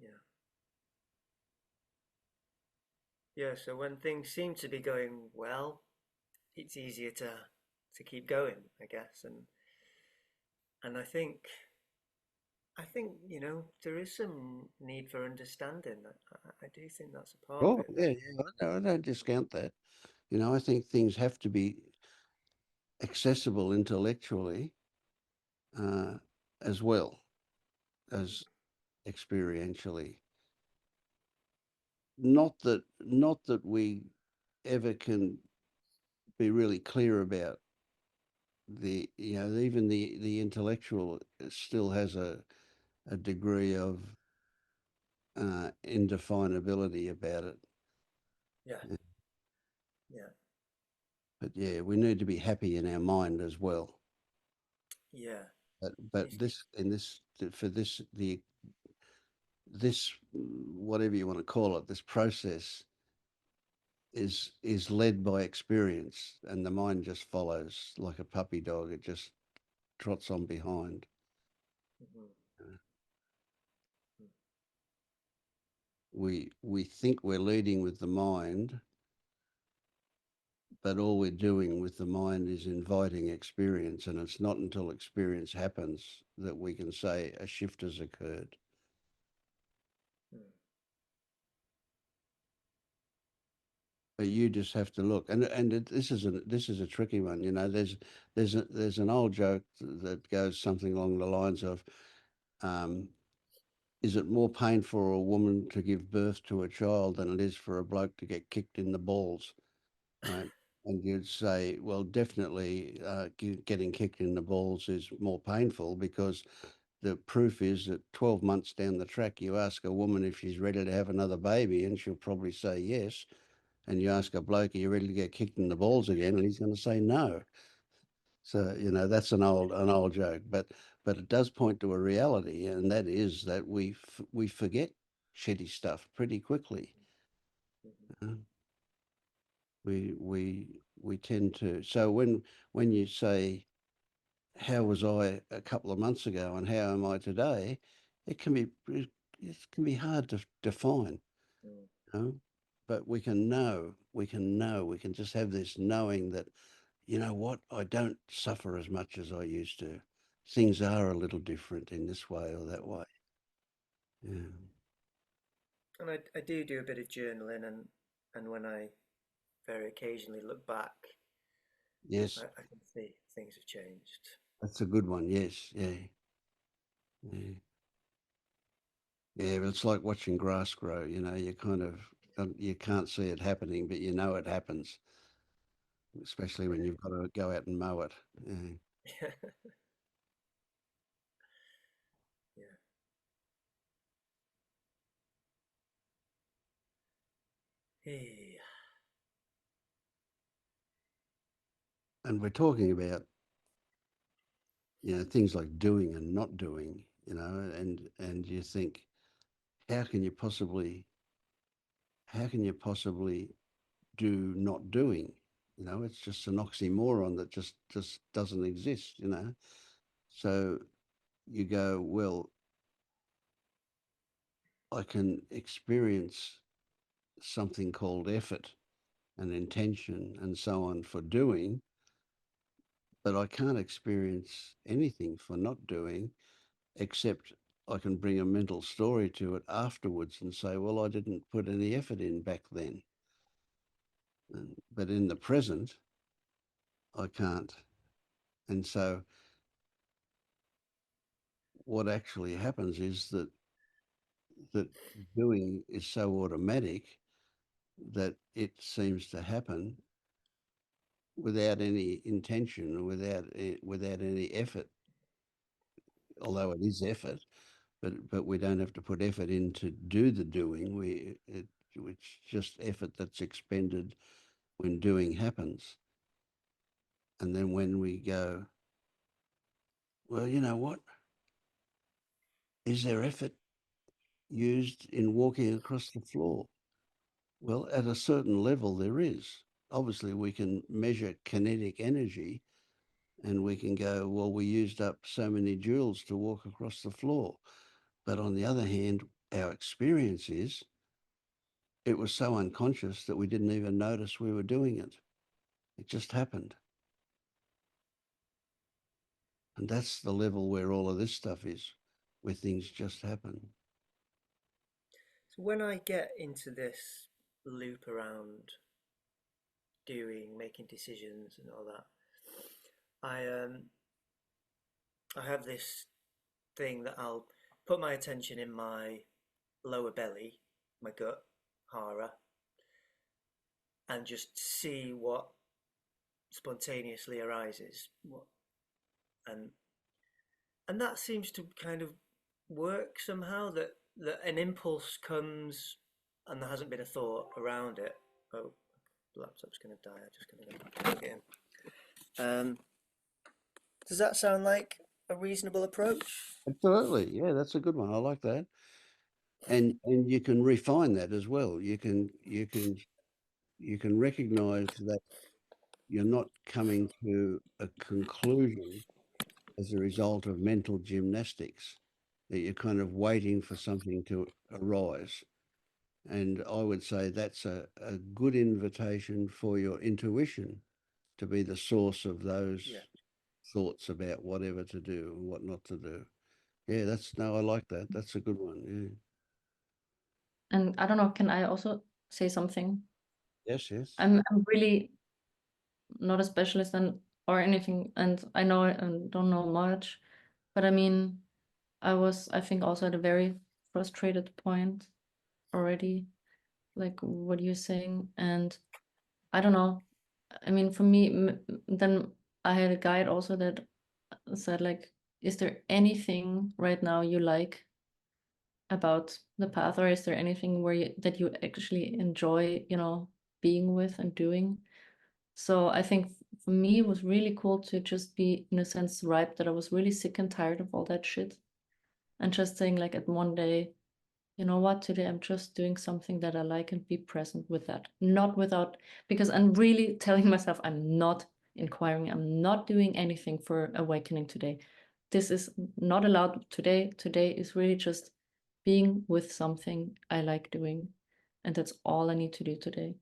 Yeah. Yeah. So when things seem to be going well, it's easier to keep going, I guess. And I think there is some need for understanding. I do think that's a part of Oh, it. yeah, I don't discount that. I think things have to be accessible intellectually uh, as well as experientially. Not that we ever can be really clear about even the intellectual still has a degree of indefinability about it. Yeah. Yeah. But yeah, we need to be happy in our mind as well. Yeah. But this for this this whatever you want to call it, this process is led by experience, and the mind just follows like a puppy dog. It just trots on behind. Mm-hmm. We think we're leading with the mind, but all we're doing with the mind is inviting experience, and it's not until experience happens that we can say a shift has occurred. But you just have to look, and this is a tricky one. You know, there's an old joke that goes something along the lines of, is it more painful for a woman to give birth to a child than it is for a bloke to get kicked in the balls? Right? And you'd say, well, definitely getting kicked in the balls is more painful, because the proof is that 12 months down the track, you ask a woman if she's ready to have another baby, and she'll probably say yes. And you ask a bloke, are you ready to get kicked in the balls again? And he's going to say no. So, you know, that's an old joke, but it does point to a reality, and that is that we forget shitty stuff pretty quickly. We tend to. So when you say, how was I a couple of months ago and how am I today, it can be hard to define. You know? But we can know, we can just have this knowing that, you know what, I don't suffer as much as I used to. Things are a little different in this way or that way. Yeah. And I do a bit of journaling, and when I very occasionally look back, Yes, I can see things have changed. that's a good one. Yes, yeah. Yeah. Yeah, but it's like watching grass grow, you know, you kind of, you can't see it happening, but you know it happens, especially when you've got to go out and mow it. Yeah. Yeah. Hey. And we're talking about, you know, things like doing and not doing, you know, and you think, how can you possibly do not doing? You know, it's just an oxymoron that just doesn't exist, you know. So you go, well, I can experience something called effort and intention and so on for doing, but I can't experience anything for not doing, except I can bring a mental story to it afterwards and say, well, I didn't put any effort in back then. But in the present, I can't. And so what actually happens is that doing is so automatic that it seems to happen without any intention, without any effort. Although it is effort, but we don't have to put effort in to do the doing. It's just effort that's expended when doing happens. And then when we go, well, you know what? Is there effort used in walking across the floor? Well, at a certain level, there is. Obviously, we can measure kinetic energy and we can go, well, we used up so many joules to walk across the floor. But on the other hand, our experience is it was so unconscious that we didn't even notice we were doing it. It just happened. And that's the level where all of this stuff is, where things just happen. So when I get into this loop around doing, making decisions and all that, I have this thing that I'll put my attention in my lower belly, my gut, hara, and just see what spontaneously arises. And and that seems to kind of work somehow, that an impulse comes and there hasn't been a thought around it, Oh, the laptop's going to die. I'm just going to plug it in. Does that sound like a reasonable approach? Absolutely. Yeah, that's a good one. I like that. And you can refine that as well. You can recognize that you're not coming to a conclusion as a result of mental gymnastics, that you're kind of waiting for something to arise. And I would say that's a good invitation for your intuition to be the source of those thoughts about whatever to do and what not to do. Yeah, I like that. That's a good one. Yeah. And I don't know, can I also say something? Yes, yes. I'm really not a specialist or anything, and I know I don't know much, but I mean, I think also at a very frustrated point already, like what you're saying, and I don't know. I mean, for me, then I had a guide also that said like, is there anything right now you like about the path, or is there anything that you actually enjoy, being with and doing? So I think for me it was really cool to just be, in a sense, ripe that I was really sick and tired of all that shit, and just saying like at one day, you know what, today I'm just doing something that I like and be present with that. Not without, because I'm really telling myself I'm not inquiring, I'm not doing anything for awakening today. This is not allowed today. Today is really just being with something I like doing. And that's all I need to do today.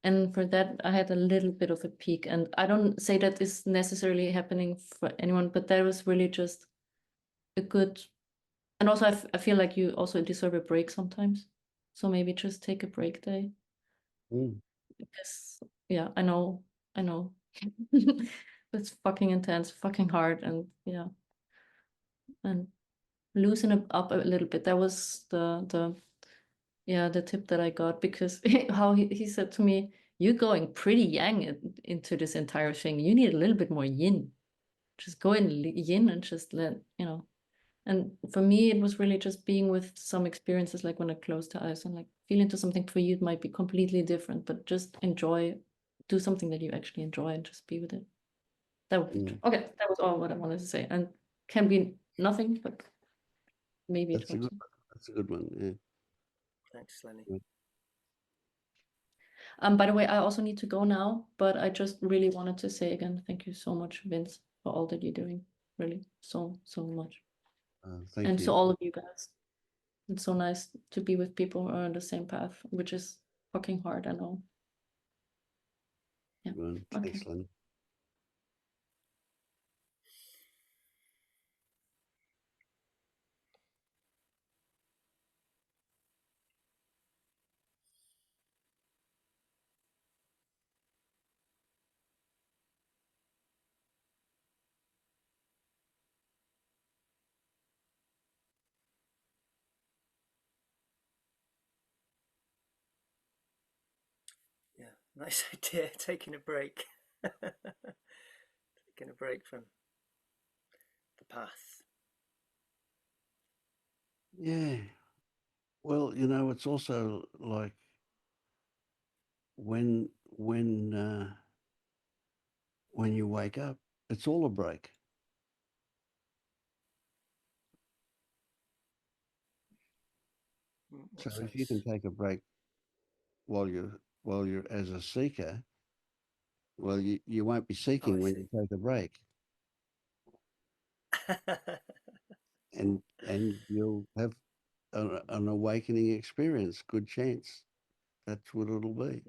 And for that, I had a little bit of a peak. And I don't say that is necessarily happening for anyone, but that was really just a good. And also, I feel like you also deserve a break sometimes. So maybe just take a break day. Mm. Because, yeah, I know. It's fucking intense, fucking hard. And yeah. And loosen it up a little bit. That was the tip that I got, because how he said to me, you're going pretty yang into this entire thing. You need a little bit more yin. Just go in yin and just let. And for me, it was really just being with some experiences, like when I closed the eyes and like feel into something. For you, it might be completely different, but just do something that you actually enjoy and just be with it. That would be okay. That was all what I wanted to say, and can be nothing, but maybe That's a good one. Yeah. Thanks, Lenny. Yeah. By the way, I also need to go now, but I just really wanted to say again, thank you so much, Vince, for all that you're doing. Really, so much. Thank and you. to all of you guys. It's so nice to be with people who are on the same path, which is fucking hard, I know. Yeah. Thanks, Okay. Lenny. Yeah, nice idea. Taking a break. Taking a break from the path. Yeah. Well, it's also like when you wake up, it's all a break. So if you can take a break while you're as a seeker, well, you won't be seeking when you take a break, and you'll have an awakening experience. Good chance. That's what it'll be.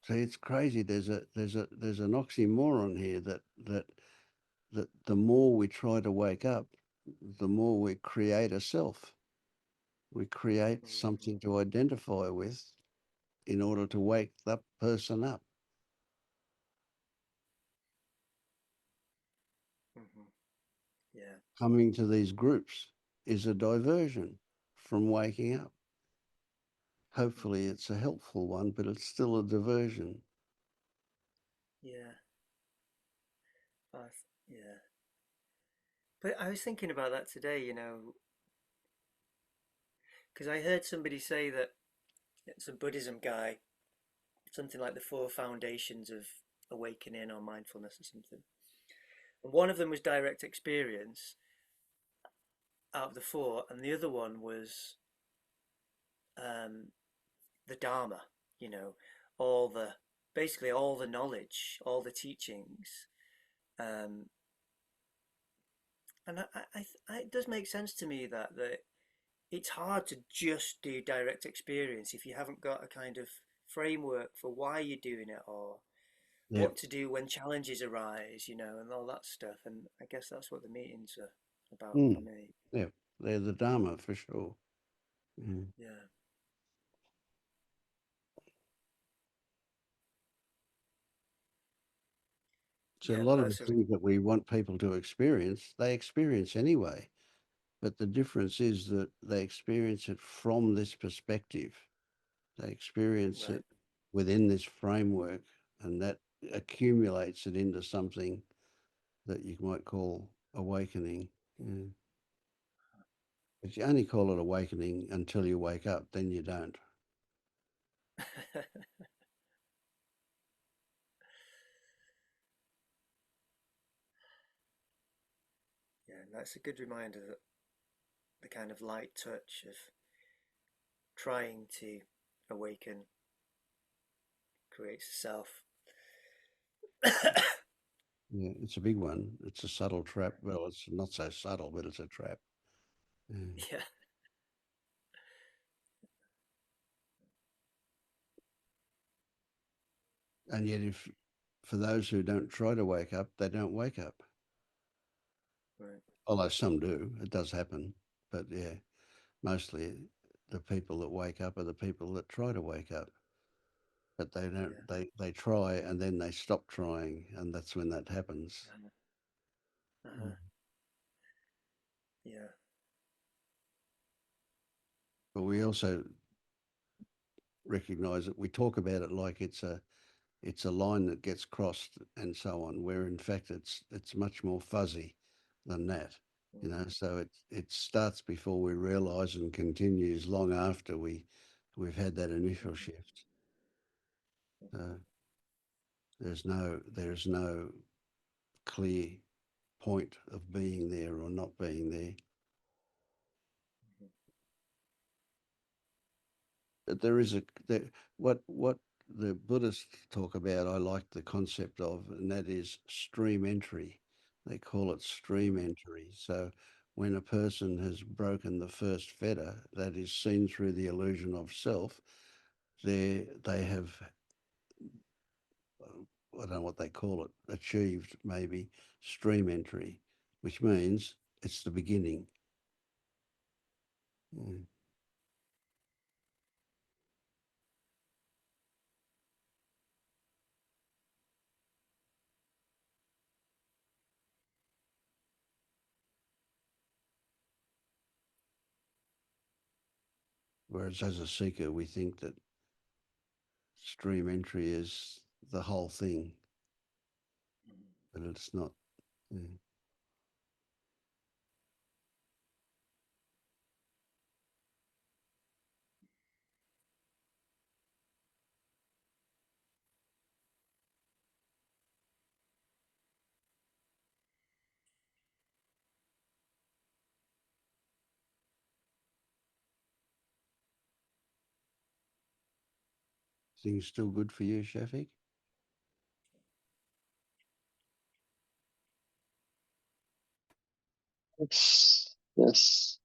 See, it's crazy. There's an oxymoron here that the more we try to wake up, the more we create a self. We create something to identify with in order to wake that person up. Yeah. Coming to these groups is a diversion from waking up. Hopefully it's a helpful one, but it's still a diversion. Yeah. Yeah. But I was thinking about that today, because I heard somebody say that it's a Buddhism guy, something like the 4 foundations of awakening or mindfulness or something. And one of them was direct experience out of the 4, and the other one was the Dharma, you know, basically all the knowledge, all the teachings. And it does make sense to me that it's hard to just do direct experience if you haven't got a kind of framework for why you're doing it, or what to do when challenges arise, you know, and all that stuff. And I guess that's what the meetings are about for me. Yeah, they're the Dharma for sure. Yeah. So Yeah, a but lot of the that's things that we want people to experience, they experience anyway. But the difference is that they experience it from this perspective. They experience right. it within this framework, and that accumulates it into something that you might call awakening. Yeah. But you only call it awakening until you wake up, then you don't. Yeah, and that's a good reminder that the kind of light touch of trying to awaken creates a self. Yeah, it's a big one. It's a subtle trap. Well, it's not so subtle, but it's a trap. Yeah. Yeah. And yet, for those who don't try to wake up, they don't wake up. Right. Although some do, it does happen. But yeah, mostly the people that wake up are the people that try to wake up. But they don't. Yeah. They try and then they stop trying, and that's when that happens. Yeah. But we also recognise that we talk about it like it's a line that gets crossed and so on, where in fact it's much more fuzzy than that, you know. So it starts before we realise and continues long after we've had that initial shift. There's no clear point of being there or not being there. But there is what the Buddhists talk about. I like the concept of, and that is stream entry. They call it stream entry. So when a person has broken the first fetter, that is seen through the illusion of self, they have, I don't know what they call it, achieved maybe stream entry, which means it's the beginning. Mm. Whereas as a seeker, we think that stream entry is the whole thing, but it's not. Yeah. Things still good for you, Shafiq? Yes, yes.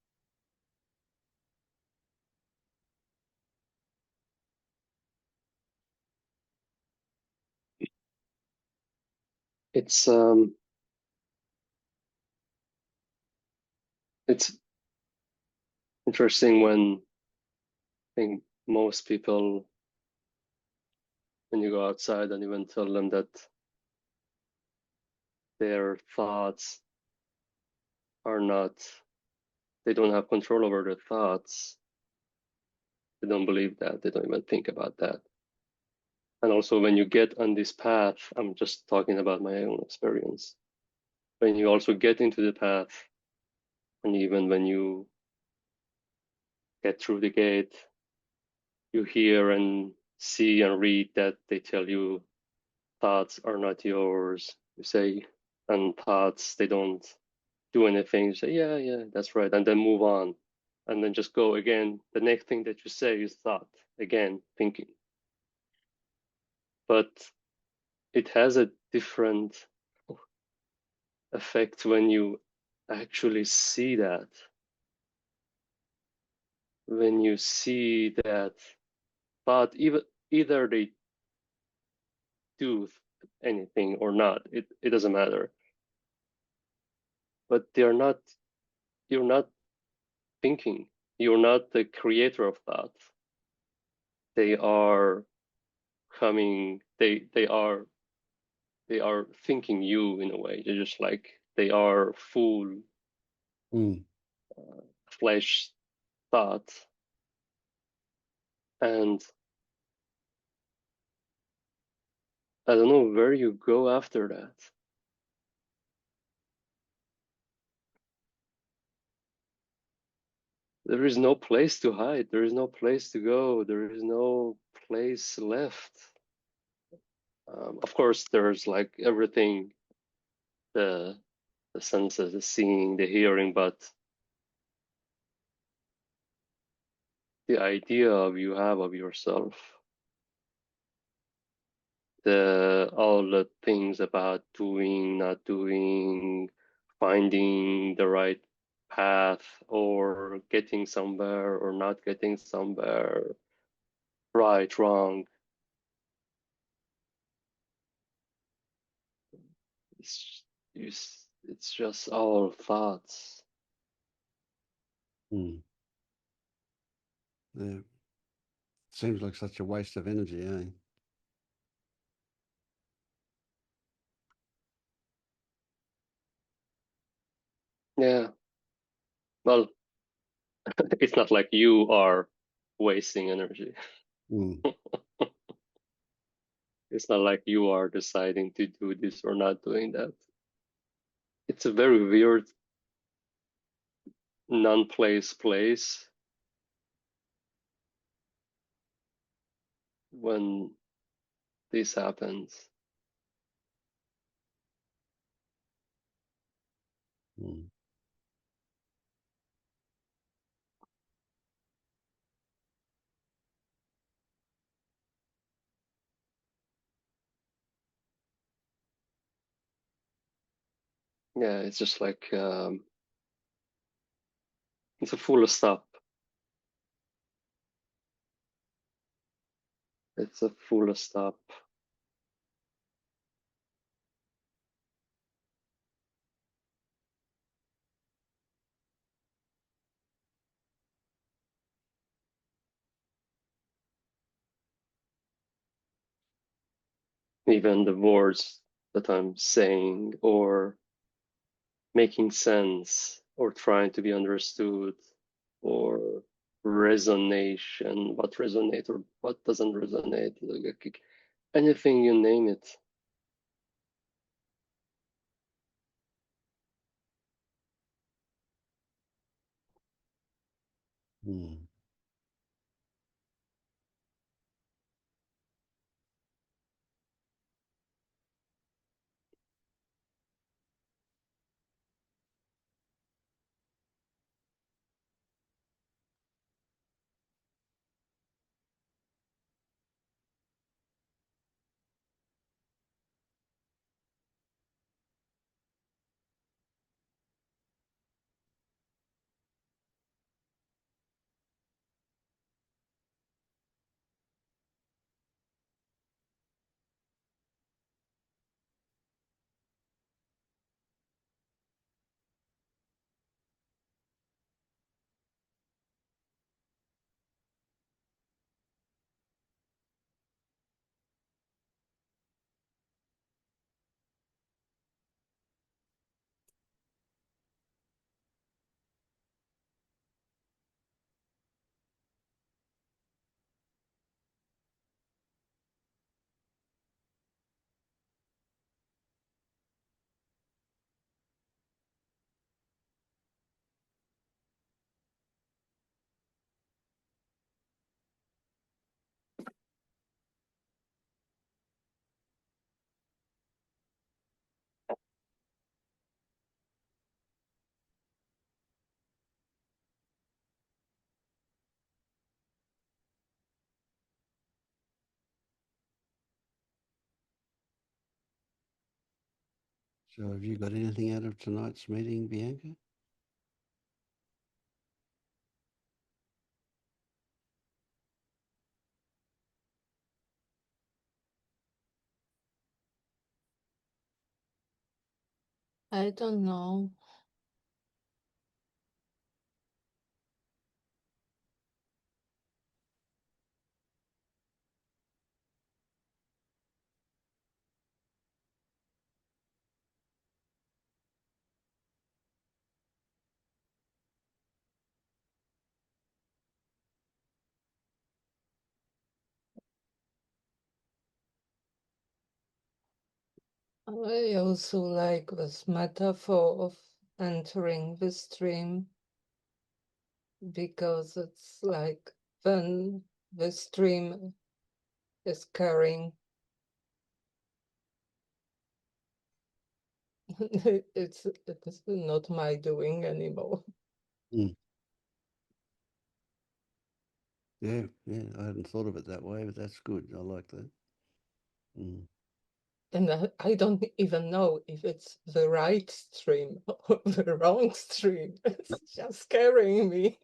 It's interesting when I think most people, when you go outside and even tell them that their thoughts are not, they don't have control over their thoughts. They don't believe that. They don't even think about that. And also when you get on this path, I'm just talking about my own experience. When you also get into the path, and even when you get through the gate, you hear and see and read that they tell you thoughts are not yours. You say, and thoughts, they don't do anything. You say, yeah, yeah, that's right. And then move on. And then just go again. The next thing that you say is thought, again, thinking. But it has a different effect when you actually see that. When you see that thought, either they do anything or not, it doesn't matter. But you're not thinking. You're not the creator of thought. They are coming, they are thinking you in a way. They're just like they are full flesh thought. And I don't know where you go after that. There is no place to hide. There is no place to go. There is no place left. Of course, there's like everything, the senses, the seeing, the hearing, but the idea of you have of yourself, all the things about doing, not doing, finding the right path, or getting somewhere or not getting somewhere, right, wrong. It's just all thoughts. Yeah. Seems like such a waste of energy, eh? Yeah. Well, it's not like you are wasting energy. It's not like you are deciding to do this or not doing that. It's a very weird place when this happens. Yeah, it's just like it's a full stop. It's a full stop. Even the words that I'm saying or making sense or trying to be understood or resonation, what resonates or what doesn't resonate, like anything, you name it. So have you got anything out of tonight's meeting, Bianca? I don't know. I also like this metaphor of entering the stream because it's like when the stream is carrying, it's not my doing anymore. Mm. Yeah, I hadn't thought of it that way, but that's good. I like that. Mm. And I don't even know if it's the right stream or the wrong stream. It's just scaring me.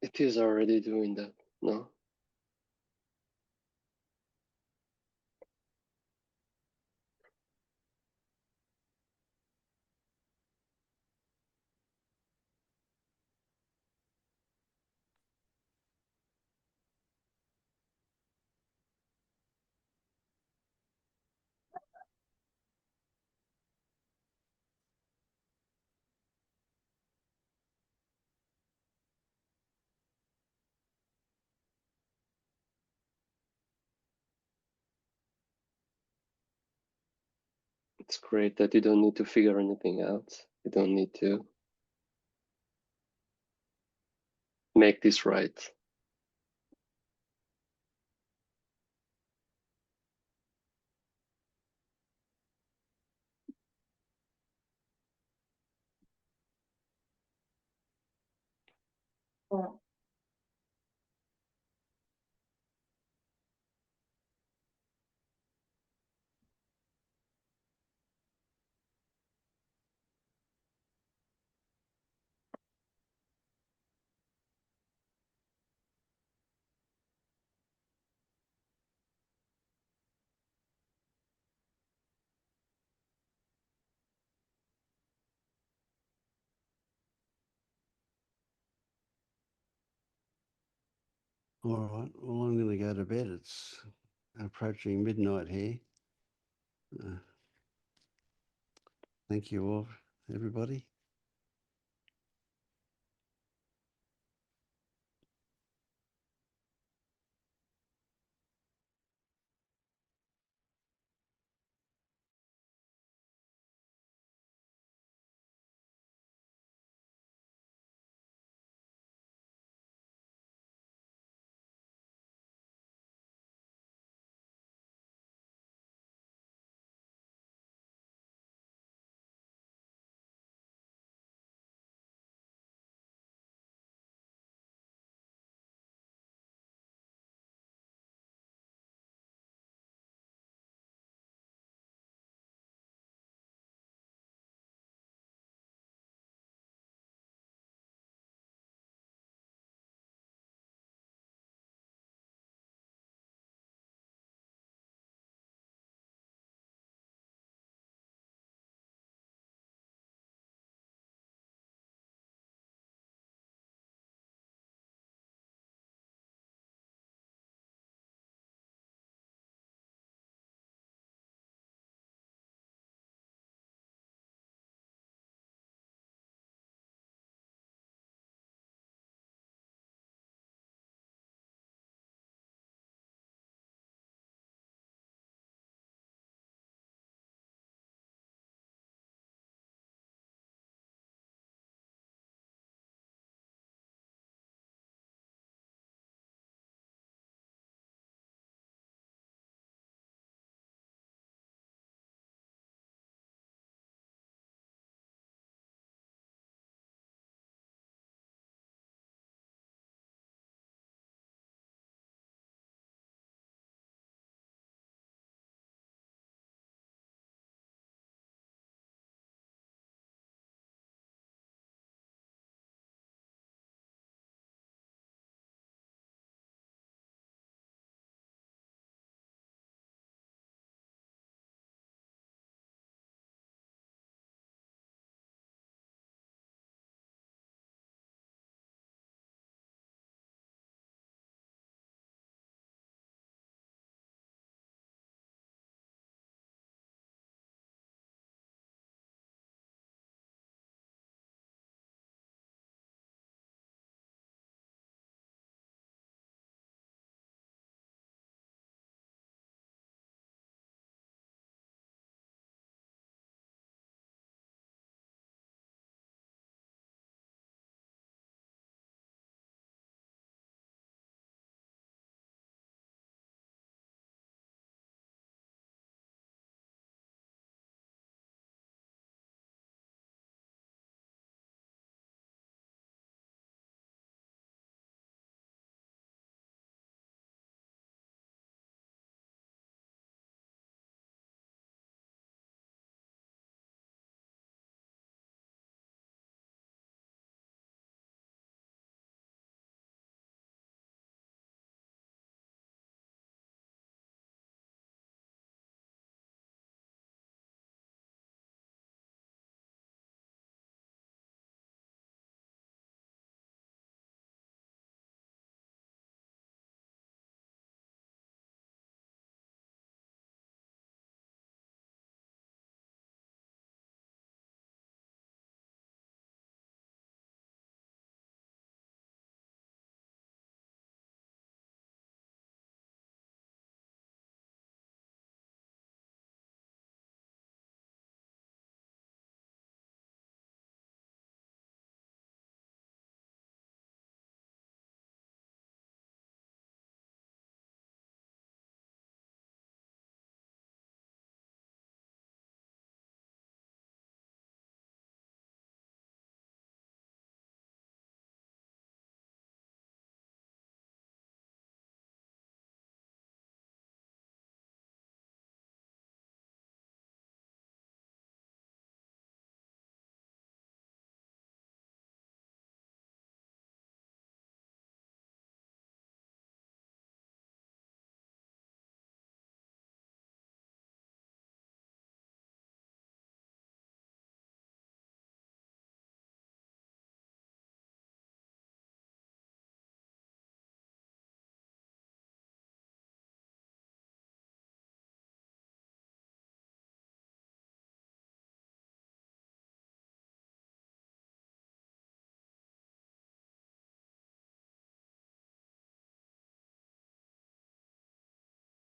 It is already doing that, no? It's great that you don't need to figure anything out. You don't need to make this right. All right. Well, I'm going to go to bed. It's approaching midnight here. Thank you all, everybody.